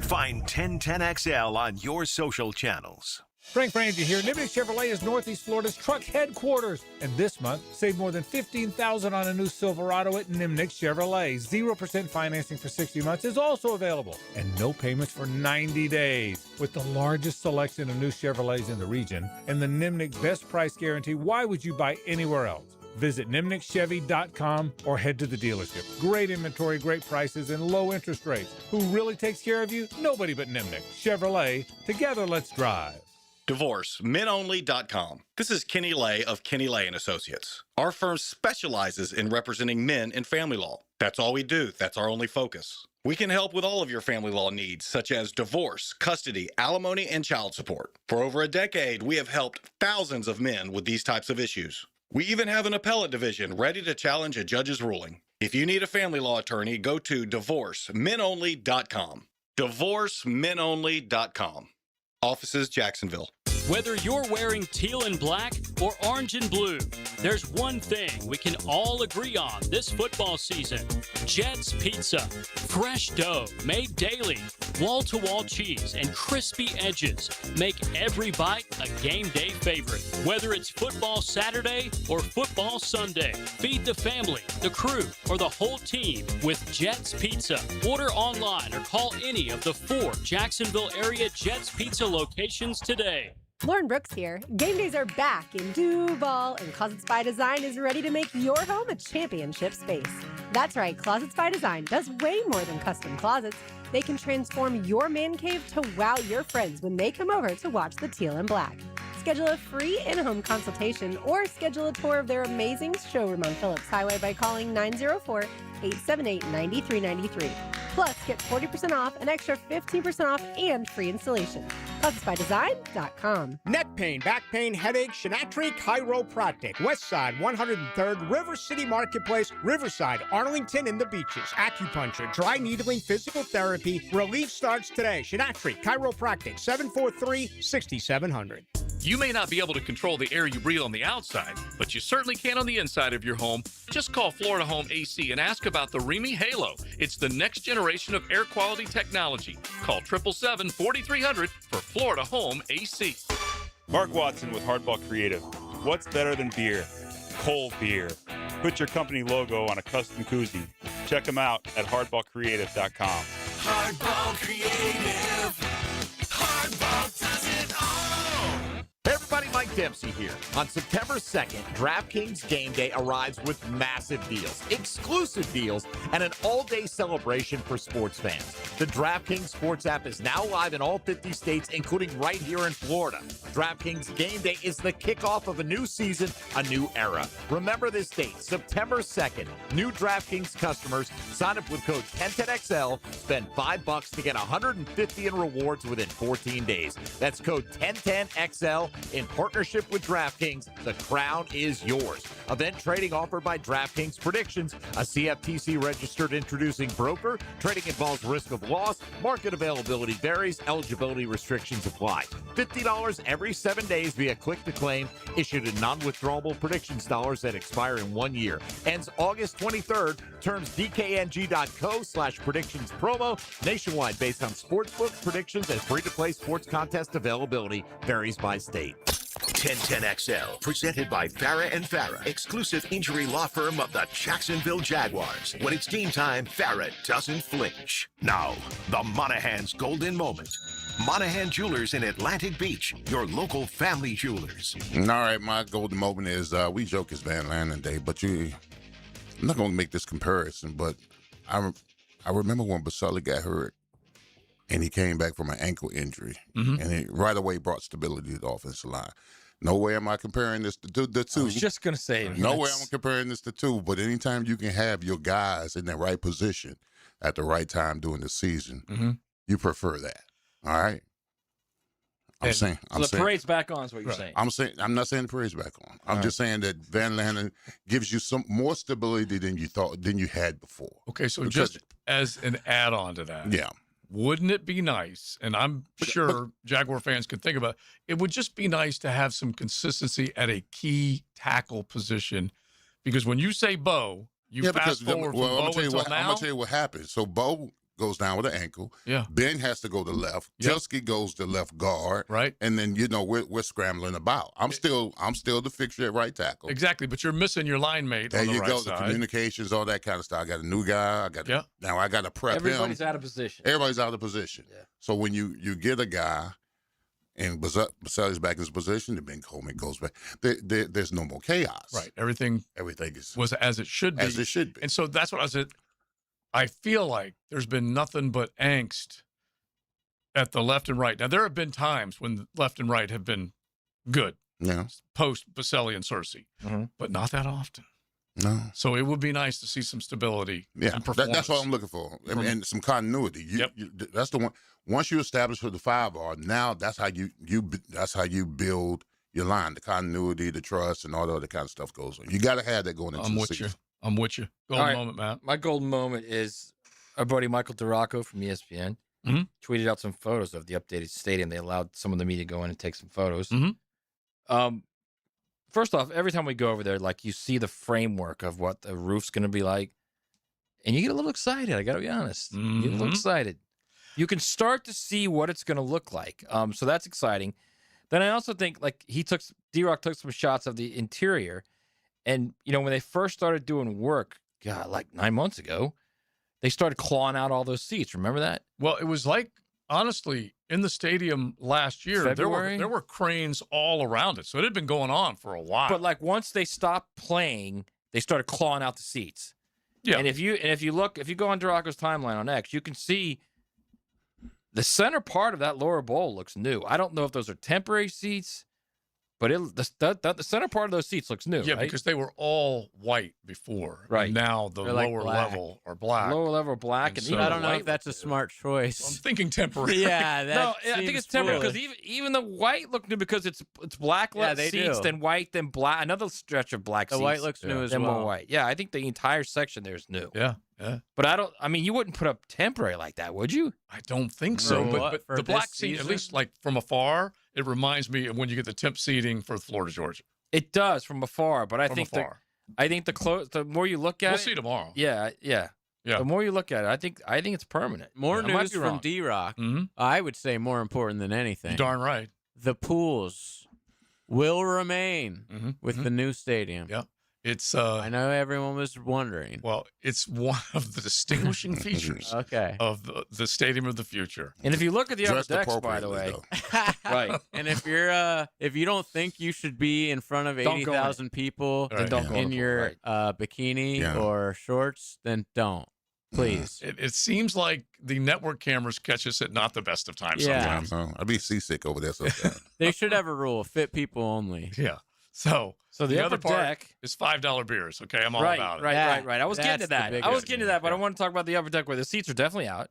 [SPEAKER 1] Find 1010XL on your social channels.
[SPEAKER 19] Frank Frangie here. Nimnik Chevrolet is Northeast Florida's truck headquarters. And this month, save more than $15,000 on a new Silverado at Nimnik Chevrolet. 0% financing for 60 months is also available. And no payments for 90 days. With the largest selection of new Chevrolets in the region and the Nimnik Best Price Guarantee, why would you buy anywhere else? Visit NimnikChevy.com or head to the dealership. Great inventory, great prices, and low interest rates. Who really takes care of you? Nobody but Nimnik. Chevrolet. Together, let's drive.
[SPEAKER 13] DivorceMenOnly.com. This is Kenny Lay of Kenny Lay & Associates. Our firm specializes in representing men in family law. That's all we do. That's our only focus. We can help with all of your family law needs, such as divorce, custody, alimony, and child support. For over a decade, we have helped thousands of men with these types of issues. We even have an appellate division ready to challenge a judge's ruling. If you need a family law attorney, go to DivorceMenOnly.com. DivorceMenOnly.com. Offices, Jacksonville.
[SPEAKER 14] Whether you're wearing teal and black or orange and blue, there's one thing we can all agree on this football season. Jets Pizza. Fresh dough made daily. Wall-to-wall cheese and crispy edges make every bite a game day favorite. Whether it's football Saturday or football Sunday, feed the family, the crew, or the whole team with Jets Pizza. Order online or call any of the 4 Jacksonville area Jets Pizza locations today.
[SPEAKER 15] Lauren Brooks here. Game days are back in Duval, and Closets by Design is ready to make your home a championship space. That's right, Closets by Design does way more than custom closets. They can transform your man cave to wow your friends when they come over to watch the teal and black. Schedule a free in-home consultation or schedule a tour of their amazing showroom on Phillips Highway by calling 904-878-9393. Plus, get 40% off, an extra 15% off, and free installation. ClothesByDesign.com.
[SPEAKER 16] Neck pain, back pain, headache, Shinatri Chiropractic. Westside, 103rd, River City Marketplace, Riverside, Arlington, and the Beaches. Acupuncture, dry needling, physical therapy. Relief starts today. Shinatri Chiropractic, 743-6700.
[SPEAKER 2] You may not be able to control the air you breathe on the outside, but you certainly can on the inside of your home. Just call Florida Home AC and ask about the Remy Halo. It's the next generation of air quality technology. Call 777-4300 for Florida Home AC.
[SPEAKER 6] Mark Watson with Hardball Creative. What's better than beer? Cold beer. Put your company logo on a custom koozie. Check them out at hardballcreative.com.
[SPEAKER 1] Hardball Creative. Hardball does it all.
[SPEAKER 10] Hey everybody, Mike Dempsey here. On September 2nd, DraftKings Game Day arrives with massive deals, exclusive deals, and an all-day celebration for sports fans. The DraftKings Sports app is now live in all 50 states, including right here in Florida. DraftKings Game Day is the kickoff of a new season, a new era. Remember this date, September 2nd. New DraftKings customers sign up with code 1010XL, spend $5 to get $150 in rewards within 14 days. That's code 1010XL. In partnership with DraftKings, the crown is yours. Event trading offered by DraftKings Predictions, a CFTC registered introducing broker. Trading involves risk of loss. Market availability varies. Eligibility restrictions apply. $50 every 7 days via click to claim. Issued in non-withdrawable predictions dollars that expire in 1 year. Ends August 23rd. Terms dkng.co/predictions promo. Nationwide based on sportsbook predictions and free-to-play sports contest availability. Varies by state.
[SPEAKER 1] 1010XL, presented by Farrah and Farrah, exclusive injury law firm of the Jacksonville Jaguars. When it's game time, Farrah doesn't flinch. Now, the Monahan's golden moment. Monahan Jewelers in Atlantic Beach, your local family jewelers.
[SPEAKER 4] All right, my golden moment is, we joke it's Van Lanen Day, but I'm not going to make this comparison, but I remember when Baselli got hurt, and he came back from an ankle injury, and he right away brought stability to the offensive line. No way am I comparing this to the two.
[SPEAKER 5] I was just going to say.
[SPEAKER 4] No way I'm comparing this to two, but anytime you can have your guys in the right position at the right time during the season, you prefer that. All right? I'm saying
[SPEAKER 5] the parade's back on is what you're saying.
[SPEAKER 4] I'm not saying the parade's back on. I'm just saying that Van Lanen gives you some more stability than you had before.
[SPEAKER 2] Okay, so just as an add-on to that.
[SPEAKER 4] Yeah.
[SPEAKER 2] Wouldn't it be nice, and I'm sure Jaguar fans could think about it would just be nice to have some consistency at a key tackle position, because when you say Bo, fast forward from Bo until now.
[SPEAKER 4] I'm going to tell you what happens. So Bo goes down with an ankle.
[SPEAKER 2] Yeah.
[SPEAKER 4] Ben has to go to left.
[SPEAKER 2] Yep.
[SPEAKER 4] Chelsky goes to left guard.
[SPEAKER 2] Right.
[SPEAKER 4] And then, we're scrambling about. I'm still the fixture at right tackle.
[SPEAKER 2] Exactly, but you're missing your line mate
[SPEAKER 4] there
[SPEAKER 2] on the
[SPEAKER 4] you
[SPEAKER 2] right
[SPEAKER 4] go,
[SPEAKER 2] side.
[SPEAKER 4] the communications, all that kind of stuff. I got a new guy. Now I got to prep him.
[SPEAKER 5] Everybody's out of position.
[SPEAKER 4] Everybody's out of position. Yeah. So when you get a guy and Baselli's back in his position, and Ben Coleman goes back, there's no more chaos.
[SPEAKER 2] Right. Everything was as it should be.
[SPEAKER 4] As it should be.
[SPEAKER 2] And so that's what I said. I feel like there's been nothing but angst at the left and right. Now, there have been times when the left and right have been good.
[SPEAKER 4] Yeah.
[SPEAKER 2] Post Baselli and Cersei, but not that often.
[SPEAKER 4] No.
[SPEAKER 2] So it would be nice to see some stability.
[SPEAKER 4] Yeah,
[SPEAKER 2] and performance.
[SPEAKER 4] that's what I'm looking for, and some continuity. That's the one. Once you establish who the 5 are, now that's how you build your line. The continuity, the trust, and all the other kind of stuff goes on. You got to have that going into the season.
[SPEAKER 2] I'm with you. Golden moment, Matt.
[SPEAKER 5] My golden moment is our buddy Michael DeRocco from ESPN tweeted out some photos of the updated stadium. They allowed some of the media to go in and take some photos. First off, every time we go over there, like, you see the framework of what the roof's going to be like, and you get a little excited. I got to be honest. You get a little excited. You can start to see what it's going to look like. So that's exciting. Then I also think, like, D-Rock took some shots of the interior. And, when they first started doing work, like 9 months ago, they started clawing out all those seats. Remember that?
[SPEAKER 2] Well, it was like, honestly, in the stadium last year, there were cranes all around it. So it had been going on for a while.
[SPEAKER 5] But, like, once they stopped playing, they started clawing out the seats.
[SPEAKER 2] Yeah.
[SPEAKER 5] And if you go on DeRocco's timeline on X, you can see the center part of that lower bowl looks new. I don't know if those are temporary seats, but the center part of those seats looks new.
[SPEAKER 2] Yeah,
[SPEAKER 5] right?
[SPEAKER 2] because they were all white before.
[SPEAKER 5] Right.
[SPEAKER 2] And now the lower level are black.
[SPEAKER 5] Lower level black.
[SPEAKER 3] And I don't know if that's a smart choice.
[SPEAKER 2] I'm thinking temporary.
[SPEAKER 3] Yeah,
[SPEAKER 5] I think it's temporary because even the white look new because it's black seats, then white, then black. Another stretch of black seats.
[SPEAKER 3] The white looks new as well.
[SPEAKER 5] Then more white. Yeah, I think the entire section there is new.
[SPEAKER 2] Yeah.
[SPEAKER 5] But you wouldn't put up temporary like that, would you?
[SPEAKER 2] I don't think so. But the black seat, at least like from afar, it reminds me of when you get the temp seating for Florida Georgia.
[SPEAKER 5] It does from afar, but I
[SPEAKER 2] From
[SPEAKER 5] think
[SPEAKER 2] afar.
[SPEAKER 5] the more you look at
[SPEAKER 2] We'll
[SPEAKER 5] it,
[SPEAKER 2] see tomorrow.
[SPEAKER 5] Yeah.
[SPEAKER 2] Yeah.
[SPEAKER 5] The more you look at it, I think it's permanent.
[SPEAKER 3] More
[SPEAKER 5] I might
[SPEAKER 3] news
[SPEAKER 5] be
[SPEAKER 3] from
[SPEAKER 5] wrong.
[SPEAKER 3] D-Rock.
[SPEAKER 2] Mm-hmm.
[SPEAKER 3] I would say more important than anything.
[SPEAKER 2] You're darn right.
[SPEAKER 3] The pools will remain with the new stadium.
[SPEAKER 2] Yeah. It's
[SPEAKER 3] I know everyone was wondering.
[SPEAKER 2] Well, it's one of the distinguishing features of the Stadium of the Future.
[SPEAKER 5] And if you look at the upper
[SPEAKER 2] Dressed
[SPEAKER 5] decks, by the way,
[SPEAKER 3] Right. And if you're if you don't think you should be in front of
[SPEAKER 5] Don't go in
[SPEAKER 3] 80,000 people
[SPEAKER 2] Right. Don't go in
[SPEAKER 3] in
[SPEAKER 2] the
[SPEAKER 3] your bikini or shorts, then don't. Please.
[SPEAKER 2] It seems like the network cameras catch us at not the best of times
[SPEAKER 3] Yeah.
[SPEAKER 2] sometimes.
[SPEAKER 4] I'd be seasick over there sometimes.
[SPEAKER 3] They should have a rule: fit people only.
[SPEAKER 2] Yeah. So
[SPEAKER 5] the
[SPEAKER 2] other
[SPEAKER 5] upper
[SPEAKER 2] part
[SPEAKER 5] deck
[SPEAKER 2] is $5 beers. Okay, I'm all
[SPEAKER 5] right,
[SPEAKER 2] about it.
[SPEAKER 5] right. I was getting to
[SPEAKER 3] That's the
[SPEAKER 5] that. I was
[SPEAKER 3] biggest
[SPEAKER 5] getting to that, but I want to talk about the upper deck where the seats are definitely out.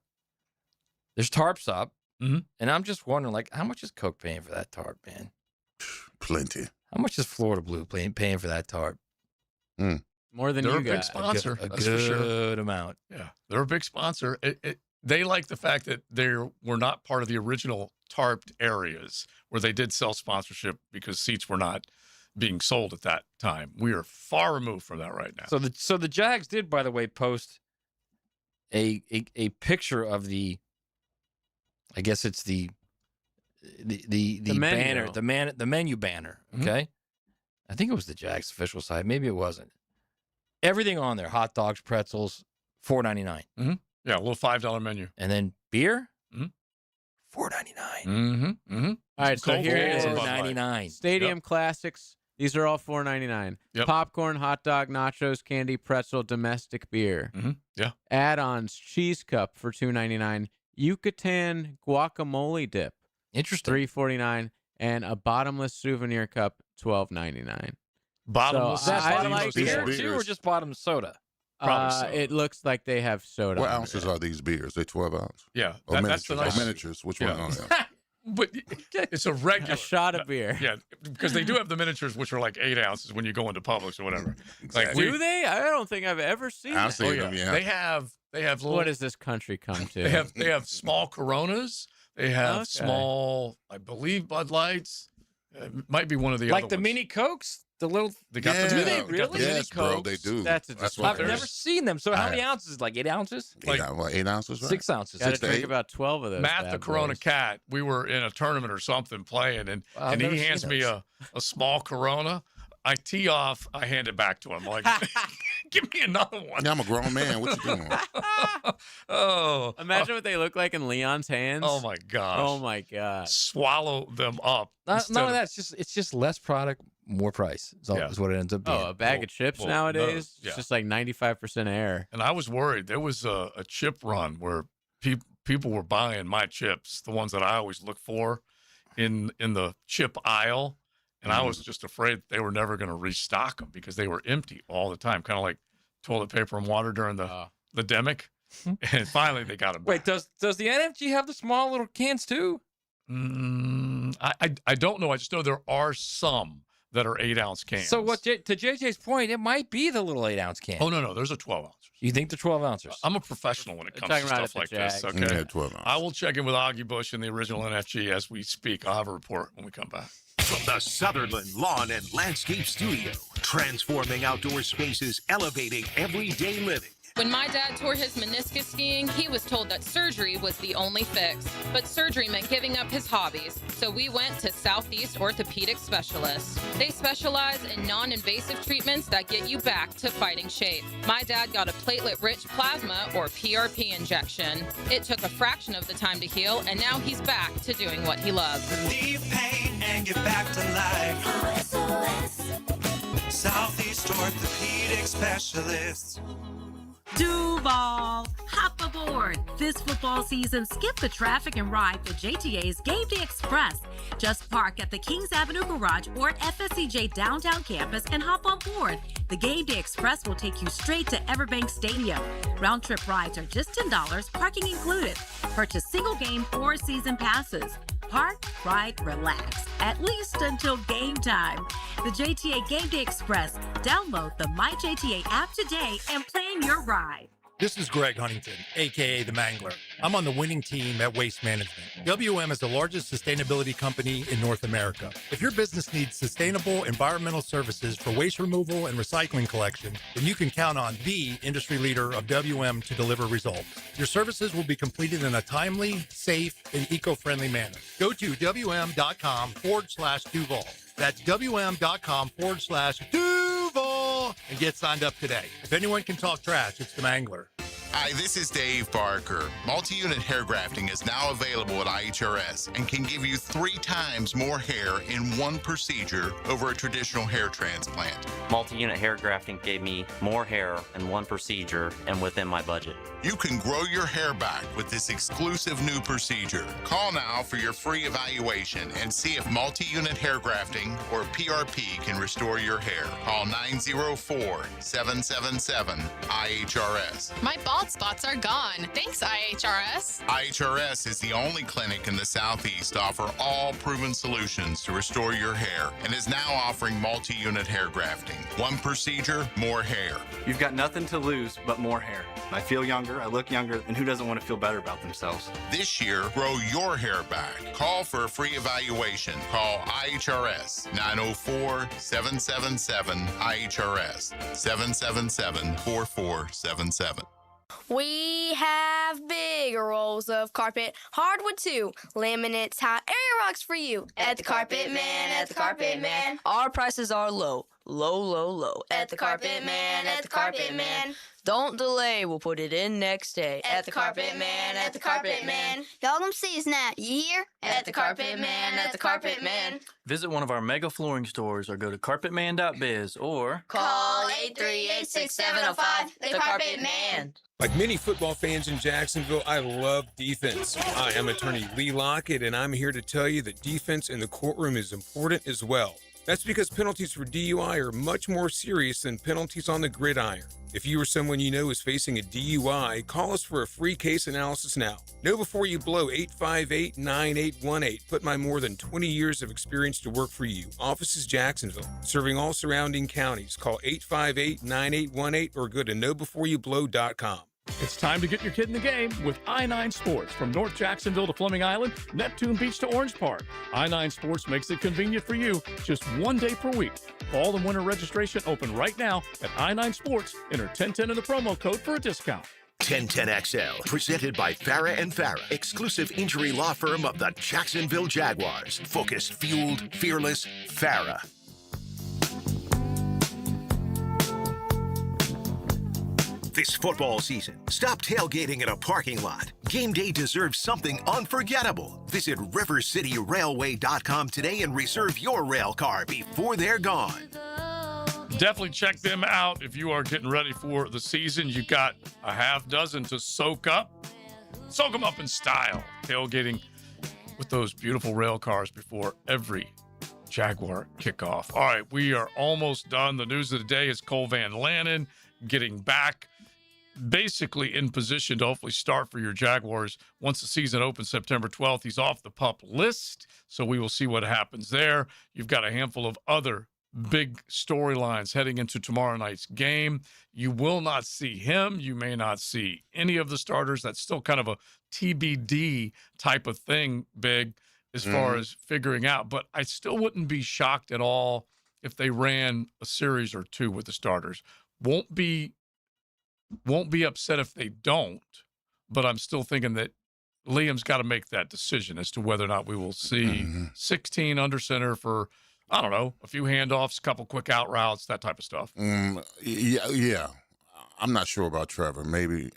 [SPEAKER 5] There's tarps up, and I'm just wondering, like, how much is Coke paying for that tarp, man?
[SPEAKER 4] Plenty.
[SPEAKER 5] How much is Florida Blue paying for that tarp?
[SPEAKER 3] More than
[SPEAKER 2] They're
[SPEAKER 3] you
[SPEAKER 2] a big
[SPEAKER 3] got.
[SPEAKER 2] sponsor.
[SPEAKER 5] A
[SPEAKER 2] That's for sure.
[SPEAKER 5] good amount.
[SPEAKER 2] Yeah, they're a big sponsor. They like the fact that they were not part of the original tarped areas where they did sell sponsorship because seats were not being sold at that time. We are far removed from that right now.
[SPEAKER 5] So the Jags did, by the way, post a picture of the, I guess it's the
[SPEAKER 3] menu.
[SPEAKER 5] banner, the menu banner. Okay, I think it was the Jags official site. Maybe it wasn't. Everything on there: hot dogs, pretzels, $4.99.
[SPEAKER 2] Yeah, a little $5 menu,
[SPEAKER 5] and then beer,
[SPEAKER 3] $4.99. All right, so
[SPEAKER 2] Cold
[SPEAKER 3] here
[SPEAKER 2] cans
[SPEAKER 3] is
[SPEAKER 2] and Bud Light.
[SPEAKER 5] $4.99.
[SPEAKER 3] Stadium Classics. These are all $4.99.
[SPEAKER 2] Yep.
[SPEAKER 3] Popcorn, hot dog, nachos, candy, pretzel, domestic beer.
[SPEAKER 2] Yeah.
[SPEAKER 3] Add-ons: cheese cup for $2.99. Yucatan guacamole dip.
[SPEAKER 5] Interesting.
[SPEAKER 3] $3.49, and a bottomless souvenir cup, $12.99.
[SPEAKER 2] Bottomless.
[SPEAKER 3] So, I
[SPEAKER 5] Bottom
[SPEAKER 3] like
[SPEAKER 5] beer
[SPEAKER 3] it.
[SPEAKER 5] too, or just bottom soda?
[SPEAKER 3] It looks like they have soda.
[SPEAKER 4] What
[SPEAKER 3] on
[SPEAKER 4] ounces
[SPEAKER 3] it.
[SPEAKER 4] are these beers? They 12 ounce?
[SPEAKER 2] Yeah,
[SPEAKER 4] Or
[SPEAKER 2] that's the
[SPEAKER 4] miniatures?
[SPEAKER 2] nice.
[SPEAKER 4] Or miniatures? Which
[SPEAKER 2] Yeah.
[SPEAKER 4] one?
[SPEAKER 2] But it's a regular
[SPEAKER 3] A shot of beer.
[SPEAKER 2] Yeah, because they do have the miniatures, which are like 8 ounces when you go into Publix or whatever. Like
[SPEAKER 3] Do they? I don't think I've ever seen
[SPEAKER 4] I've
[SPEAKER 3] that.
[SPEAKER 4] seen them, yeah.
[SPEAKER 2] They have little.
[SPEAKER 3] What does this country come to?
[SPEAKER 2] They have small Coronas. They have
[SPEAKER 3] Okay.
[SPEAKER 2] small, I believe, Bud Lights. It might be one of the
[SPEAKER 5] Like
[SPEAKER 2] other
[SPEAKER 5] the
[SPEAKER 2] ones.
[SPEAKER 5] mini Cokes, the little.
[SPEAKER 2] They got the
[SPEAKER 5] Do
[SPEAKER 2] mini,
[SPEAKER 5] they
[SPEAKER 2] got the
[SPEAKER 5] really?
[SPEAKER 2] mini
[SPEAKER 4] Yes, bro,
[SPEAKER 2] Cokes.
[SPEAKER 4] they do.
[SPEAKER 3] That's a
[SPEAKER 4] That's what
[SPEAKER 5] I've
[SPEAKER 4] they're-
[SPEAKER 5] never seen them. So how
[SPEAKER 4] I
[SPEAKER 5] many
[SPEAKER 4] have.
[SPEAKER 5] ounces? Like 8 ounces?
[SPEAKER 2] Like-
[SPEAKER 4] 8 ounces, right?
[SPEAKER 5] 6 ounces.
[SPEAKER 3] Got to
[SPEAKER 5] 6 to
[SPEAKER 3] drink
[SPEAKER 5] 8.
[SPEAKER 3] about 12 of those.
[SPEAKER 2] Matt
[SPEAKER 3] bad
[SPEAKER 2] the Corona
[SPEAKER 3] boys.
[SPEAKER 2] Cat, we were in a tournament or something playing, and
[SPEAKER 5] Wow, I've
[SPEAKER 2] and he
[SPEAKER 5] never seen
[SPEAKER 2] hands me
[SPEAKER 5] those.
[SPEAKER 2] a small Corona. I tee off, I hand it back to him. Like, give me another one.
[SPEAKER 4] Yeah, I'm a grown man. What you doing?
[SPEAKER 2] Oh,
[SPEAKER 3] Imagine what they look like in Leon's hands.
[SPEAKER 2] oh my gosh.
[SPEAKER 3] Oh my god.
[SPEAKER 2] Swallow them up.
[SPEAKER 5] None
[SPEAKER 2] instead
[SPEAKER 5] of that. It's just less product, more price. Is what it ends up being.
[SPEAKER 3] Oh, a bag of chips
[SPEAKER 2] well,
[SPEAKER 3] nowadays?
[SPEAKER 2] no, yeah.
[SPEAKER 3] It's just like 95% air.
[SPEAKER 2] And I was worried. There was a chip run where people were buying my chips, the ones that I always look for in the chip aisle. And I was just afraid they were never going to restock them because they were empty all the time, kind of like toilet paper and water during the demic. And finally they got them back.
[SPEAKER 5] Wait, does the NFG have the small little cans too?
[SPEAKER 2] I don't know. I just know there are some that are 8 ounce cans.
[SPEAKER 5] So what? To JJ's point, it might be the little 8 ounce can.
[SPEAKER 2] Oh, no. There's a 12 ounce.
[SPEAKER 5] You think the 12 ounces?
[SPEAKER 2] I'm a professional when it comes
[SPEAKER 3] talking
[SPEAKER 2] to
[SPEAKER 3] about
[SPEAKER 2] stuff like
[SPEAKER 3] at the
[SPEAKER 2] this.
[SPEAKER 3] Jags.
[SPEAKER 2] Okay.
[SPEAKER 4] Yeah, 12 ounce.
[SPEAKER 2] I will check in with Augie Bush and the original NFG as we speak. I'll have a report when we come back.
[SPEAKER 1] From the Sutherland Lawn and Landscape Studio, transforming outdoor spaces, elevating everyday living.
[SPEAKER 17] When my dad tore his meniscus skiing, he was told that surgery was the only fix. But surgery meant giving up his hobbies, so we went to Southeast Orthopedic Specialists. They specialize in non-invasive treatments that get you back to fighting shape. My dad got a platelet-rich plasma, or PRP injection. It took a fraction of the time to heal, and now he's back to doing what he loves.
[SPEAKER 18] Relieve pain and get back to life. Southeast Orthopedic Specialists.
[SPEAKER 20] Duval, hop aboard. This football season, skip the traffic and ride the JTA's Game Day Express. Just park at the Kings Avenue Garage or at FSCJ downtown campus and hop on board. The Game Day Express will take you straight to Everbank Stadium. Round trip rides are just $10, parking included. Purchase single game or season passes. Park, ride, relax, at least until game time. The JTA Game Day Express. Download the MyJTA app today and plan your ride.
[SPEAKER 9] This is Greg Huntington, a.k.a. The Mangler. I'm on the winning team at Waste Management. WM is the largest sustainability company in North America. If your business needs sustainable environmental services for waste removal and recycling collection, then you can count on the industry leader of WM to deliver results. Your services will be completed in a timely, safe, and eco-friendly manner. Go to WM.com/Duval. That's WM.com/Duval and get signed up today. If anyone can talk trash, it's the Mangler.
[SPEAKER 11] Hi, this is Dave Barker. Multi-unit hair grafting is now available at IHRS and can give you 3 times more hair in one procedure over a traditional hair transplant.
[SPEAKER 21] Multi-unit hair grafting gave me more hair in one procedure and within my budget.
[SPEAKER 11] You can grow your hair back with this exclusive new procedure. Call now for your free evaluation and see if multi-unit hair grafting or PRP can restore your hair. Call 904-777-IHRS.
[SPEAKER 23] My bald spots are gone. Thanks, IHRS.
[SPEAKER 11] IHRS is the only clinic in the Southeast to offer all proven solutions to restore your hair and is now offering multi-unit hair grafting. One procedure, more hair.
[SPEAKER 25] You've got nothing to lose but more hair. I feel younger, I look younger, and who doesn't want to feel better about themselves?
[SPEAKER 11] This year, grow your hair back. Call for a free evaluation. Call IHRS 904-777-IHRS 777-4477.
[SPEAKER 26] We have big rolls of carpet, hardwood too, laminate, tile, area rocks for you. At the Carpet Man, at the Carpet Man. Our prices are low, low, low, low. At the Carpet Man, at the Carpet Man. Don't delay, we'll put it in next day. At the Carpet Man, at the Carpet Man. Y'all come see us now, you hear? At the Carpet Man, at the Carpet Man.
[SPEAKER 25] Visit one of our mega flooring stores or go to carpetman.biz or
[SPEAKER 26] call 838-6705, the Carpet Man.
[SPEAKER 27] Like many football fans in Jacksonville, I love defense. Hi, I'm attorney Lee Lockett, and I'm here to tell you that defense in the courtroom is important as well. That's because penalties for DUI are much more serious than penalties on the gridiron. If you or someone you know is facing a DUI, call us for a free case analysis now. Know before you blow 858-9818. Put my more than 20 years of experience to work for you. Office is Jacksonville, serving all surrounding counties. Call 858-9818 or go to knowbeforeyoublow.com.
[SPEAKER 28] It's time to get your kid in the game with I-9 Sports. From North Jacksonville to Fleming Island, Neptune Beach to Orange Park, I-9 Sports makes it convenient for you just one day per week. Fall and winter registration open right now at I-9 Sports. Enter 1010 in the promo code for a discount.
[SPEAKER 1] 1010XL, presented by Farah and Farah, exclusive injury law firm of the Jacksonville Jaguars. Focused, fueled, fearless, Farah. This football season, stop tailgating in a parking lot. Game day deserves something unforgettable. Visit rivercityrailway.com today and reserve your rail car before they're gone.
[SPEAKER 2] Definitely check them out if you are getting ready for the season. You got a half dozen to soak up. Soak them up in style. Tailgating with those beautiful rail cars before every Jaguar kickoff. All right, we are almost done. The news of the day is Cole Van Lanen getting back, basically in position to hopefully start for your Jaguars once the season opens September 12th. He's off the PUP list, so we will see what happens there. You've got a handful of other big storylines heading into tomorrow night's game. You will not see him. You may not see any of the starters. That's still kind of a TBD type of thing, Big, as far as figuring out. But I still wouldn't be shocked at all if they ran a series or two with the starters. Won't be upset if they don't, but I'm still thinking that Liam's got to make that decision as to whether or not we will see 16 under center for, I don't know, a few handoffs, a couple quick out routes, that type of stuff.
[SPEAKER 4] Yeah. I'm not sure about Trevor. Maybe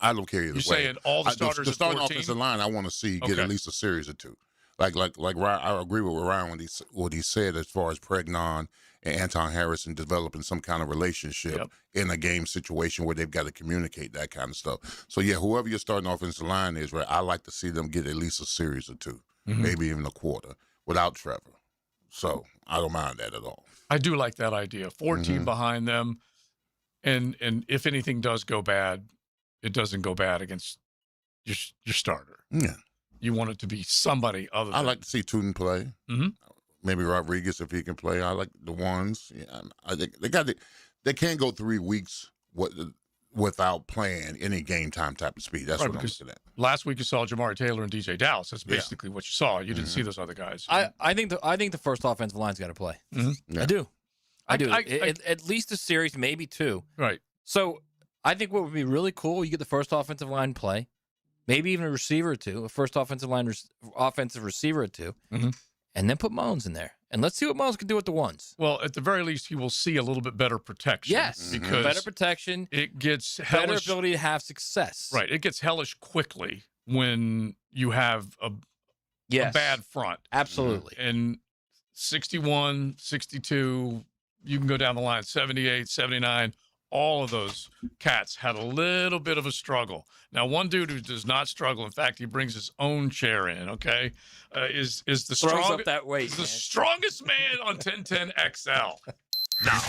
[SPEAKER 4] I don't care either way.
[SPEAKER 2] You're saying all the starters
[SPEAKER 4] the starting
[SPEAKER 2] at 14?
[SPEAKER 4] offensive line, I want to see get at least a series or two. Like Ryan, I agree with Ryan when what he said as far as Pregnon and Anton Harrison developing some kind of relationship in a game situation where they've got to communicate that kind of stuff. So, yeah, whoever your starting offensive line is, right, I like to see them get at least a series or two, maybe even a quarter, without Trevor. So I don't mind that at all.
[SPEAKER 2] I do like that idea. 14 behind them, and if anything does go bad, it doesn't go bad against your starter.
[SPEAKER 4] Yeah.
[SPEAKER 2] You want it to be somebody other than.
[SPEAKER 4] I like to see Tootin play. Maybe Rodriguez if he can play. I like the ones. Yeah, I think they can't go 3 weeks without playing any game time type of speed. That's
[SPEAKER 2] Right,
[SPEAKER 4] what I'm
[SPEAKER 2] because
[SPEAKER 4] looking at.
[SPEAKER 2] last week you saw Jamari Taylor and DJ Dallas. That's basically what you saw. You didn't see those other guys.
[SPEAKER 5] I think the first offensive line's got to play.
[SPEAKER 2] Mhm.
[SPEAKER 5] I do. I do.
[SPEAKER 2] I-
[SPEAKER 5] At least a series, maybe two.
[SPEAKER 2] Right.
[SPEAKER 5] So I think what would be really cool, you get the first offensive line play, maybe even a receiver or two, a first offensive receiver or two, and then put Moans in there. And let's see what Moans can do with the ones.
[SPEAKER 2] Well, at the very least, he will see a little bit better protection.
[SPEAKER 5] Yes,
[SPEAKER 2] because
[SPEAKER 5] better protection.
[SPEAKER 2] It gets
[SPEAKER 5] Better
[SPEAKER 2] hellish.
[SPEAKER 5] ability to have success.
[SPEAKER 2] Right. It gets hellish quickly when you have a bad front.
[SPEAKER 5] Absolutely.
[SPEAKER 2] And 61, 62, you can go down the line, 78, 79. All of those cats had a little bit of a struggle. Now, one dude who does not struggle, in fact, he brings his own chair in, okay, is the
[SPEAKER 5] Throws
[SPEAKER 2] strongest
[SPEAKER 5] up that weight,
[SPEAKER 2] the
[SPEAKER 5] man.
[SPEAKER 2] strongest man on 1010 XL.
[SPEAKER 1] Now,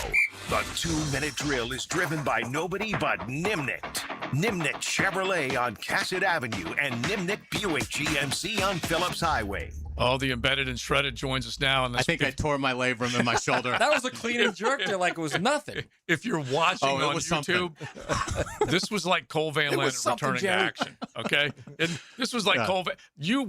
[SPEAKER 1] the 2-minute drill is driven by nobody but Nimnik. Nimnik Chevrolet on Cassett Avenue and Nimnik Buick GMC on Phillips Highway.
[SPEAKER 2] Oh, the embedded and shredded joins us now. And
[SPEAKER 3] I think I tore my labrum in my shoulder.
[SPEAKER 5] That was a clean and jerk there like it was nothing.
[SPEAKER 2] If you're watching
[SPEAKER 3] Oh, it
[SPEAKER 2] on
[SPEAKER 3] was
[SPEAKER 2] YouTube, this was like Cole Van
[SPEAKER 5] It was
[SPEAKER 2] Lanner
[SPEAKER 5] something,
[SPEAKER 2] returning to
[SPEAKER 5] Jerry.
[SPEAKER 2] action. Okay, and this was like
[SPEAKER 3] Yeah.
[SPEAKER 2] Cole. You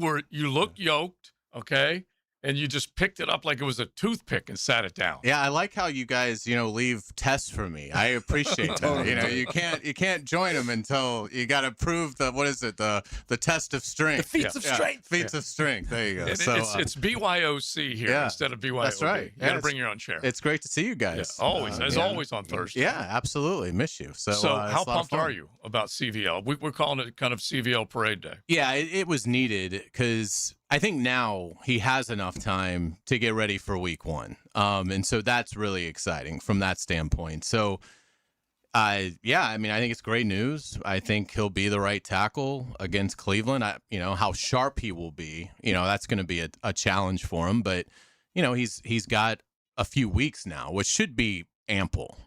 [SPEAKER 2] looked yoked. Okay, and you just picked it up like it was a toothpick and sat it down.
[SPEAKER 3] Yeah, I like how you guys, leave tests for me. I appreciate that. You can't join them until you got to prove the test of strength.
[SPEAKER 5] The feats of strength.
[SPEAKER 3] Feats of strength. There you go.
[SPEAKER 2] And
[SPEAKER 3] So
[SPEAKER 2] it's BYOC here
[SPEAKER 3] yeah,
[SPEAKER 2] instead of BYOB.
[SPEAKER 3] that's right.
[SPEAKER 2] You
[SPEAKER 3] Yeah,
[SPEAKER 2] got to bring your own chair.
[SPEAKER 3] It's great to see you guys.
[SPEAKER 2] Yeah, always, as always on Thursday.
[SPEAKER 3] Yeah, absolutely. Miss you. So,
[SPEAKER 2] So
[SPEAKER 3] it's a
[SPEAKER 2] how
[SPEAKER 3] lot of
[SPEAKER 2] pumped
[SPEAKER 3] fun.
[SPEAKER 2] are you about CVL? We're calling it kind of CVL Parade Day.
[SPEAKER 3] Yeah, it was needed because I think now he has enough time to get ready for week one. And so that's really exciting from that standpoint. So, I think it's great news. I think he'll be the right tackle against Cleveland. How sharp he will be, that's going to be a challenge for him. But, he's got a few weeks now, which should be ample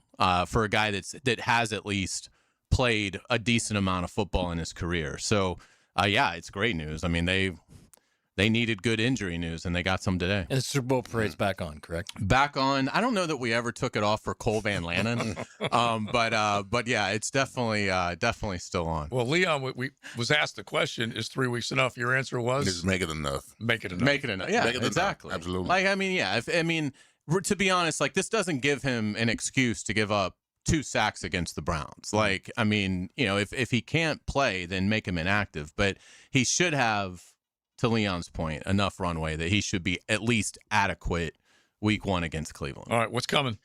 [SPEAKER 3] for a guy that has at least played a decent amount of football in his career. So, it's great news. I mean, they needed good injury news, and they got some today.
[SPEAKER 5] And the Super Bowl parade's back on, correct?
[SPEAKER 3] Back on. I don't know that we ever took it off for Cole Van Lanen, but yeah, it's definitely still on.
[SPEAKER 2] Well, Leon, we was asked the question: is 3 weeks enough? Your answer was
[SPEAKER 4] Just make it enough.
[SPEAKER 2] make it enough.
[SPEAKER 3] Make it enough. Yeah,
[SPEAKER 4] Make it enough.
[SPEAKER 3] exactly.
[SPEAKER 4] Absolutely.
[SPEAKER 3] To be honest, like, this doesn't give him an excuse to give up 2 sacks against the Browns. Like, if he can't play, then make him inactive. But he should have, to Leon's point, enough runway that he should be at least adequate week one against Cleveland.
[SPEAKER 2] All right, what's coming?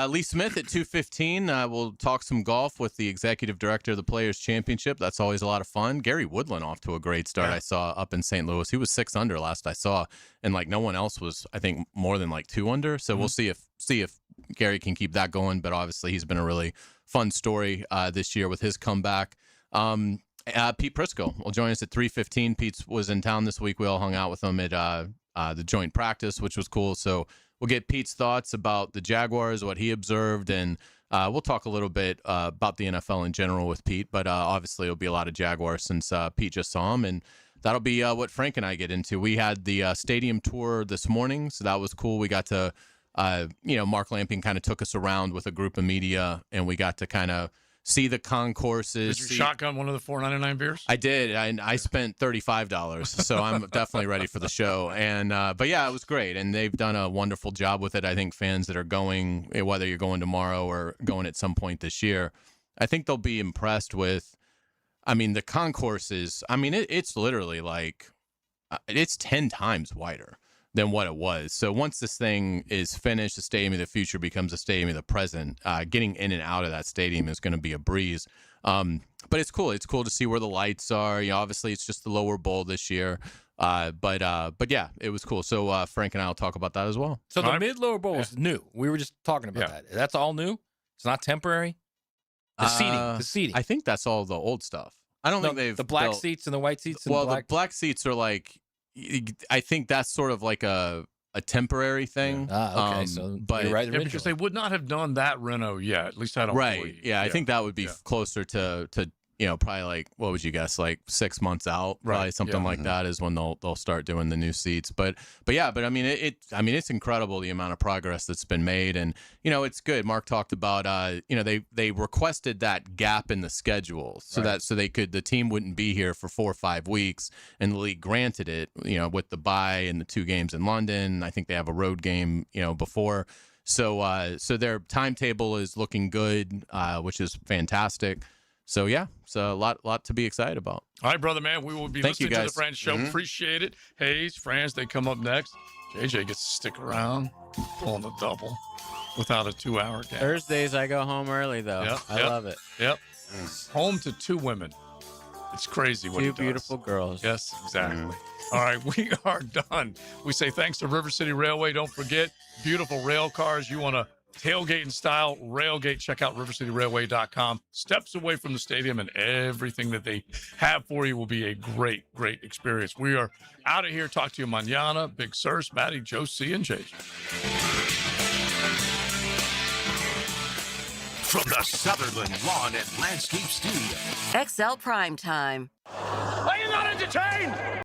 [SPEAKER 3] Lee Smith at 2:15. We'll talk some golf with the executive director of the Players Championship. That's always a lot of fun. Gary Woodland off to a great start.
[SPEAKER 2] Yeah.
[SPEAKER 3] I saw up in St. Louis. He was 6 under last I saw, and no one else was, I think, more than 2 under. So we'll see if Gary can keep that going. But obviously, he's been a really fun story this year with his comeback. Pete Prisco will join us at 3:15. Pete was in town this week. We all hung out with him at the joint practice, which was cool. So we'll get Pete's thoughts about the Jaguars, what he observed, and we'll talk a little bit about the NFL in general with Pete. But obviously, it'll be a lot of Jaguars since Pete just saw him, and that'll be what Frank and I get into. We had the stadium tour this morning, so that was cool. We got to, Mark Lamping kind of took us around with a group of media, and we got to kind of see the concourses.
[SPEAKER 2] Did you shotgun one of the $4.99 beers?
[SPEAKER 3] I did. I spent $35, so I'm definitely ready for the show. And but yeah, it was great, and they've done a wonderful job with it. I think fans that are going, whether you're going tomorrow or going at some point this year, I think they'll be impressed with. The concourses. It's literally it's 10 times wider than what it was. So once this thing is finished, the Stadium of the Future becomes a Stadium of the Present. Getting in and out of that stadium is going to be a breeze. But it's cool. It's cool to see where the lights are. Obviously, it's just the lower bowl this year. But yeah, it was cool. So Frank and I will talk about that as well.
[SPEAKER 5] So the mid-lower bowl is new. We were just talking about that. That's all new? It's not temporary? The seating.
[SPEAKER 3] I think that's all the old stuff. I don't think they've
[SPEAKER 5] the black
[SPEAKER 3] built-
[SPEAKER 5] seats and the white seats. And
[SPEAKER 3] the black seats are I think that's sort of like a temporary thing.
[SPEAKER 5] Okay, so
[SPEAKER 3] but
[SPEAKER 5] you're right.
[SPEAKER 2] Yeah, because they would not have done that reno yet. At least I don't
[SPEAKER 3] right.
[SPEAKER 2] believe.
[SPEAKER 3] Yeah, I think that would be closer to
[SPEAKER 7] probably like, what would you guess, like 6 months out, probably something like that is when they'll start doing the new seats. But I mean, it's incredible the amount of progress that's been made, and it's good. Mark talked about, they requested that gap in the schedule so the team wouldn't be here for 4 or 5 weeks, and the league granted it, with the bye and the 2 games in London. I think they have a road game, before. So their timetable is looking good, which is fantastic. So yeah, so a lot to be excited about.
[SPEAKER 2] All right, brother, man. We will be listening to the Franz Show. Appreciate it. Hayes, Franz, they come up next. JJ gets to stick around, pulling a double without a 2-hour gap.
[SPEAKER 3] Thursdays I go home early though. I love it.
[SPEAKER 2] Yep. Home to 2 women. It's crazy what he does.
[SPEAKER 3] 2 beautiful girls.
[SPEAKER 2] Yes, exactly. All right, we are done. We say thanks to River City Railway. Don't forget, beautiful rail cars. You want to tailgate in style, railgate, check out rivercityrailway.com. Steps away from the stadium, and everything that they have for you will be a great, great experience. We are out of here. Talk to you mañana. Big Sirs, Maddie, Josie, and JJ.
[SPEAKER 1] From the Sutherland Lawn and Landscape Studio.
[SPEAKER 8] XL Primetime.
[SPEAKER 18] Are you not entertained?